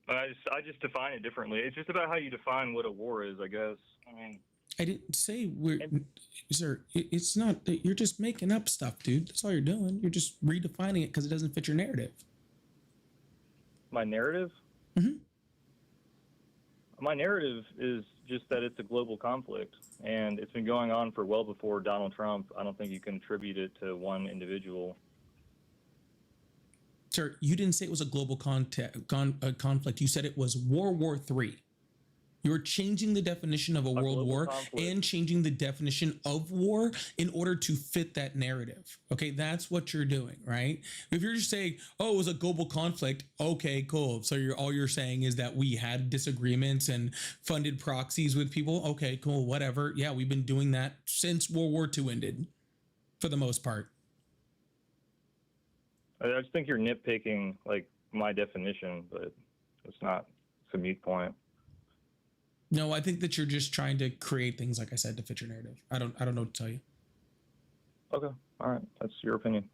I just define it differently. It's just about how you define what a war is, I guess. I mean, I didn't say sir. It's not. You're just making up stuff, dude. That's all you're doing. You're just redefining it because it doesn't fit your narrative. my narrative? Mm-hmm. My narrative is just that it's a global conflict, and it's been going on for well before Donald Trump. I don't think you can attribute it to one individual. Sir, you didn't say it was a global conflict. You said it was World War III. You're changing the definition of a world war conflict and changing the definition of war in order to fit that narrative. Okay, that's what you're doing, right? If you're just saying, oh, it was a global conflict, okay, cool. So all you're saying is that we had disagreements and funded proxies with people. Okay, cool, whatever. Yeah, we've been doing that since World War II ended, for the most part. I just think you're nitpicking like my definition, but it's not. It's a moot point. No, I think that you're just trying to create things, like I said, to fit your narrative. I don't know what to tell you. Okay, all right, that's your opinion.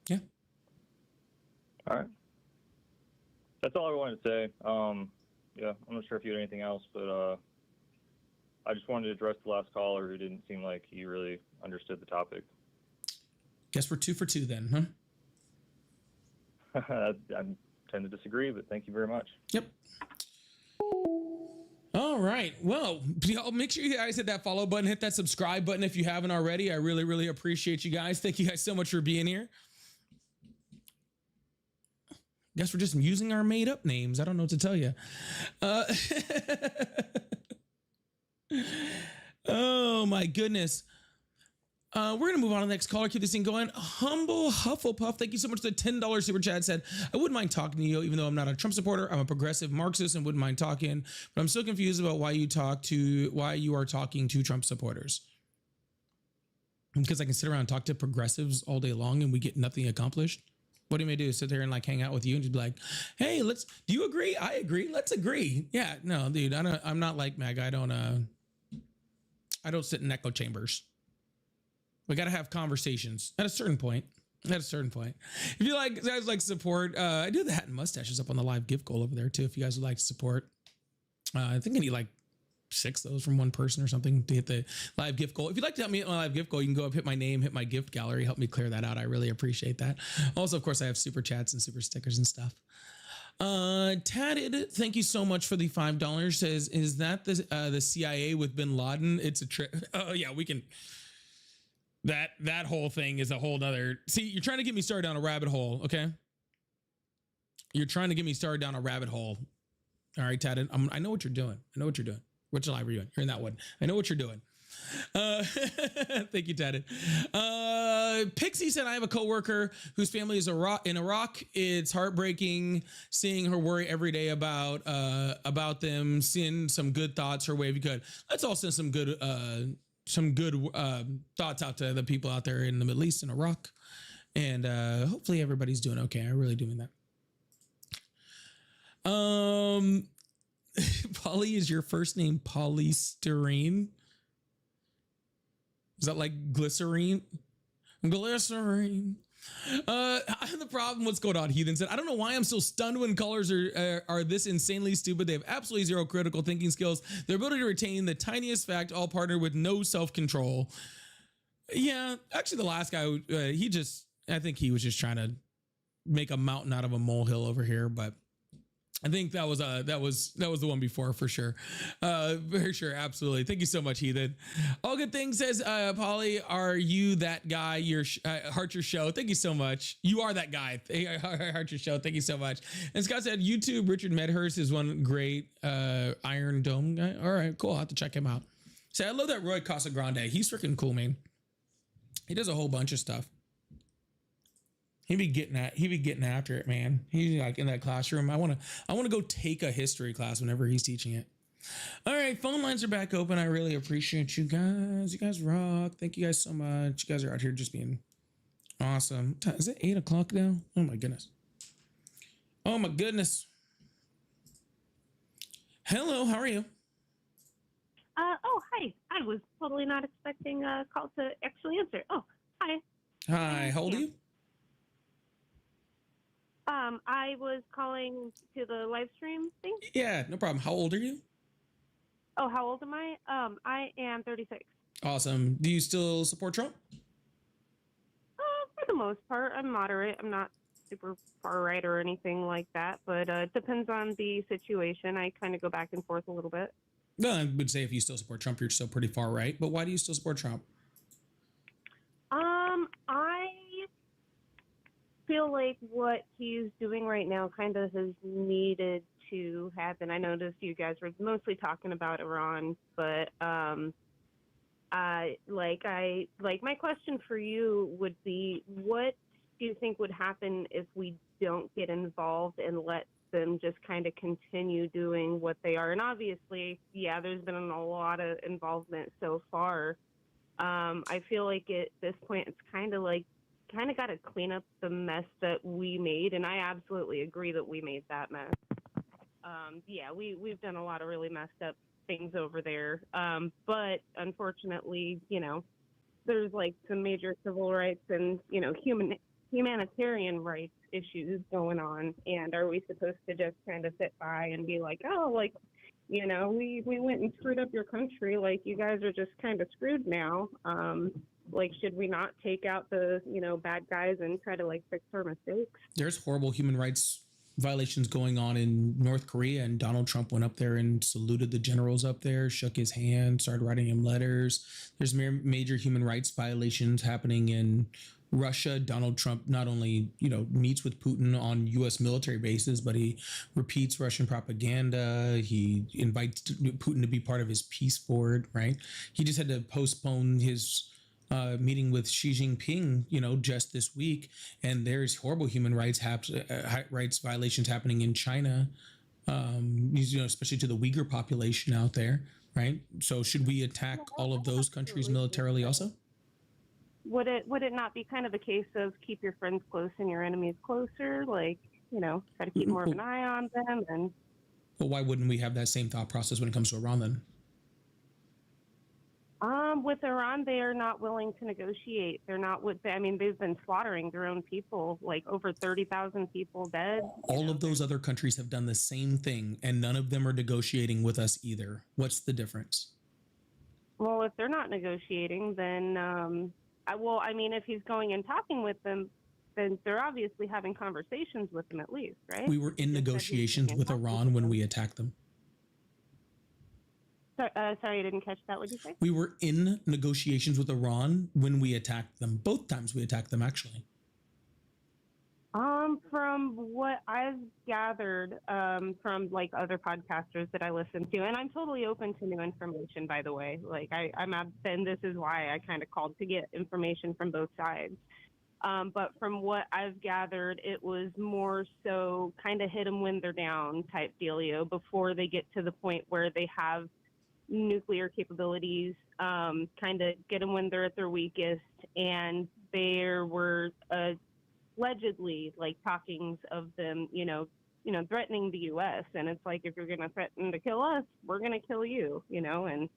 Yeah. All right. That's all I wanted to say. Yeah, I'm not sure if you had anything else, but I just wanted to address the last caller who didn't seem like he really understood the topic. Guess we're 2 for 2 then, huh? I tend to disagree, but thank you very much. Yep. All right. Well, make sure you guys hit that follow button, hit that subscribe button if you haven't already. I really, really appreciate you guys. Thank you guys so much for being here. Guess we're just using our made up names. I don't know what to tell you. Oh my goodness. We're going to move on to the next caller. Keep this thing going. Humble Hufflepuff, thank you so much for the $10 super chat. Said, I wouldn't mind talking to you, even though I'm not a Trump supporter. I'm a progressive Marxist and wouldn't mind talking, but I'm so confused about why you are talking to Trump supporters. Because I can sit around and talk to progressives all day long and we get nothing accomplished. What do you may do? Sit there and like hang out with you and just be like, hey, do you agree? I agree. Let's agree. Yeah, no, dude, I'm not like Mag. I don't sit in echo chambers. We got to have conversations at a certain point. If you guys like support, I do the hat and mustaches up on the live gift goal over there too. If you guys would like to support, I think I need like 6 of those from one person or something to hit the live gift goal. If you'd like to help me hit my live gift goal, you can go up, hit my name, hit my gift gallery, help me clear that out. I really appreciate that. Also, of course, I have super chats and super stickers and stuff. Tatted, thank you so much for the $5. Says, is that the CIA with bin Laden? It's a trick. Oh yeah, we can. That whole thing is a whole nother. See, you're trying to get me started down a rabbit hole, okay? You're trying to get me started down a rabbit hole. All right, Tad, I know what you're doing. Which live are you doing? You're in that one. I know what you're doing. Thank you, Tad. Pixie said, I have a coworker whose family is in Iraq. It's heartbreaking seeing her worry every day about them. Send some good thoughts her way if you could. Let's all send some good thoughts out to the people out there in the Middle East and Iraq. And hopefully everybody's doing okay. I really do mean that. Polly, is your first name polystyrene? Is that like glycerine? Glycerine. The problem, what's going on, Heathen said, I don't know why I'm so stunned when callers are this insanely stupid. They have absolutely zero critical thinking skills. Their ability to retain the tiniest fact, all partnered with no self-control. Yeah, actually the last guy, I think he was just trying to make a mountain out of a molehill over here, but I think that was the one before for sure. For sure, absolutely. Thank you so much, Heathen. All good things says Polly. Are you that guy? Your heart your show. Thank you so much. You are that guy. Heart your show. Thank you so much. And Scott said YouTube. Richard Medhurst is one great Iron Dome guy. All right, cool. I'll have to check him out. Say I love that Roy Casagrande. He's freaking cool, man. He does a whole bunch of stuff. He be getting after it, man. He's like in that classroom. I want to go take a history class whenever he's teaching it. All right, phone lines are back open. I really appreciate you guys. You guys rock. Thank you guys so much. You guys are out here just being awesome. Is it 8 o'clock now? Oh my goodness. Oh my goodness. Hello, how are you? Oh, hi. I was totally not expecting a call to actually answer. Oh, hi. Hi, how old are you? I was calling to the live stream thing. Yeah, no problem. How old are you? Oh, how old am I? I am 36. Awesome. Do you still support Trump? For the most part, I'm moderate. I'm not super far right or anything like that, but it depends on the situation. I kind of go back and forth a little bit. No, I would say if you still support Trump, you're still pretty far right. But why do you still support Trump? I feel like what he's doing right now kind of has needed to happen. I noticed you guys were mostly talking about Iran, but my question for you would be, what do you think would happen if we don't get involved and let them just kind of continue doing what they are? And obviously, yeah, there's been a lot of involvement so far. I feel like at this point, it's kind of got to clean up the mess that we made, and I absolutely agree that we made that mess. Yeah, we've done a lot of really messed up things over there, but unfortunately, there's like some major civil rights and humanitarian rights issues going on. And are we supposed to just kind of sit by and be like, oh, like, we went and screwed up your country, like you guys are just kind of screwed now? Like, should we not take out the bad guys and try to like fix our mistakes? There's horrible human rights violations going on in North Korea, and Donald Trump went up there and saluted the generals up there, shook his hand, started writing him letters. There's major human rights violations happening in Russia. Donald Trump not only, meets with Putin on U.S. military bases, but he repeats Russian propaganda. He invites Putin to be part of his peace board, right? He just had to postpone his meeting with Xi Jinping, just this week, and there's horrible human rights violations happening in China, especially to the Uyghur population out there, right? So should we attack all of those countries militarily also? Would it not be kind of a case of keep your friends close and your enemies closer? Like, try to keep more of an eye on them. And well, why wouldn't we have that same thought process when it comes to Iran then? With Iran, they are not willing to negotiate. They're not they've been slaughtering their own people, like over 30,000 people dead. All of those other countries have done the same thing, and none of them are negotiating with us either. What's the difference? Well, if they're not negotiating, then, if he's going and talking with them, then they're obviously having conversations with them at least, right? We were in negotiations with Iran when we attacked them. Sorry, I didn't catch that. What did you say? We were in negotiations with Iran when we attacked them. Both times we attacked them, actually. From what I've gathered from like other podcasters that I listen to, and I'm totally open to new information, by the way. Like and this is why I kind of called to get information from both sides. But from what I've gathered, it was more so kind of hit them when they're down type dealio before they get to the point where they have nuclear capabilities, kind of get them when they're at their weakest. And there were allegedly like talkings of them, threatening the U.S. And it's like, if you're going to threaten to kill us, we're going to kill you, and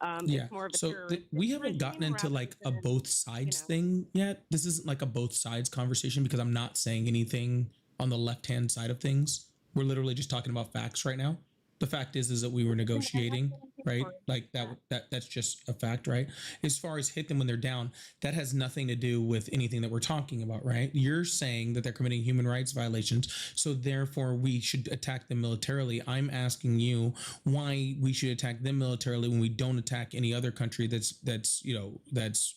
it's more of a terrorist we haven't gotten into like a both sides thing yet. This isn't like a both sides conversation because I'm not saying anything on the left-hand side of things. We're literally just talking about facts right now. The fact is that we were negotiating, right? Like that's just a fact, right? As far as hit them when they're down, that has nothing to do with anything that we're talking about, right? You're saying that they're committing human rights violations, so therefore we should attack them militarily. I'm asking you why we should attack them militarily when we don't attack any other country that's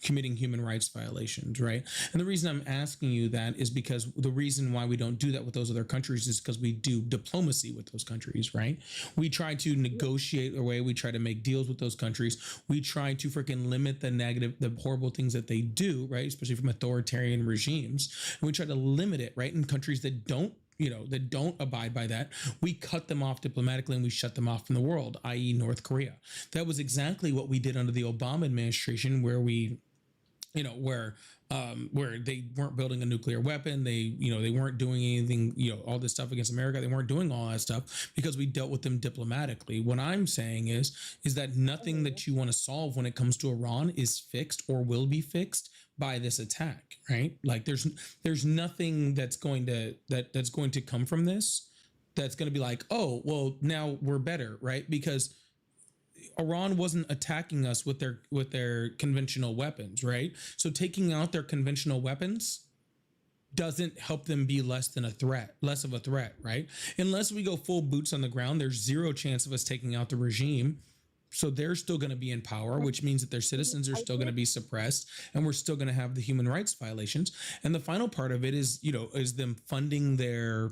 committing human rights violations, right? And the reason I'm asking you that is because the reason why we don't do that with those other countries is because we do diplomacy with those countries, right? We try to negotiate away. We try to make deals with those countries. We try to freaking limit the horrible things that they do, right? Especially from authoritarian regimes. And we try to limit it, right? In countries that don't abide by that, we cut them off diplomatically and we shut them off from the world, i.e. North Korea. That was exactly what we did under the Obama administration, where we where they weren't building a nuclear weapon. They weren't doing anything, all this stuff against America. They weren't doing all that stuff because we dealt with them diplomatically. What I'm saying is that nothing that you want to solve when it comes to Iran is fixed or will be fixed by this attack, right? Like there's nothing that's going to come from this that's going to be like, oh, well, now we're better, right? Because Iran wasn't attacking us with their conventional weapons, right? So taking out their conventional weapons doesn't help them be less of a threat, right? Unless we go full boots on the ground, there's zero chance of us taking out the regime. So they're still going to be in power, which means that their citizens are still going to be suppressed, and we're still going to have the human rights violations. And the final part of it is, is them funding their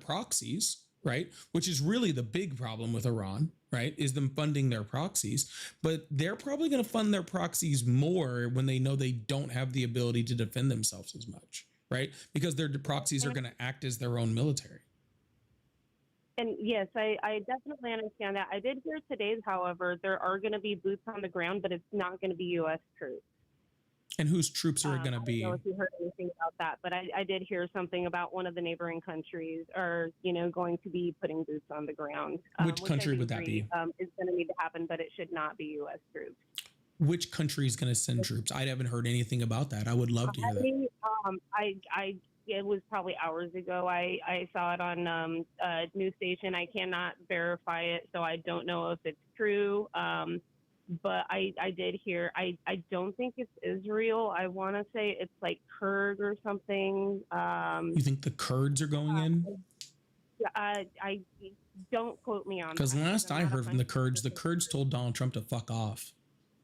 proxies, right? Which is really the big problem with Iran, right? Is them funding their proxies, but they're probably going to fund their proxies more when they know they don't have the ability to defend themselves as much, right? Because their proxies are going to act as their own military. And yes, I definitely understand that. I did hear today, however, there are going to be boots on the ground, but it's not going to be U.S. troops. And whose troops are going to be? I don't know if you heard anything about that, but I did hear something about one of the neighboring countries are, going to be putting boots on the ground. Which country would that be? It's going to need to happen, but it should not be U.S. troops. Which country is going to send troops? I haven't heard anything about that. I would love to hear that. It was probably hours ago. I saw it on a news station. I cannot verify it, so I don't know if it's true. But I did hear. I don't think it's Israel. I want to say it's like Kurd or something. You think the Kurds are going in? I don't quote me on. Because last I heard from the Kurds told Donald Trump to fuck off.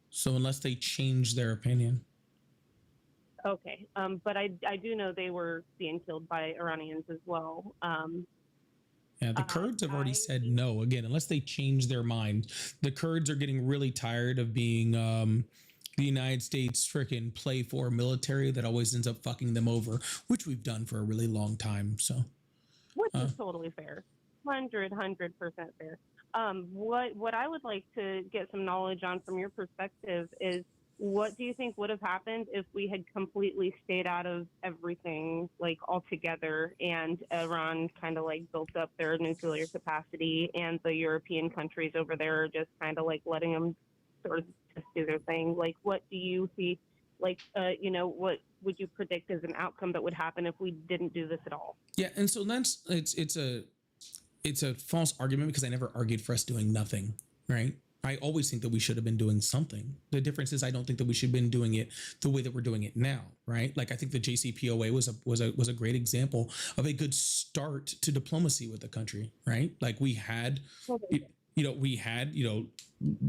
So unless they change their opinion. Okay, but I do know they were being killed by Iranians as well. Yeah, the Kurds have already said no. Again, unless they change their mind. The Kurds are getting really tired of being the United States freaking play for military that always ends up fucking them over, which we've done for a really long time. So, which is totally fair, 100% fair. What I would like to get some knowledge on from your perspective is, what do you think would have happened if we had completely stayed out of everything, like altogether, and Iran kind of like built up their nuclear capacity, and the European countries over there are just kind of like letting them sort of just do their thing? Like, what do you see? Like, what would you predict as an outcome that would happen if we didn't do this at all? Yeah, and so it's a false argument because I never argued for us doing nothing, right? I always think that we should have been doing something. The difference is I don't think that we should have been doing it the way that we're doing it now, right? Like I think the JCPOA was a great example of a good start to diplomacy with the country, right? Like we had,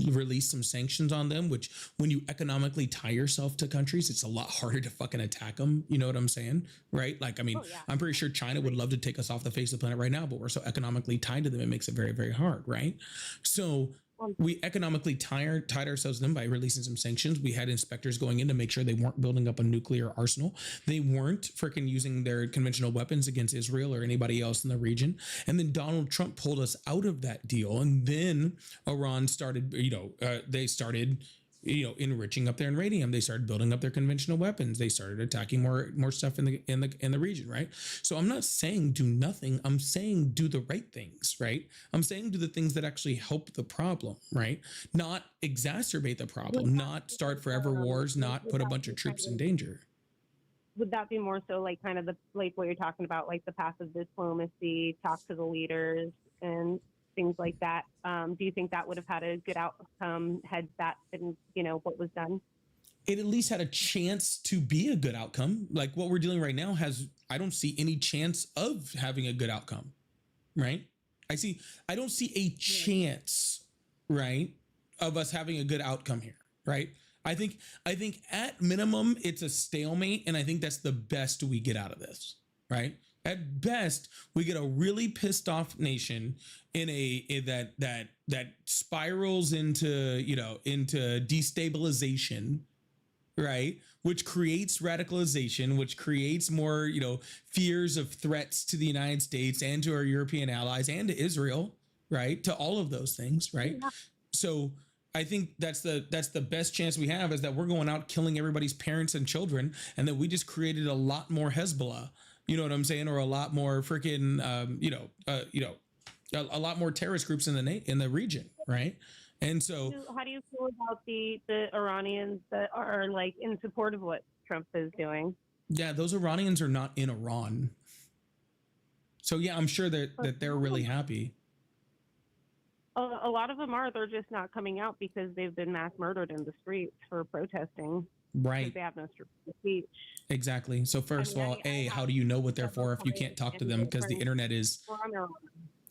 released some sanctions on them, which when you economically tie yourself to countries, it's a lot harder to fucking attack them. You know what I'm saying? Right? Like, I mean, I'm pretty sure China would love to take us off the face of the planet right now, but we're so economically tied to them, it makes it very, very hard, right? So we economically tied ourselves to them by releasing some sanctions. We had inspectors going in to make sure they weren't building up a nuclear arsenal. They weren't freaking using their conventional weapons against Israel or anybody else in the region. And then Donald Trump pulled us out of that deal. And then Iran started, they started enriching up their uranium. They started building up their conventional weapons. They started attacking more stuff in the region, right? So I'm not saying do nothing. I'm saying do the right things, right? I'm saying do the things that actually help the problem, right? Not exacerbate the problem, not start forever wars, not put a bunch of troops in danger. Would that be more so like kind of like what you're talking about, like the path of diplomacy, talk to the leaders and things like that? Do you think that would have had a good outcome had that been, what was done? It at least had a chance to be a good outcome. Like what we're dealing right now I don't see any chance of having a good outcome, right? I don't see a chance, right, of us having a good outcome here, right? I think at minimum it's a stalemate, and I think that's the best we get out of this, right? At best, we get a really pissed off nation that spirals into destabilization, right? Which creates radicalization, which creates more, fears of threats to the United States and to our European allies and to Israel, right? To all of those things, right? Yeah. So I think that's the best chance we have, is that we're going out killing everybody's parents and children, and that we just created a lot more Hezbollah. You know what I'm saying? Or a lot more freaking, a lot more terrorist groups in the region, right? And so, How do you feel about the Iranians that are like in support of what Trump is doing? yeah, those Iranians are not in Iran. So yeah, I'm sure that they're really happy. A lot of them are. They're just not coming out because they've been mass murdered in the streets for protesting. Right. Because they have no speech. Exactly. So first of all, how do you know what they're for if you can't talk to them because the internet is?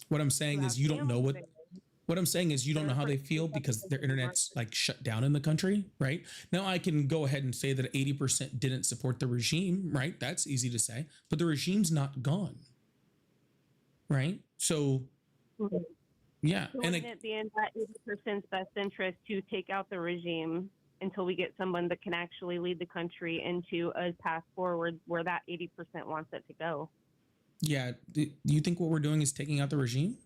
What I'm saying is you don't know what I'm saying is you don't know how they feel because their internet's like shut down in the country, right? Now I can go ahead and say that 80% didn't support the regime, right? That's easy to say, but the regime's not gone, right? So, yeah. So wouldn't it be in that 80%'s best interest to take out the regime until we get someone that can actually lead the country into a path forward where that 80% wants it to go? Yeah. Do you think what we're doing is taking out the regime?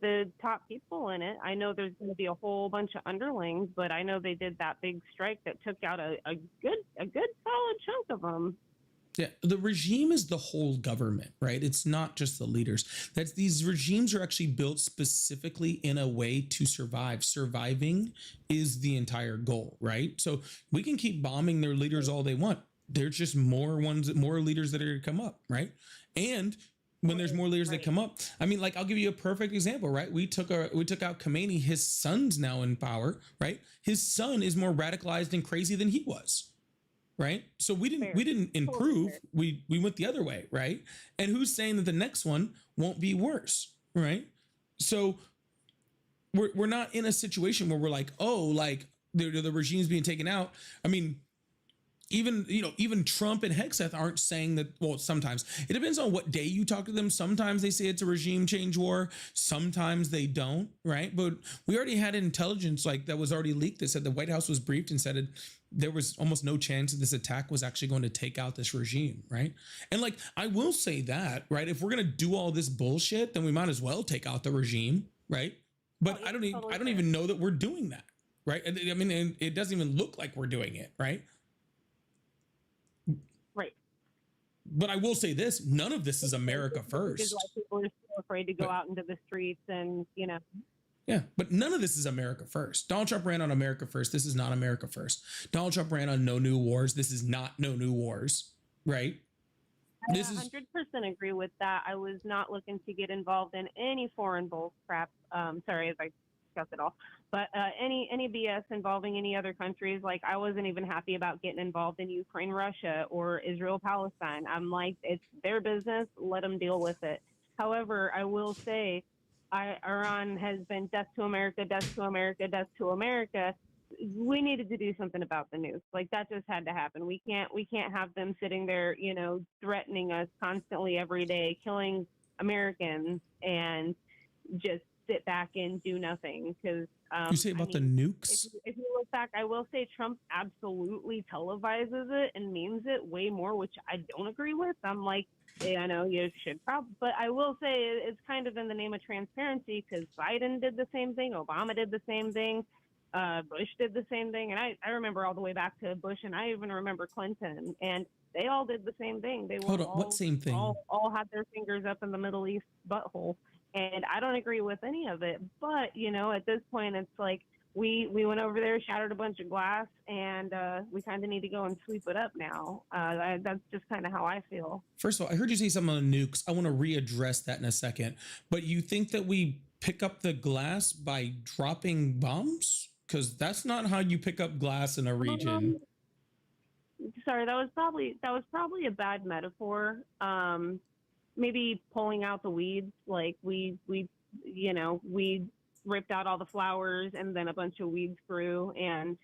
The top people in it. I know there's going to be a whole bunch of underlings, but I know they did that big strike that took out a good solid chunk of them. Yeah, the regime is the whole government, right? It's not just the leaders. These regimes are actually built specifically in a way to survive. Surviving is the entire goal, right? So we can keep bombing their leaders all they want. There's just more leaders that are going to come up, right? And when there's more leaders that come up, I mean, like I'll give you a perfect example, right? We took out Khomeini. His son's now in power, right? His son is more radicalized and crazy than he was. Right. So we didn't improve. We went the other way. Right. And who's saying that the next one won't be worse? Right. So we're not in a situation where we're like, oh, like the regime's being taken out. I mean, even Trump and Hegseth aren't saying that. Well, sometimes it depends on what day you talk to them. Sometimes they say it's a regime change war. Sometimes they don't. Right. But we already had intelligence like that was already leaked that said the White House was briefed and said there was almost no chance that this attack was actually going to take out this regime. Right. And like, I will say that, right, if we're going to do all this bullshit, then we might as well take out the regime. Right. But I don't even know that we're doing that. Right. I mean, it doesn't even look like we're doing it. Right. Right. But I will say this, none of this is America first. Because like people are so afraid to go out into the streets and, Yeah, but none of this is America first. Donald Trump ran on America first. This is not America first. Donald Trump ran on no new wars. This is not no new wars, right? I 100% agree with that. I was not looking to get involved in any foreign bull crap. Sorry if I discuss it all, but any BS involving any other countries. Like I wasn't even happy about getting involved in Ukraine, Russia, or Israel, Palestine. I'm like, it's their business. Let them deal with it. However, I will say, Iran has been death to America, death to America, death to America. We needed to do something about the nukes. Like that just had to happen. We can't have them sitting there, threatening us constantly every day, killing Americans, and just sit back and do nothing. Because you say about the nukes. If you look back, I will say Trump absolutely televises it and memes it way more, which I don't agree with. I'm like, I know you should probably, but I will say it's kind of in the name of transparency because Biden did the same thing, Obama did the same thing, Bush did the same thing, and I remember all the way back to Bush, and I even remember Clinton, and they all did the same thing. They were what same thing? All had their fingers up in the Middle East butthole, and I don't agree with any of it. But at this point, it's like we went over there, shattered a bunch of glass, and we kind of need to go and sweep it up now. That's just kind of how I feel. First of all, I heard you say something on nukes. I want to readdress that in a second. But you think that we pick up the glass by dropping bombs? Because that's not how you pick up glass in a region. Sorry, that was probably a bad metaphor. Maybe pulling out the weeds, like we ripped out all the flowers and then a bunch of weeds grew, and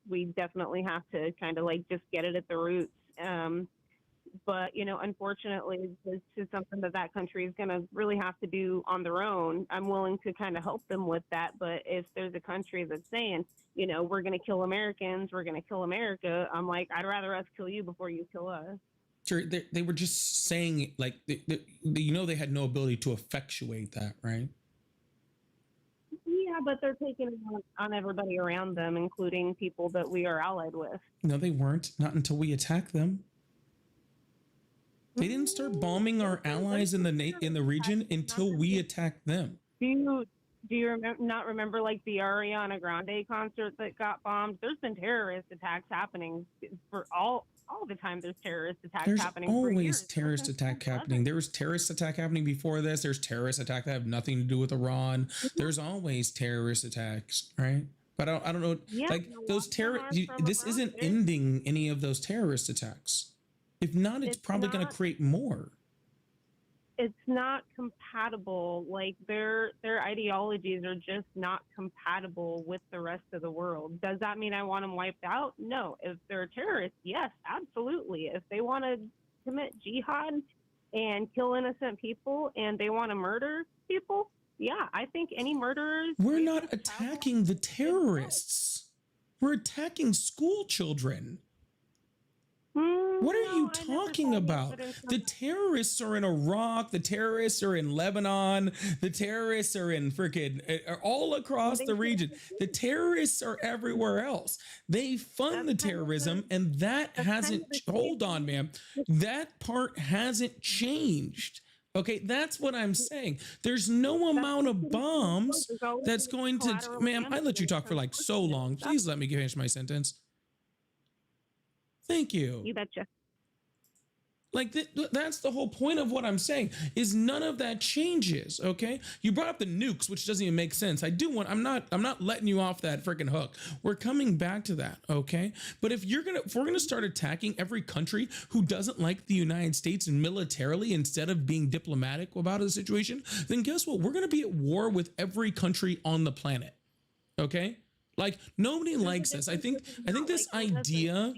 we definitely have to kind of like just get it at the roots. But unfortunately, this is something that country is going to really have to do on their own. I'm willing to kind of help them with that, but if there's a country that's saying, we're going to kill Americans, we're going to kill America, I'm like, I'd rather us kill you before you kill us. Sure, they were just saying like they had no ability to effectuate that, right? Yeah, but they're taking it on everybody around them, including people that we are allied with. No, they weren't. Not until we attacked them. They didn't start bombing our allies in the region until we attacked them. Do Do you not remember like the Ariana Grande concert that got bombed? There's been terrorist attacks happening for all the time. There's terrorist attacks There's happening for always years. terrorist attack happening. There was terrorist attack happening before this. There's terrorist attack that have nothing to do with Iran. There's always terrorist attacks, right? But I don't know, Yeah, like those this Iran, isn't ending any of those terrorist attacks. If not, it's probably going to create more. It's not compatible. Like their ideologies are just not compatible with the rest of the world. Does that mean I want them wiped out? No. If they're terrorists, yes, absolutely. If they want to commit jihad and kill innocent people and they want to murder people, yeah, I think any murderers. We're not attacking the terrorists. We're attacking school children. What are you talking about? The terrorists are in Iraq. The terrorists are in Lebanon. The terrorists are in freaking all across the region. The terrorists are everywhere else. They fund the terrorism, and that hasn't. Hold on, ma'am. That part hasn't changed. Okay, that's what I'm saying. There's no amount of bombs that's going to. Ma'am, I let you talk for like so long. Please let me finish my sentence. Thank you. You betcha. Like that's the whole point of what I'm saying is none of that changes. Okay, you brought up the nukes, which doesn't even make sense. I'm not letting you off that freaking hook. We're coming back to that. Okay, but if we're gonna start attacking every country who doesn't like the United States militarily instead of being diplomatic about the situation, then guess what? We're gonna be at war with every country on the planet. Okay. Like nobody likes this. I think this idea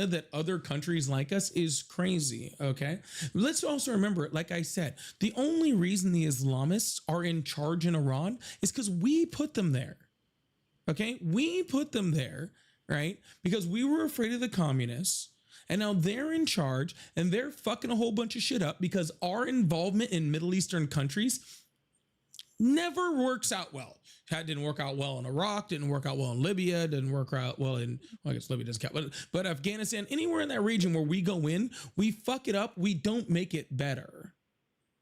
that other countries like us is crazy. Okay. Let's also remember, like I said, the only reason the Islamists are in charge in Iran is because we put them there. Okay. We put them there, right? Because we were afraid of the communists. And now they're in charge and they're fucking a whole bunch of shit up because our involvement in Middle Eastern countries never works out well. That didn't work out well in Iraq, didn't work out well in Libya, didn't work out well in, well, I guess Libya doesn't count, but Afghanistan, anywhere in that region where we go in, we fuck it up, we don't make it better,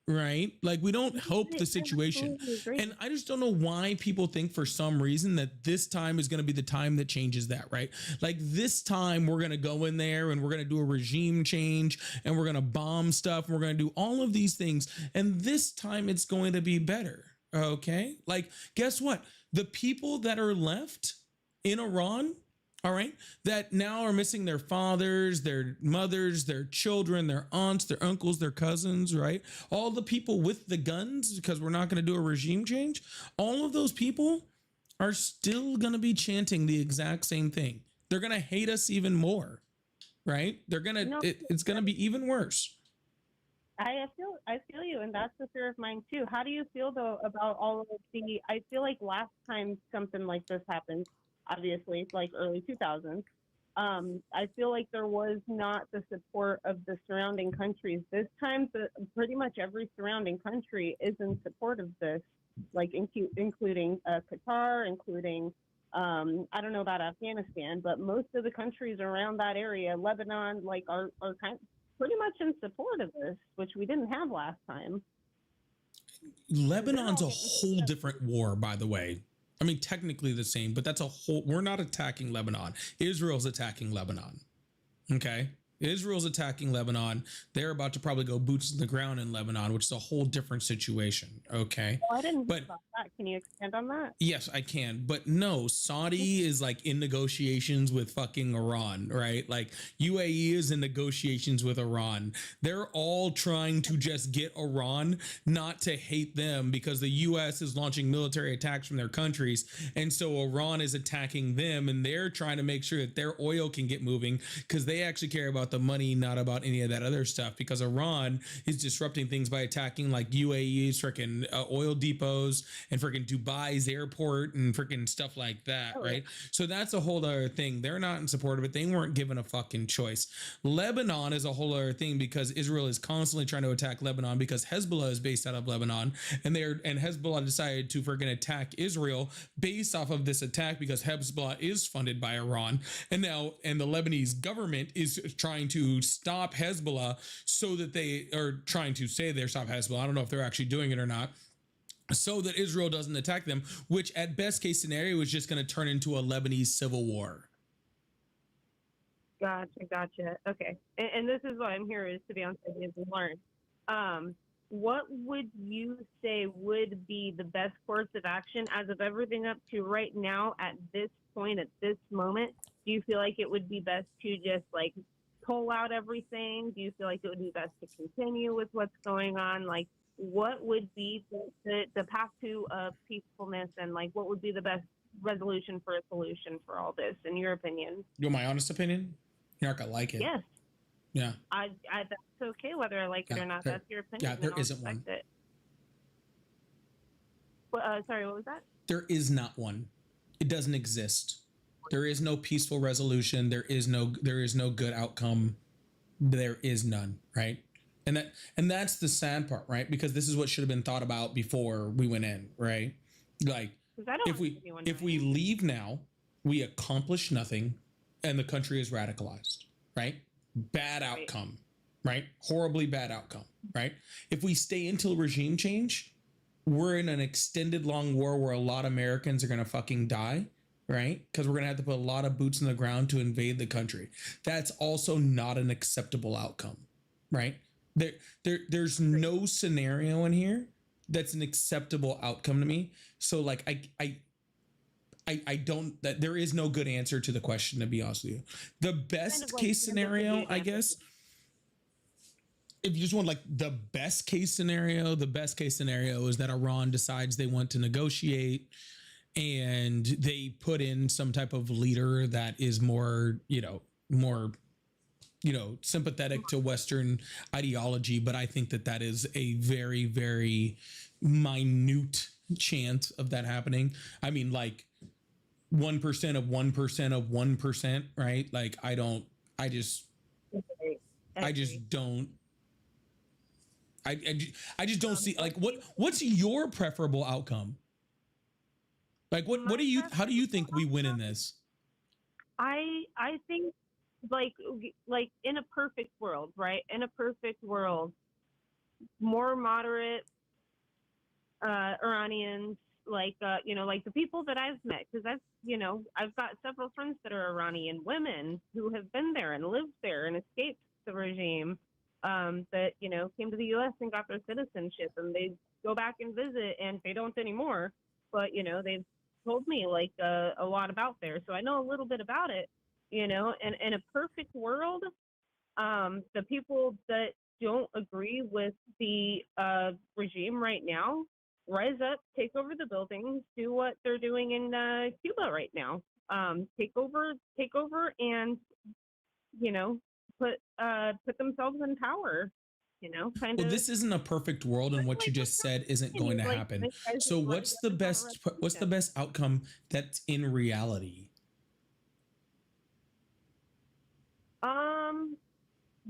right? Like we don't help the situation. And I just don't know why people think for some reason that this time is going to be the time that changes that, right? Like this time we're going to go in there and we're going to do a regime change and we're going to bomb stuff and we're going to do all of these things. And this time it's going to be better. Okay, like guess what? The people that are left in Iran, all right, that now are missing their fathers, their mothers, their children, their aunts, their uncles, their cousins, right? All the people with the guns, because we're not going to do a regime change. All of those people are still going to be chanting the exact same thing. They're going to hate us even more, right? They're going to, it's going to be even worse. I feel you, and that's the fear of mine too. How do you feel though about all of the? I feel like last time something like this happened, obviously, like early 2000s. I feel like there was not the support of the surrounding countries. This time, pretty much every surrounding country is in support of this, like including Qatar, including I don't know about Afghanistan, but most of the countries around that area, Lebanon, like are kind of pretty much in support of this, which we didn't have last time. Lebanon's a whole different war, by the way. I mean, technically the same, but that's a whole, we're not attacking Lebanon. Israel's attacking Lebanon. Okay. Israel's attacking Lebanon. They're about to probably go boots in the ground in Lebanon, which is a whole different situation. Okay. Well, I didn't know about that. Can you expand on that? Yes, I can. But no, Saudi is like in negotiations with fucking Iran, right? Like UAE is in negotiations with Iran. They're all trying to just get Iran not to hate them because the US is launching military attacks from their countries. And so Iran is attacking them and they're trying to make sure that their oil can get moving because they actually care about the money, not about any of that other stuff, because Iran is disrupting things by attacking like UAE's freaking oil depots and freaking Dubai's airport and freaking stuff like that, right? So that's a whole other thing. They're not in support of it. They weren't given a fucking choice. Lebanon is a whole other thing because Israel is constantly trying to attack Lebanon because Hezbollah is based out of Lebanon, and Hezbollah decided to freaking attack Israel based off of this attack because Hezbollah is funded by Iran, and the Lebanese government is trying to stop Hezbollah so that they are trying to say they're stop Hezbollah. I don't know if they're actually doing it or not. so that Israel doesn't attack them, which at best case scenario is just going to turn into a Lebanese civil war. Gotcha. Okay. And this is why I'm here, is to be on site and learn. What would you say would be the best course of action as of everything up to right now at this point, at this moment? Do you feel like it would be best to just like pull out everything? Do you feel like it would be best to continue with what's going on? Like, what would be the path to peacefulness, and like what would be the best resolution for a solution for all this, in your opinion? You want my honest opinion? You're not gonna like it. Yes. Yeah. That's okay, whether I like it or not. That's your opinion. Yeah, there isn't one. Sorry, what was that? There is not one. It doesn't exist. There is no peaceful resolution. There is no good outcome. There is none, right? And that's the sad part, right? Because this is what should have been thought about before we went in, right? Like if we leave now, we accomplish nothing and the country is radicalized, right? Bad outcome, right? Horribly bad outcome, right? If we stay until regime change, we're in an extended long war where a lot of Americans are going to fucking die, right? Because we're going to have to put a lot of boots in the ground to invade the country. That's also not an acceptable outcome, right? There's no scenario in here that's an acceptable outcome to me. So like I don't, that there is no good answer to the question, to be honest with you. The best case scenario, I guess, if you just want like the best case scenario is that Iran decides they want to negotiate and they put in some type of leader that is more sympathetic to Western ideology. But I think that is a very, very minute chance of that happening. I mean, like 1% of 1% of 1%, right? Like I just don't see, like, what's your preferable outcome? Like how do you think we win in this? I think like in a perfect world, right? In a perfect world, more moderate Iranians, like the people that I've met, because I've got several friends that are Iranian women who have been there and lived there and escaped the regime, that came to the U.S. and got their citizenship, and they go back and visit, and they don't anymore, but they've told me like a lot about there, so I know a little bit about it. And in a perfect world, the people that don't agree with the regime right now rise up, take over the buildings, do what they're doing in Cuba right now. Take over, and put themselves in power. Kind of. Well, this isn't a perfect world, and what you just said isn't going to happen. So what's the best outcome that's in reality?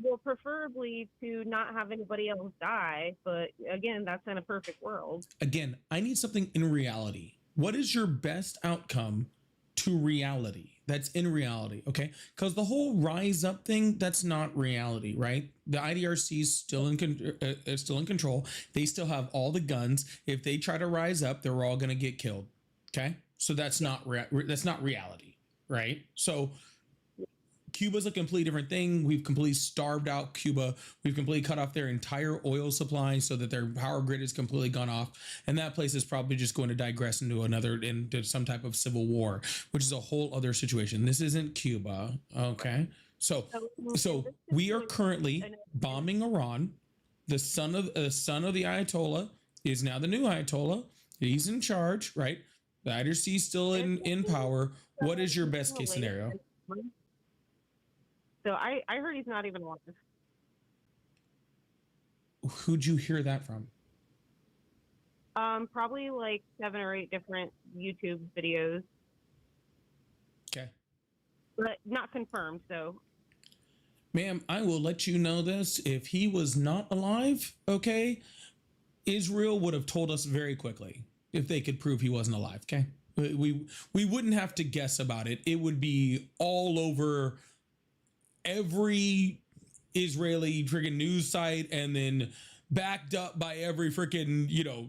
Well, preferably to not have anybody else die, but again, that's in a perfect world. Again, I need something in reality. What is your best outcome to reality? That's in reality, okay? Because the whole rise up thing, that's not reality, right? The IDRC is still in control. They still have all the guns. If they try to rise up, they're all going to get killed, okay? So that's not reality, right? So Cuba's a completely different thing. We've completely starved out Cuba. We've completely cut off their entire oil supply so that their power grid is completely gone off. And that place is probably just going to digress into some type of civil war, which is a whole other situation. This isn't Cuba. Okay. So we are currently bombing Iran. The son of the Ayatollah is now the new Ayatollah. He's in charge, right? The IDRC is still in power. What is your best case scenario? So I heard he's not even alive. Who'd you hear that from? Probably like 7 or 8 different YouTube videos. Okay. But not confirmed, so. Ma'am, I will let you know this. If he was not alive, okay, Israel would have told us very quickly if they could prove he wasn't alive, okay? We wouldn't have to guess about it. It would be all over every Israeli friggin' news site, and then backed up by every freaking,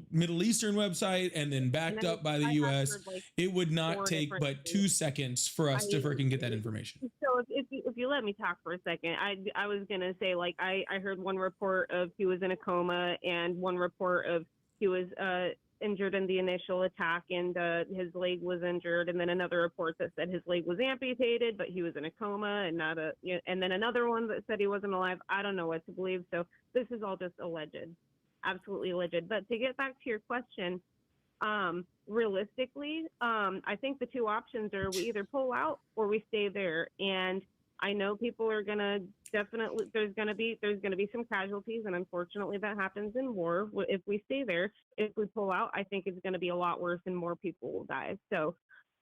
Middle Eastern website, and then backed up by the US. It would not take but 2 seconds for us to freaking get that information. So if you let me talk for a second, I was gonna say, like, I heard one report of he was in a coma, and one report of he was injured in the initial attack, and his leg was injured, and then another report that said his leg was amputated, but he was in a coma, and and then another one that said he wasn't alive. I don't know what to believe. So this is all just alleged, absolutely alleged. But to get back to your question, realistically, I think the two options are we either pull out or we stay there. And I know people are gonna definitely there's gonna be some casualties, and unfortunately that happens in war. If we stay there, if we pull out, I think it's gonna be a lot worse and more people will die. So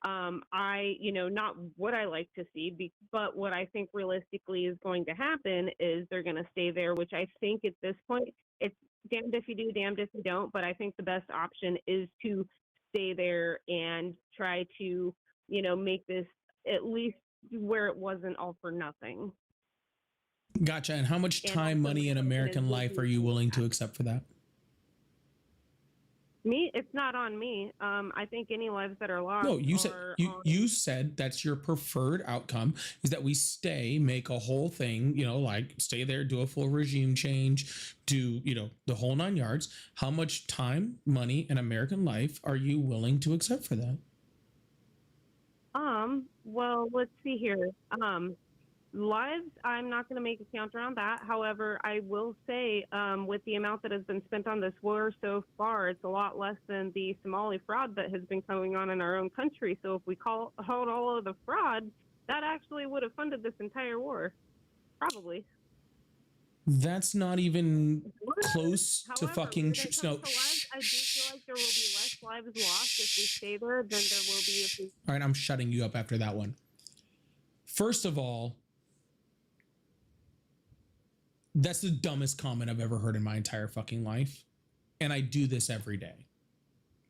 not what I like to see, but what I think realistically is going to happen is they're gonna stay there, which I think at this point it's damned if you do, damned if you don't. But I think the best option is to stay there and try to, make this at least where it wasn't all for nothing. Gotcha. And how much time, money, and American life are you willing to accept for that? Me, it's not on me. I think any lives that are lost. No, you said that's your preferred outcome, is that we stay, make a whole thing, like stay there, do a full regime change, do, the whole 9 yards. How much time, money, and American life are you willing to accept for that? Well, let's see here. Lives, I'm not going to make a counter on that. However, I will say, with the amount that has been spent on this war so far, it's a lot less than the Somali fraud that has been going on in our own country. So if we hold all of the fraud, that actually would have funded this entire war, probably. That's not even close to fucking true. No. I do feel like there will be less lives lost if we stay there than there will be if we. All right, I'm shutting you up after that one. First of all, that's the dumbest comment I've ever heard in my entire fucking life. And I do this every day.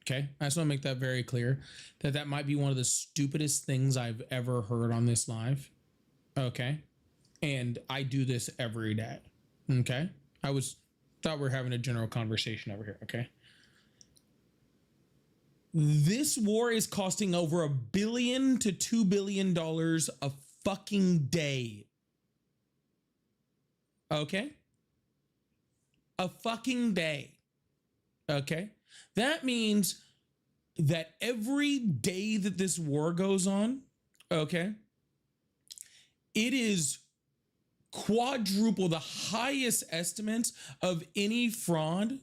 Okay? I just want to make that very clear, that might be one of the stupidest things I've ever heard on this live. Okay? And I do this every day. Okay? Thought we were having a general conversation over here. Okay? This war is costing over $1 billion to $2 billion a fucking day. Okay? A fucking day. Okay? That means that every day that this war goes on, okay, it is quadruple the highest estimates of any fraud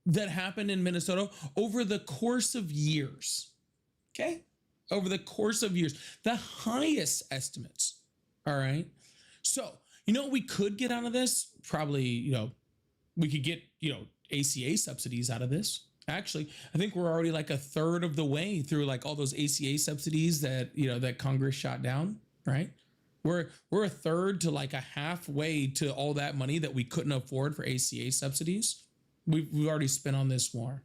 that happened in Minnesota over the course of years. Okay? Over the course of years. The highest estimates. All right? So, what we could get out of this? Probably, we could get, ACA subsidies out of this. Actually, I think we're already like a third of the way through like all those ACA subsidies that, that Congress shot down, right? We're a third to like a halfway to all that money that we couldn't afford for ACA subsidies. We've already spent on this war,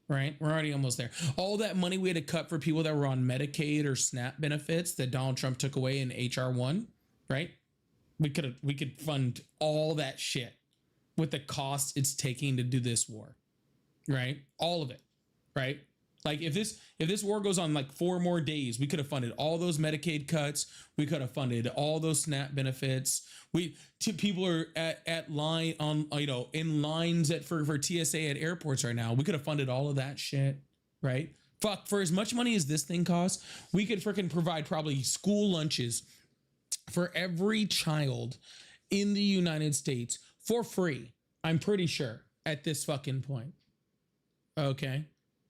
right? We're already almost there. All that money we had to cut for people that were on Medicaid or SNAP benefits that Donald Trump took away in HR1, right? We could fund all that shit with the cost it's taking to do this war, right? All of it, right? Like if this war goes on like 4 more days, we could have funded all those Medicaid cuts. We could have funded all those SNAP benefits. People are at line on, in lines for TSA at airports right now. We could have funded all of that shit, right? Fuck, for as much money as this thing costs, we could freaking provide probably school lunches for every child in the United States for free. I'm pretty sure at this fucking point. Okay.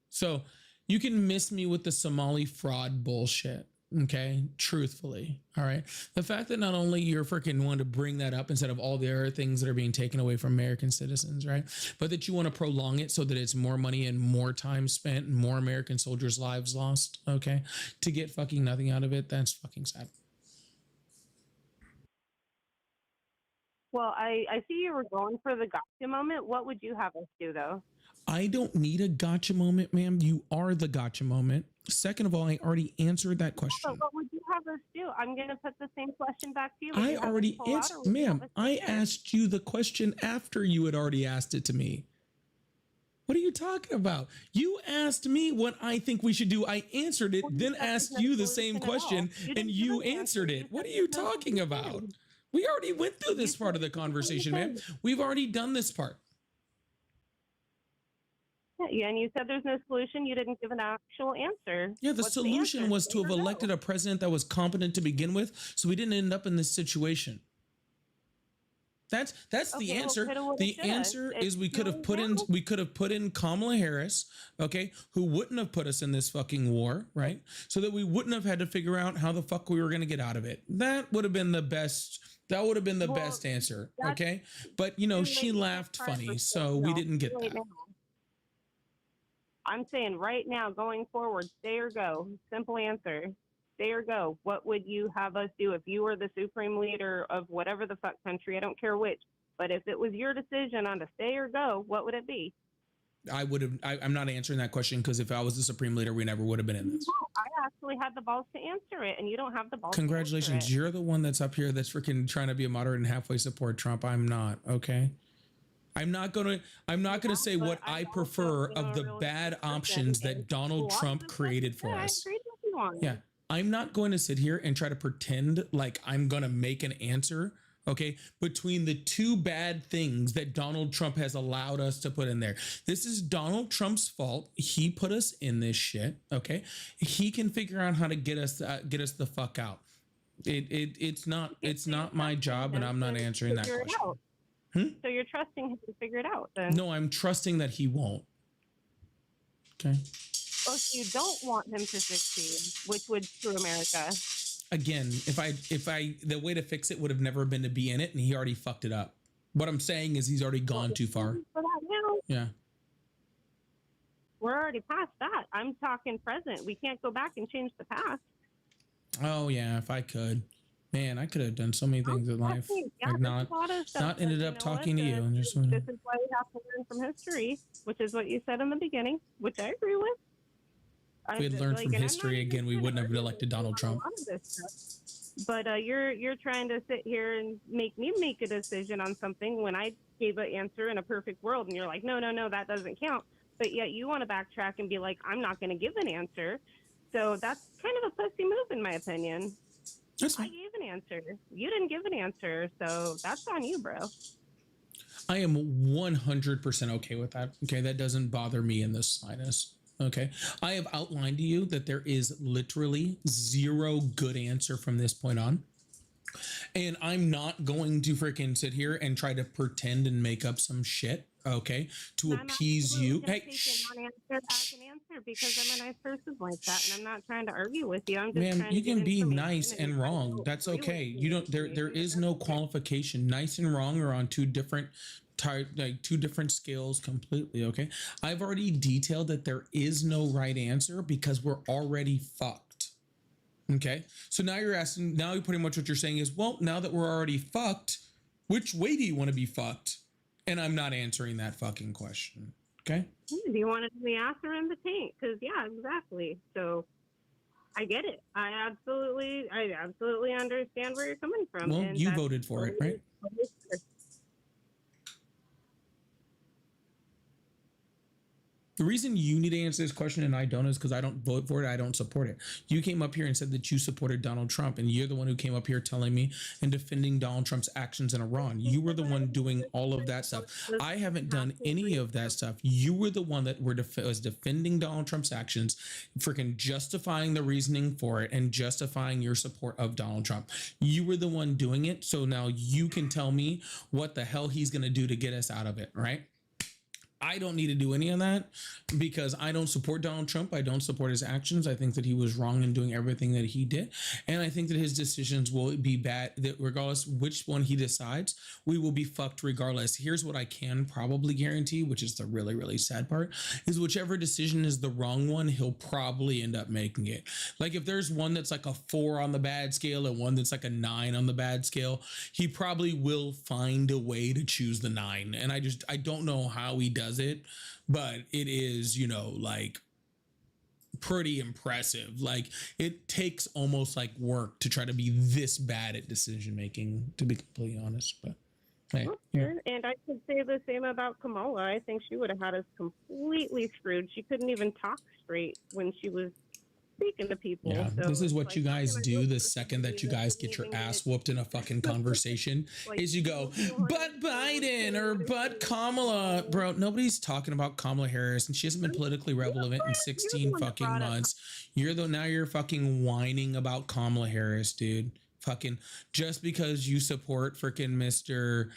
So you can miss me with the Somali fraud bullshit. Okay. Truthfully. All right. The fact that not only you're freaking wanting to bring that up instead of all the other things that are being taken away from American citizens, right? But that you want to prolong it so that it's more money and more time spent and more American soldiers' lives lost. Okay. To get fucking nothing out of it. That's fucking sad. Well, I see you were going for the gotcha moment. What would you have us do, though? I don't need a gotcha moment, ma'am. You are the gotcha moment. Second of all, I already answered that question. But what would you have us do? I'm going to put the same question back to you. Would I you have us already pull out, answered, or would you have ma'am. us I sit there? asked you the question after you had already asked it to me. What are you talking about? You asked me what I think we should do. I answered it, then asked you the same question, and you answered it. What are you talking about? We already went through this part of the conversation, ma'am. We've already done this part. Yeah, and you said there's no solution. You didn't give an actual answer. Yeah, the What's solution answer? was to have elected a president that was competent to begin with, so we didn't end up in this situation. That's the Okay, answer. well, coulda, The shoulda. answer It's is we could have no put in Kamala Harris, okay, who wouldn't have put us in this fucking war, right? So that we wouldn't have had to figure out how the fuck we were going to get out of it. That would have been the best. That would have been the best answer, okay? But you know, she laughed funny, so we didn't get that. I'm saying right now, going forward, stay or go. Simple answer. Stay or go. What would you have us do if you were the supreme leader of whatever the fuck country? I don't care which. But if it was your decision on to stay or go, what would it be? I would have. I'm not answering that question because if I was the supreme leader, we never would have been in this. I actually had the balls to answer it, and you don't have the balls. Congratulations, to answer it. you're the one that's up here that's freaking trying to be a moderate and halfway support Trump. I'm not. Okay. I'm not gonna say what I prefer of the bad options that Donald Trump created for us. Yeah, I'm not going to sit here and try to pretend like I'm gonna make an answer, okay, between the two bad things that Donald Trump has allowed us to put in there. This is Donald Trump's fault. He put us in this shit, okay? He can figure out how to get us the fuck out. It's not my job, and I'm not answering that question. So you're trusting him to figure it out then? No, I'm trusting that he won't. Okay. Well, if you don't want him to succeed, which would screw America. Again, if I the way to fix it would have never been to be in it, and he already fucked it up. What I'm saying is he's already gone too far. For that now, Yeah. we're already past that. I'm talking present. We can't go back and change the past. Oh yeah, if I could. Man, I could have done so many things in life. Yeah, Like not ended up talking to you. And just this is why we have to learn from history, which is what you said in the beginning, which I agree with. if we had learned from history again, we wouldn't have elected Donald Trump. But you're trying to sit here and make me make a decision on something when I gave an answer in a perfect world, and you're like, no, that doesn't count. But yet you want to backtrack and be like, I'm not going to give an answer. So that's kind of a pussy move, in my opinion. I gave an answer. You didn't give an answer, so that's on you, bro. I am 100% okay with that. Okay, that doesn't bother me in the slightest. Okay, I have outlined to you that there is literally zero good answer from this point on. And I'm not going to freaking sit here and try to pretend and make up some shit, okay, to appease you. Hey, answer as an answer because I'm a nice person like that, and I'm not trying to argue with you. I'm just ma'am, trying you to get can be information nice and wrong. That's okay. You don't. There is no qualification. Nice and wrong are on two different scales completely. Okay, I've already detailed that there is no right answer because we're already fucked. Okay, so now you're asking. Now pretty much what you're saying is, well, now that we're already fucked, which way do you want to be fucked? And I'm not answering that fucking question. Okay. Do you want it to be ass or in the tank? Because yeah, exactly. So I get it. I absolutely understand where you're coming from. Well, and you voted for it, right? The reason you need to answer this question and I don't is because I don't vote for it. I don't support it. You came up here and said that you supported Donald Trump, and you're the one who came up here telling me and defending Donald Trump's actions in Iran. You were the one doing all of that stuff. I haven't done any of that stuff. You were the one that was defending Donald Trump's actions, freaking justifying the reasoning for it and justifying your support of Donald Trump. You were the one doing it. So now you can tell me what the hell he's going to do to get us out of it, right? I don't need to do any of that because I don't support Donald Trump. I don't support his actions. I think that he was wrong in doing everything that he did. And I think that his decisions will be bad, that regardless which one he decides, we will be fucked regardless. Here's what I can probably guarantee, which is the really, really sad part, is whichever decision is the wrong one, he'll probably end up making it. Like if there's one that's like a 4 on the bad scale and one that's like a 9 on the bad scale, he probably will find a way to choose the 9. And I don't know how he does it, but it is, like pretty impressive. Like it takes almost like work to try to be this bad at decision making, to be completely honest. But hey, yeah. And I could say the same about Kamala. I think she would have had us completely screwed. She couldn't even talk straight when she was speaking to people. Yeah, so this is what you guys do the second that you guys get your ass whooped in a fucking conversation is you go, but Biden or but Kamala. Bro, nobody's talking about Kamala Harris and she hasn't been politically relevant in 16 fucking months. Now you're fucking whining about Kamala Harris, dude. Fucking just because you support freaking Mr.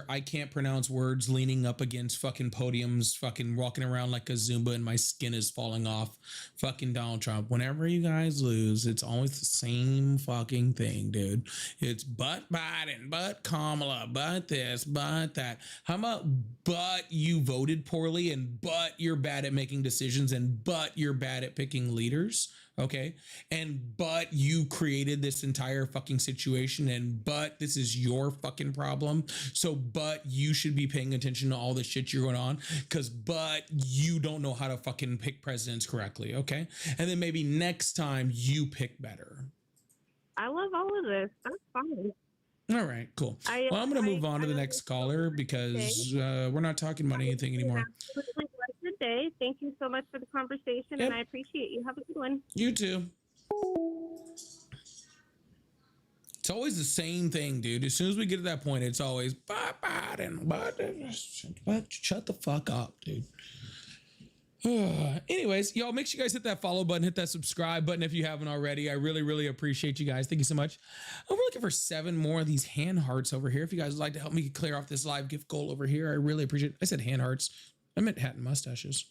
I can't pronounce words leaning up against fucking podiums, fucking walking around like a Zumba and my skin is falling off, fucking Donald Trump. Whenever you guys lose, it's always the same fucking thing, dude. It's but Biden, but Kamala, but this, but that. How about but you voted poorly and but you're bad at making decisions and but you're bad at picking leaders? Okay. And but you created this entire fucking situation and but this is your fucking problem. So but you should be paying attention to all the shit you're going on because but you don't know how to fucking pick presidents correctly. Okay. And then maybe next time you pick better. I love all of this. That's fine. All right, cool. Well, I'm going to move on to the next caller because we're not talking about anything anymore. Absolutely blessed day. Thank you so much for the conversation, and I appreciate you. Have a good one. You too. It's always the same thing, dude. As soon as we get to that point, it's always Biden. Shut the fuck up, dude. Anyways, y'all, make sure you guys hit that follow button, hit that subscribe button if you haven't already. I really, really appreciate you guys. Thank you so much. We're looking for 7 more of these hand hearts over here. If you guys would like to help me clear off this live gift goal over here, I really appreciate it. I said hand hearts. I meant hat and mustaches.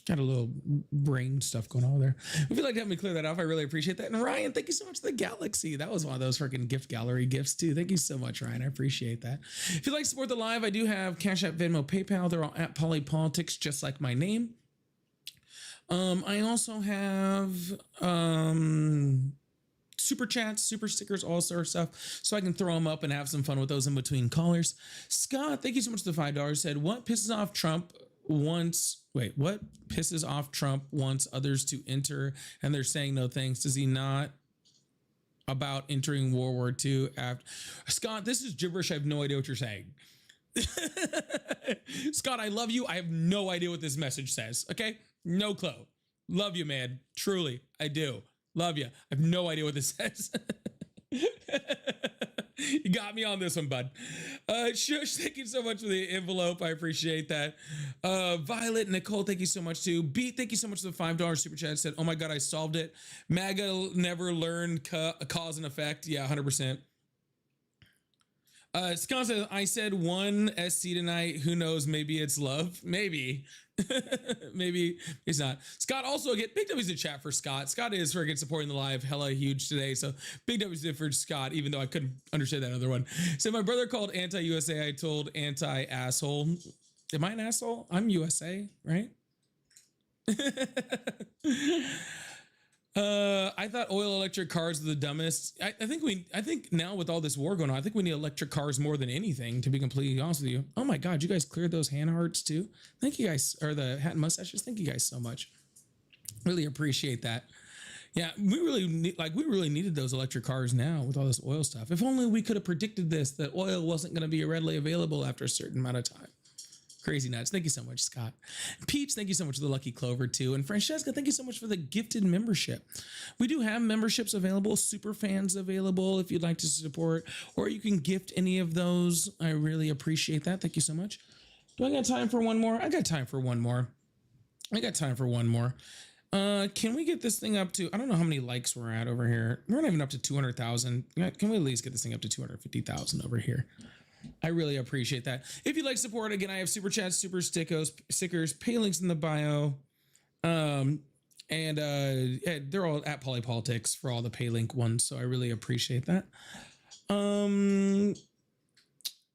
Got a little brain stuff going on there. If you'd like to help me clear that off, I really appreciate that. And Ryan, thank you so much for the Galaxy. That was one of those freaking gift gallery gifts too. Thank you so much, Ryan. I appreciate that. If you'd like to support the live, I do have Cash App, Venmo, PayPal. They're all at Polypolitics, just like my name. I also have super chats, super stickers, all sort of stuff, so I can throw them up and have some fun with those in between callers. Scott, thank you so much for the $5. Said, what pisses off Trump wants others to enter and they're saying no thanks? Does he not about entering World War II after? Scott, this is gibberish. I have no idea what you're saying. Scott, I love you. I have no idea what this message says. Okay. No clue. Love you, man. Truly. I do. Love you. I have no idea what this says. You got me on this one, bud. Shush, thank you so much for the envelope. I appreciate that. Violet, Nicole, thank you so much too. Beat, thank you so much for the $5 super chat. Said, oh my God, I solved it. MAGA never learned cause and effect. Yeah, 100%. Scott says, I said one SC tonight. Who knows? Maybe it's love. Maybe. Maybe it's not. Scott, also get big W's in chat for Scott. Scott is freaking supporting the live hella huge today. So big W's for Scott, even though I couldn't understand that other one. So my brother called anti-USA. I told anti-asshole. Am I an asshole? I'm USA, right? I thought oil electric cars are the dumbest. I think now with all this war going on, I think we need electric cars more than anything, to be completely honest with you. Oh my God, you guys cleared those hand hearts too. Thank you guys, or the hat and mustaches. Thank you guys so much. Really appreciate that. Yeah, we really needed those electric cars now with all this oil stuff. If only we could have predicted this, that oil wasn't going to be readily available after a certain amount of time. Crazy nuts. Thank you so much, Scott. Peeps, thank you so much for the Lucky Clover too. And Francesca, thank you so much for the gifted membership. We do have memberships available, super fans available if you'd like to support, or you can gift any of those. I really appreciate that. Thank you so much. Do I got time for one more? I got time for one more. Can we get this thing up to, I don't know how many likes we're at over here. We're not even up to 200,000. Can we at least get this thing up to 250,000 over here? I really appreciate that. If you'd like support, again, I have super chats, super stickers, pay links in the bio. Yeah, they're all at Polypolitics for all the pay link ones. So I really appreciate that.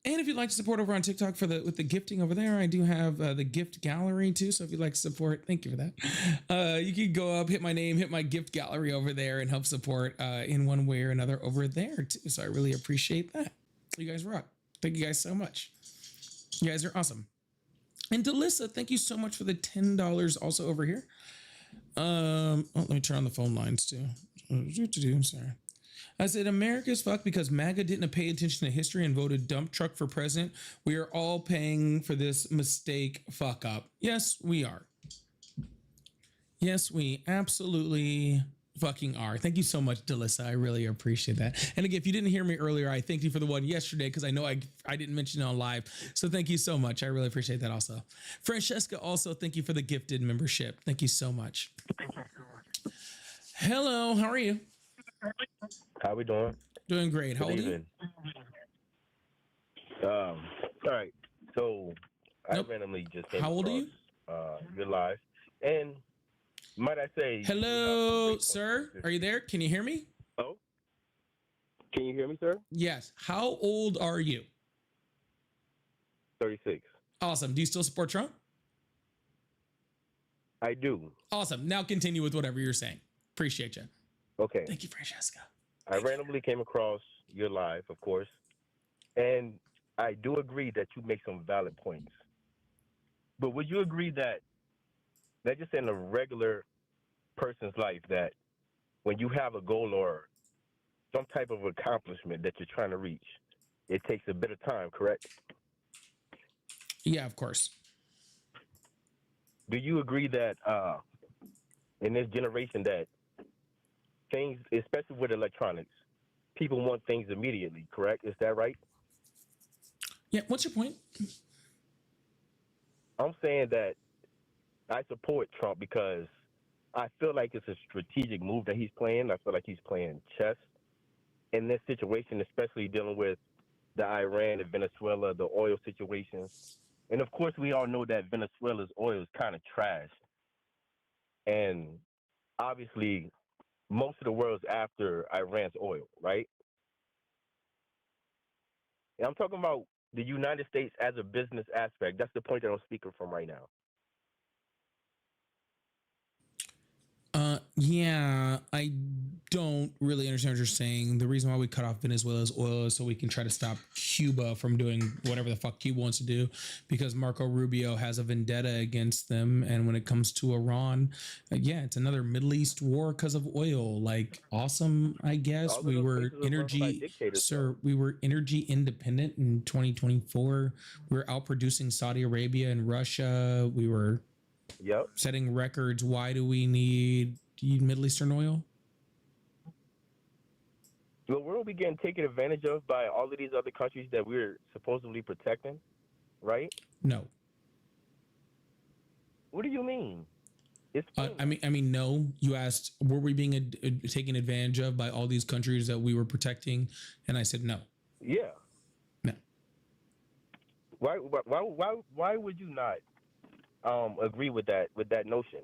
And if you'd like to support over on TikTok with the gifting over there, I do have the gift gallery too. So if you'd like to support, thank you for that. You can go up, hit my name, hit my gift gallery over there, and help support in one way or another over there too. So I really appreciate that. You guys rock. Thank you guys so much. You guys are awesome. And Delissa, thank you so much for the $10 also over here. Let me turn on the phone lines too. Sorry. I said, America's fucked because MAGA didn't pay attention to history and voted dump truck for president. We are all paying for this mistake fuck up. Yes, we are. Yes, we absolutely fucking are. Thank you so much, Delissa. I really appreciate that. And again, if you didn't hear me earlier, I thank you for the one yesterday because I know I didn't mention it on live. So thank you so much. I really appreciate that also. Francesca, also thank you for the gifted membership. Thank you so much. Hello, how are you? How we doing? Doing great. How old are you? All right. So I randomly just came How old are you? Your live, and might I say? Hello, sir. Are you there? Can you hear me? Oh. Can you hear me, sir? Yes. How old are you? 36. Awesome. Do you still support Trump? I do. Awesome. Now continue with whatever you're saying. Appreciate you. Okay. Thank you, Francesca. I randomly came across your live, of course, and I do agree that you make some valid points. But would you agree that just in a regular person's life, that when you have a goal or some type of accomplishment that you're trying to reach, it takes a bit of time, correct? Yeah, of course. Do you agree that in this generation that things, especially with electronics, people want things immediately, correct? Is that right? Yeah, what's your point? I'm saying that I support Trump because I feel like it's a strategic move that he's playing. I feel like he's playing chess in this situation, especially dealing with the Iran and Venezuela, the oil situation. And of course, we all know that Venezuela's oil is kind of trash. And obviously, most of the world's after Iran's oil, right? And I'm talking about the United States as a business aspect. That's the point that I'm speaking from right now. Yeah, I don't really understand what you're saying. The reason why we cut off Venezuela's oil is so we can try to stop Cuba from doing whatever the fuck Cuba wants to do, because Marco Rubio has a vendetta against them. And when it comes to Iran, yeah, it's another Middle East war because of oil. Like, awesome, I guess. We were energy, sir, we were energy independent in 2024. We were outproducing Saudi Arabia and Russia. We were setting records. Why do we need Middle Eastern oil? Well, we're we getting taken advantage of by all of these other countries that we're supposedly protecting, right? No. What do you mean? I mean, no. You asked, were we being taken advantage of by all these countries that we were protecting? And I said no. Yeah. No. Why would you not agree with that notion?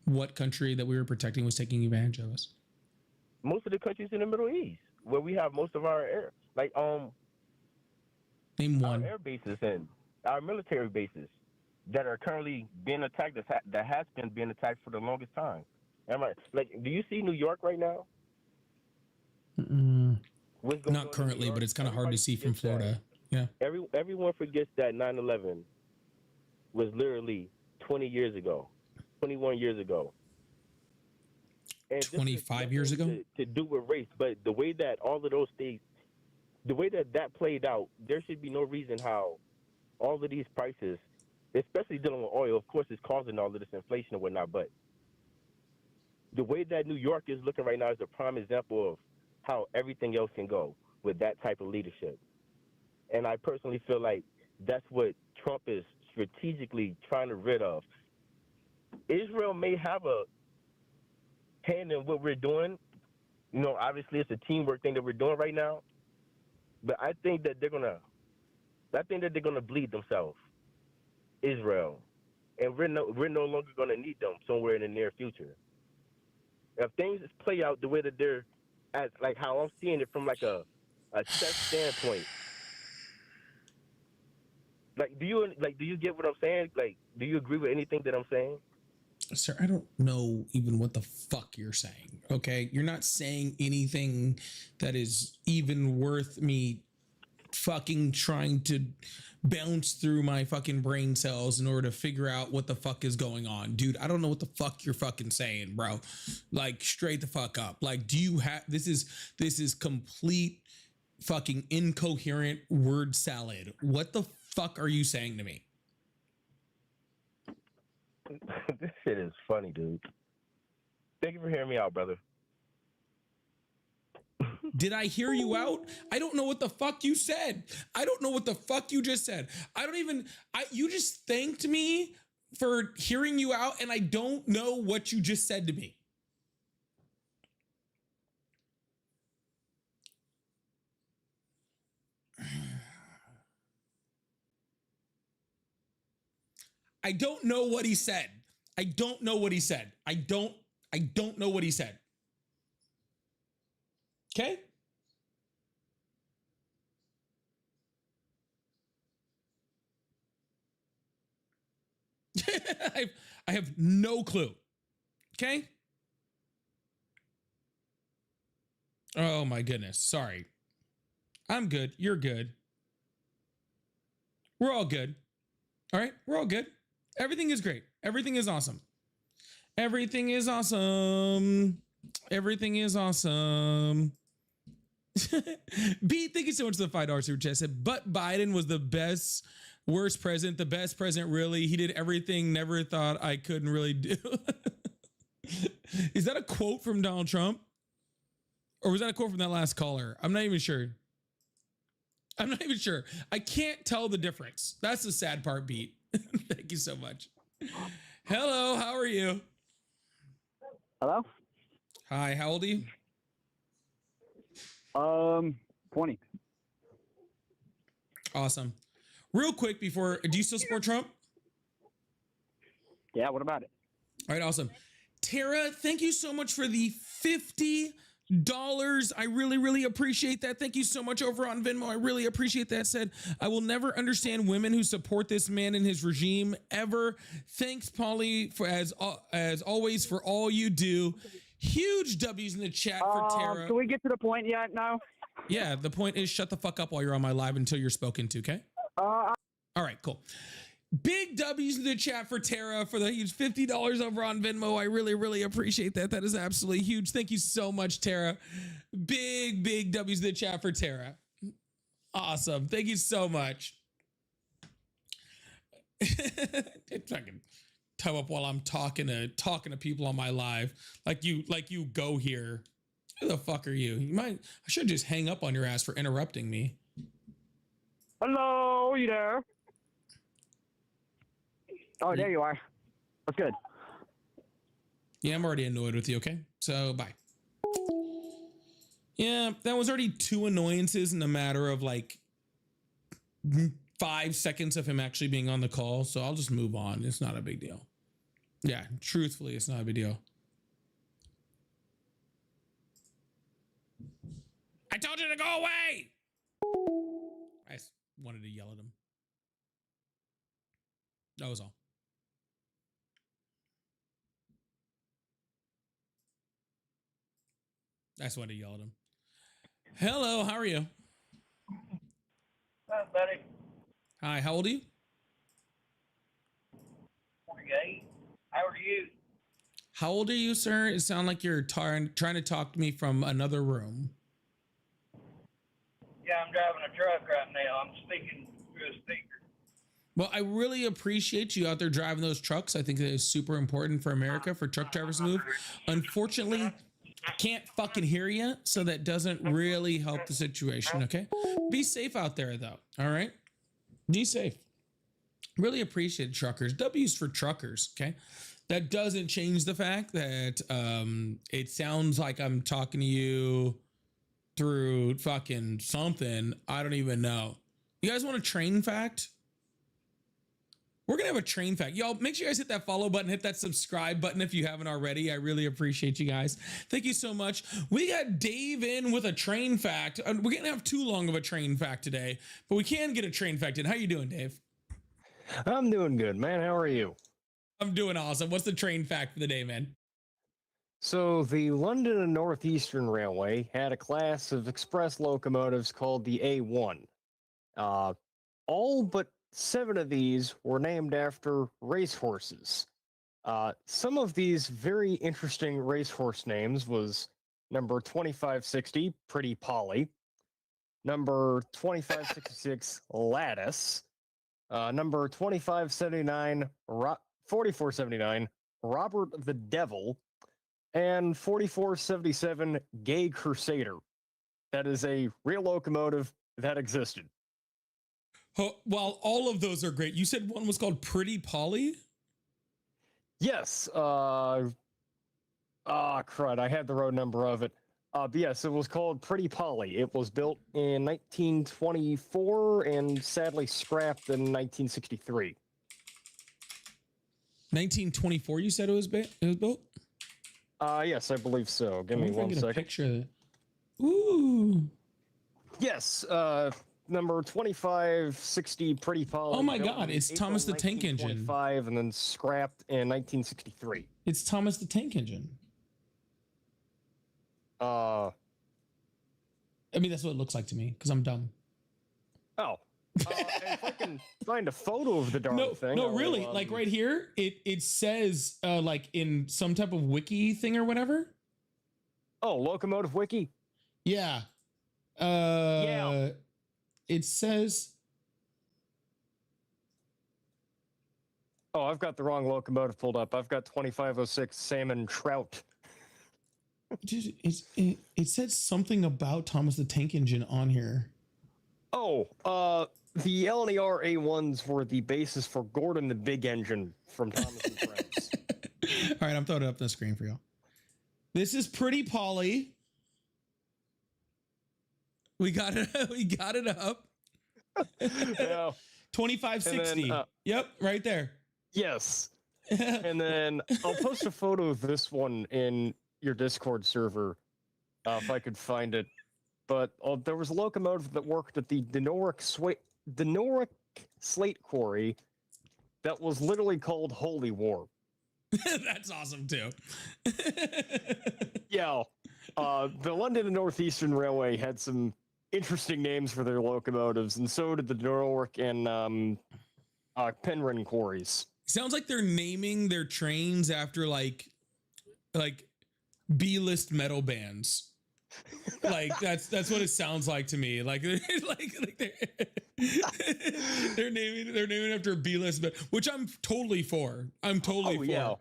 What country that we were protecting was taking advantage of us? Most of the countries in the Middle East, where we have most of our air, name one. Our air bases and our military bases that are currently being attacked, that has been being attacked for the longest time. Do you see New York right now? Not currently, but it's kind of hard to see from Florida. Yeah. Everyone forgets that 9/11 was literally 20 years ago, 21 years ago. And 25 years ago? To do with race, but the way that all of those states, the way that played out, there should be no reason how all of these prices, especially dealing with oil, of course, is causing all of this inflation and whatnot, but the way that New York is looking right now is a prime example of how everything else can go with that type of leadership. And I personally feel like that's what Trump is strategically trying to rid of. Israel may have a hand in what we're doing. You know, obviously it's a teamwork thing that we're doing right now. But I think that they're going to I think that they're gonna bleed themselves, Israel, and we're no longer gonna need them somewhere in the near future. If things play out the way that they're, as like how I'm seeing it from like a chess standpoint. Like, do you get what I'm saying? Like, do you agree with anything that I'm saying? Sir, I don't know even what the fuck you're saying. Okay, you're not saying anything that is even worth me fucking trying to bounce through my fucking brain cells in order to figure out what the fuck is going on. Dude, I don't know what the fuck you're fucking saying, bro. Like, straight the fuck up. Like, do you have this is complete fucking incoherent word salad. What the fuck are you saying to me? This shit is funny, dude. Thank you for hearing me out, brother. Did I hear you out? I don't know what the fuck you said. I don't know what the fuck you just said. You just thanked me for hearing you out, and I don't know what you just said to me. I don't know what he said. I don't know what he said. I don't know what he said. Okay? I have no clue. Okay? Oh my goodness. Sorry. I'm good. You're good. We're all good. All right? We're all good. Everything is great. Everything is awesome. Everything is awesome. Everything is awesome. B, thank you so much for the $5 super chat. Said, but Biden was the best, worst president, the best president, really. He did everything, never thought I couldn't really do. Is that a quote from Donald Trump? Or was that a quote from that last caller? I'm not even sure. I can't tell the difference. That's the sad part, Beat. Thank you so much. Hello, how are you? Hello? Hi, how old are you? 20. Awesome. Real quick before, do you still support Trump? Yeah, what about it? All right, awesome. Tara, thank you so much for the $50. I really, really appreciate that. Thank you so much over on Venmo. I really appreciate that. Said, I will never understand women who support this man and his regime ever. Thanks, Polly, for as always for all you do. Huge W's in the chat for Tara. Can we get to the point yet now? Yeah, the point is shut the fuck up while you're on my live until you're spoken to, okay? All right, cool. Big W's in the chat for Tara for the huge $50 over on Venmo. I really, really appreciate that. That is absolutely huge. Thank you so much, Tara. Big W's in the chat for Tara. Awesome. Thank you so much. Fucking toe up while I'm talking to people on my live. Like you go here. Who the fuck are you? I should just hang up on your ass for interrupting me. Hello, you there? Oh, there you are. That's good. Yeah, I'm already annoyed with you, okay? So, bye. Yeah, that was already 2 annoyances in a matter of like 5 seconds of him actually being on the call. So I'll just move on. It's not a big deal. Yeah, truthfully, it's not a big deal. I told you to go away! I just wanted to yell at him. That was all. I just wanted to yell at him. Hello, how are you? Hi, buddy. Hi, how old are you? 48. How are you? How old are you, sir? It sounds like you're trying to talk to me from another room. Yeah, I'm driving a truck right now. I'm speaking through a speaker. Well, I really appreciate you out there driving those trucks. I think that is super important for America, for truck drivers to move. Unfortunately, I can't fucking hear you, so that doesn't really help the situation, okay? Be safe out there, though, all right? Be safe. Really appreciate truckers. W's for truckers, okay? That doesn't change the fact that it sounds like I'm talking to you through fucking something. I don't even know. You guys want a train fact? We're going to have a train fact. Y'all, make sure you guys hit that follow button, hit that subscribe button if you haven't already. I really appreciate you guys. Thank you so much. We got Dave in with a train fact. We're going to have too long of a train fact today, but we can get a train fact in. How you doing, Dave? I'm doing good, man. How are you? I'm doing awesome. What's the train fact for the day, man? So the London and Northeastern Railway had a class of express locomotives called the A1. All but 7 of these were named after racehorses. Some of these very interesting racehorse names was number 2560, Pretty Polly, number 2566, Lattice, number 2579, 4479, Robert the Devil, and 4477, Gay Crusader. That is a real locomotive that existed. Oh, well, all of those are great. You said one was called Pretty Polly? Yes. Crud, I had the road number of it. But yes, it was called Pretty Polly. It was built in 1924 and sadly scrapped in 1963. 1924, you said it was built? Yes, I believe so. Give me wonder if I one can get a second. picture of it. Ooh. Yes, number 2560, Pretty Polly. Oh my built God, in it's April Thomas the Tank Engine. 1925 and then scrapped in 1963. It's Thomas the Tank Engine. I mean, that's what it looks like to me because I'm dumb. Oh. If I can find a photo of the darn thing. No, I'll, really, like right here, it says like in some type of wiki thing or whatever. Oh, Locomotive Wiki? Yeah. Yeah. It says. Oh, I've got the wrong locomotive pulled up. I've got 2506 Salmon Trout. It said something about Thomas the Tank Engine on here. Oh, the LNER A1s were the basis for Gordon the Big Engine from Thomas and Friends. All right, I'm throwing it up on the screen for y'all. This is Pretty Polly. We got it. We got it up. Yeah. 2560. Then, yep, right there. Yes. And then I'll post a photo of this one in your Discord server if I could find it. But there was a locomotive that worked at the Denoric Slate Quarry that was literally called Holy War. That's awesome too. Yeah. The London and Northeastern Railway had some interesting names for their locomotives, and so did the Denoric and Penryn quarries. Sounds like they're naming their trains after like B-list metal bands. Like that's what it sounds like to me. Like they're naming after B-list, which I'm totally for. I'm totally for. Yeah.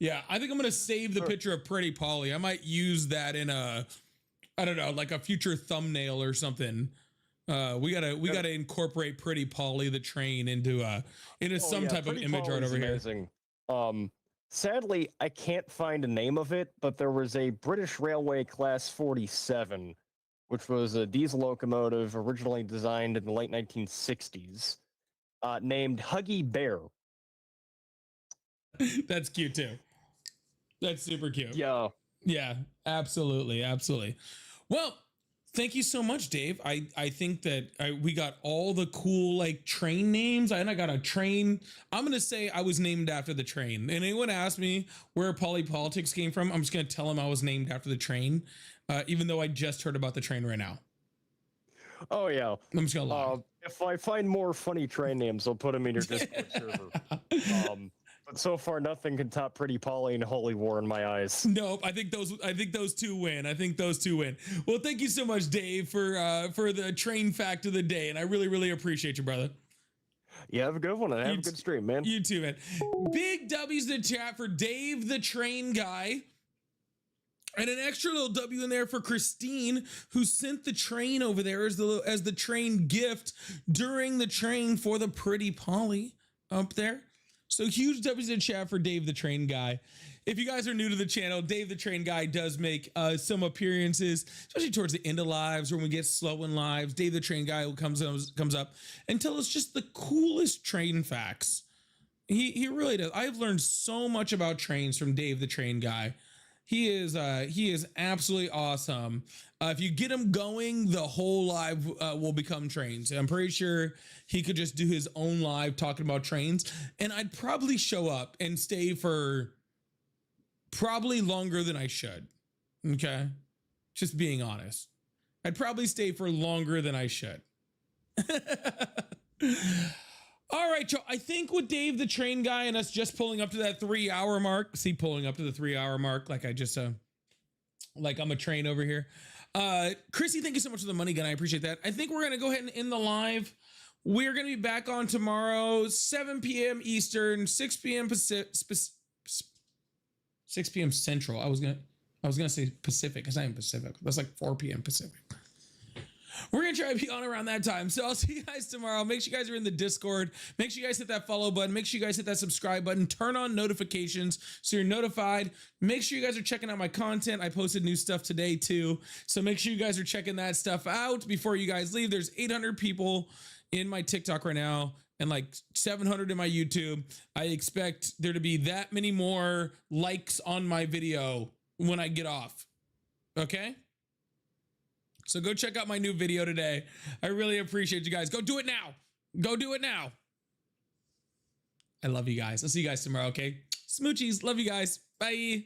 Yeah, I think I'm gonna save the picture of Pretty Polly. I might use that in I don't know, like a future thumbnail or something. We gotta incorporate Pretty Polly the train into some type of image art over amazing. Here. Sadly, I can't find a name of it, but there was a British Railway Class 47, which was a diesel locomotive originally designed in the late 1960s, named Huggy Bear. That's cute too. That's super cute. Yeah. Yeah, absolutely. Absolutely. Well, thank you so much, Dave. I think that we got all the cool like train names, and I got a train. I'm going to say I was named after the train. And anyone asked me where Polypolitics came from, I'm just going to tell them I was named after the train, even though I just heard about the train right now. Oh, yeah. I'm just going to lie. If I find more funny train names, I'll put them in your Discord server. But so far, nothing can top Pretty Polly and Holy War in my eyes. Nope. I think those two win. Well, thank you so much, Dave, for the train fact of the day, and I really, really appreciate you, brother. Yeah, have a good one and have a good stream, man. You too, man. Big W's in the chat for Dave, the train guy. And an extra little W in there for Christine, who sent the train over there as the train gift during the train for the Pretty Polly up there. So huge W's in chat for Dave the Train Guy. If you guys are new to the channel, Dave the Train Guy does make some appearances, especially towards the end of lives when we get slow in lives. Dave the Train Guy comes up and tells us just the coolest train facts. He really does. I've learned so much about trains from Dave the Train Guy. He is absolutely awesome. If you get him going, the whole live will become trains. I'm pretty sure he could just do his own live talking about trains, and I'd probably show up and stay for probably longer than I should. Okay, just being honest, I'd probably stay for longer than I should. All right, Joe. I think with Dave the Train Guy and us just pulling up to that 3-hour mark, pulling up to the 3-hour mark, like I just, like I'm a train over here. Chrissy, thank you so much for the money gun. I appreciate that. I think we're going to go ahead and end the live. We're going to be back on tomorrow, 7 p.m. Eastern, 6 p.m. 6 p.m. Central. I was going to say Pacific because I am Pacific. That's like 4 p.m. Pacific. We're going to try to be on around that time. So I'll see you guys tomorrow. Make sure you guys are in the Discord. Make sure you guys hit that follow button. Make sure you guys hit that subscribe button. Turn on notifications so you're notified. Make sure you guys are checking out my content. I posted new stuff today too. So make sure you guys are checking that stuff out before you guys leave. There's 800 people in my TikTok right now and like 700 in my YouTube. I expect there to be that many more likes on my video when I get off. Okay? So go check out my new video today. I really appreciate you guys. Go do it now. Go do it now. I love you guys. I'll see you guys tomorrow, okay? Smoochies. Love you guys. Bye.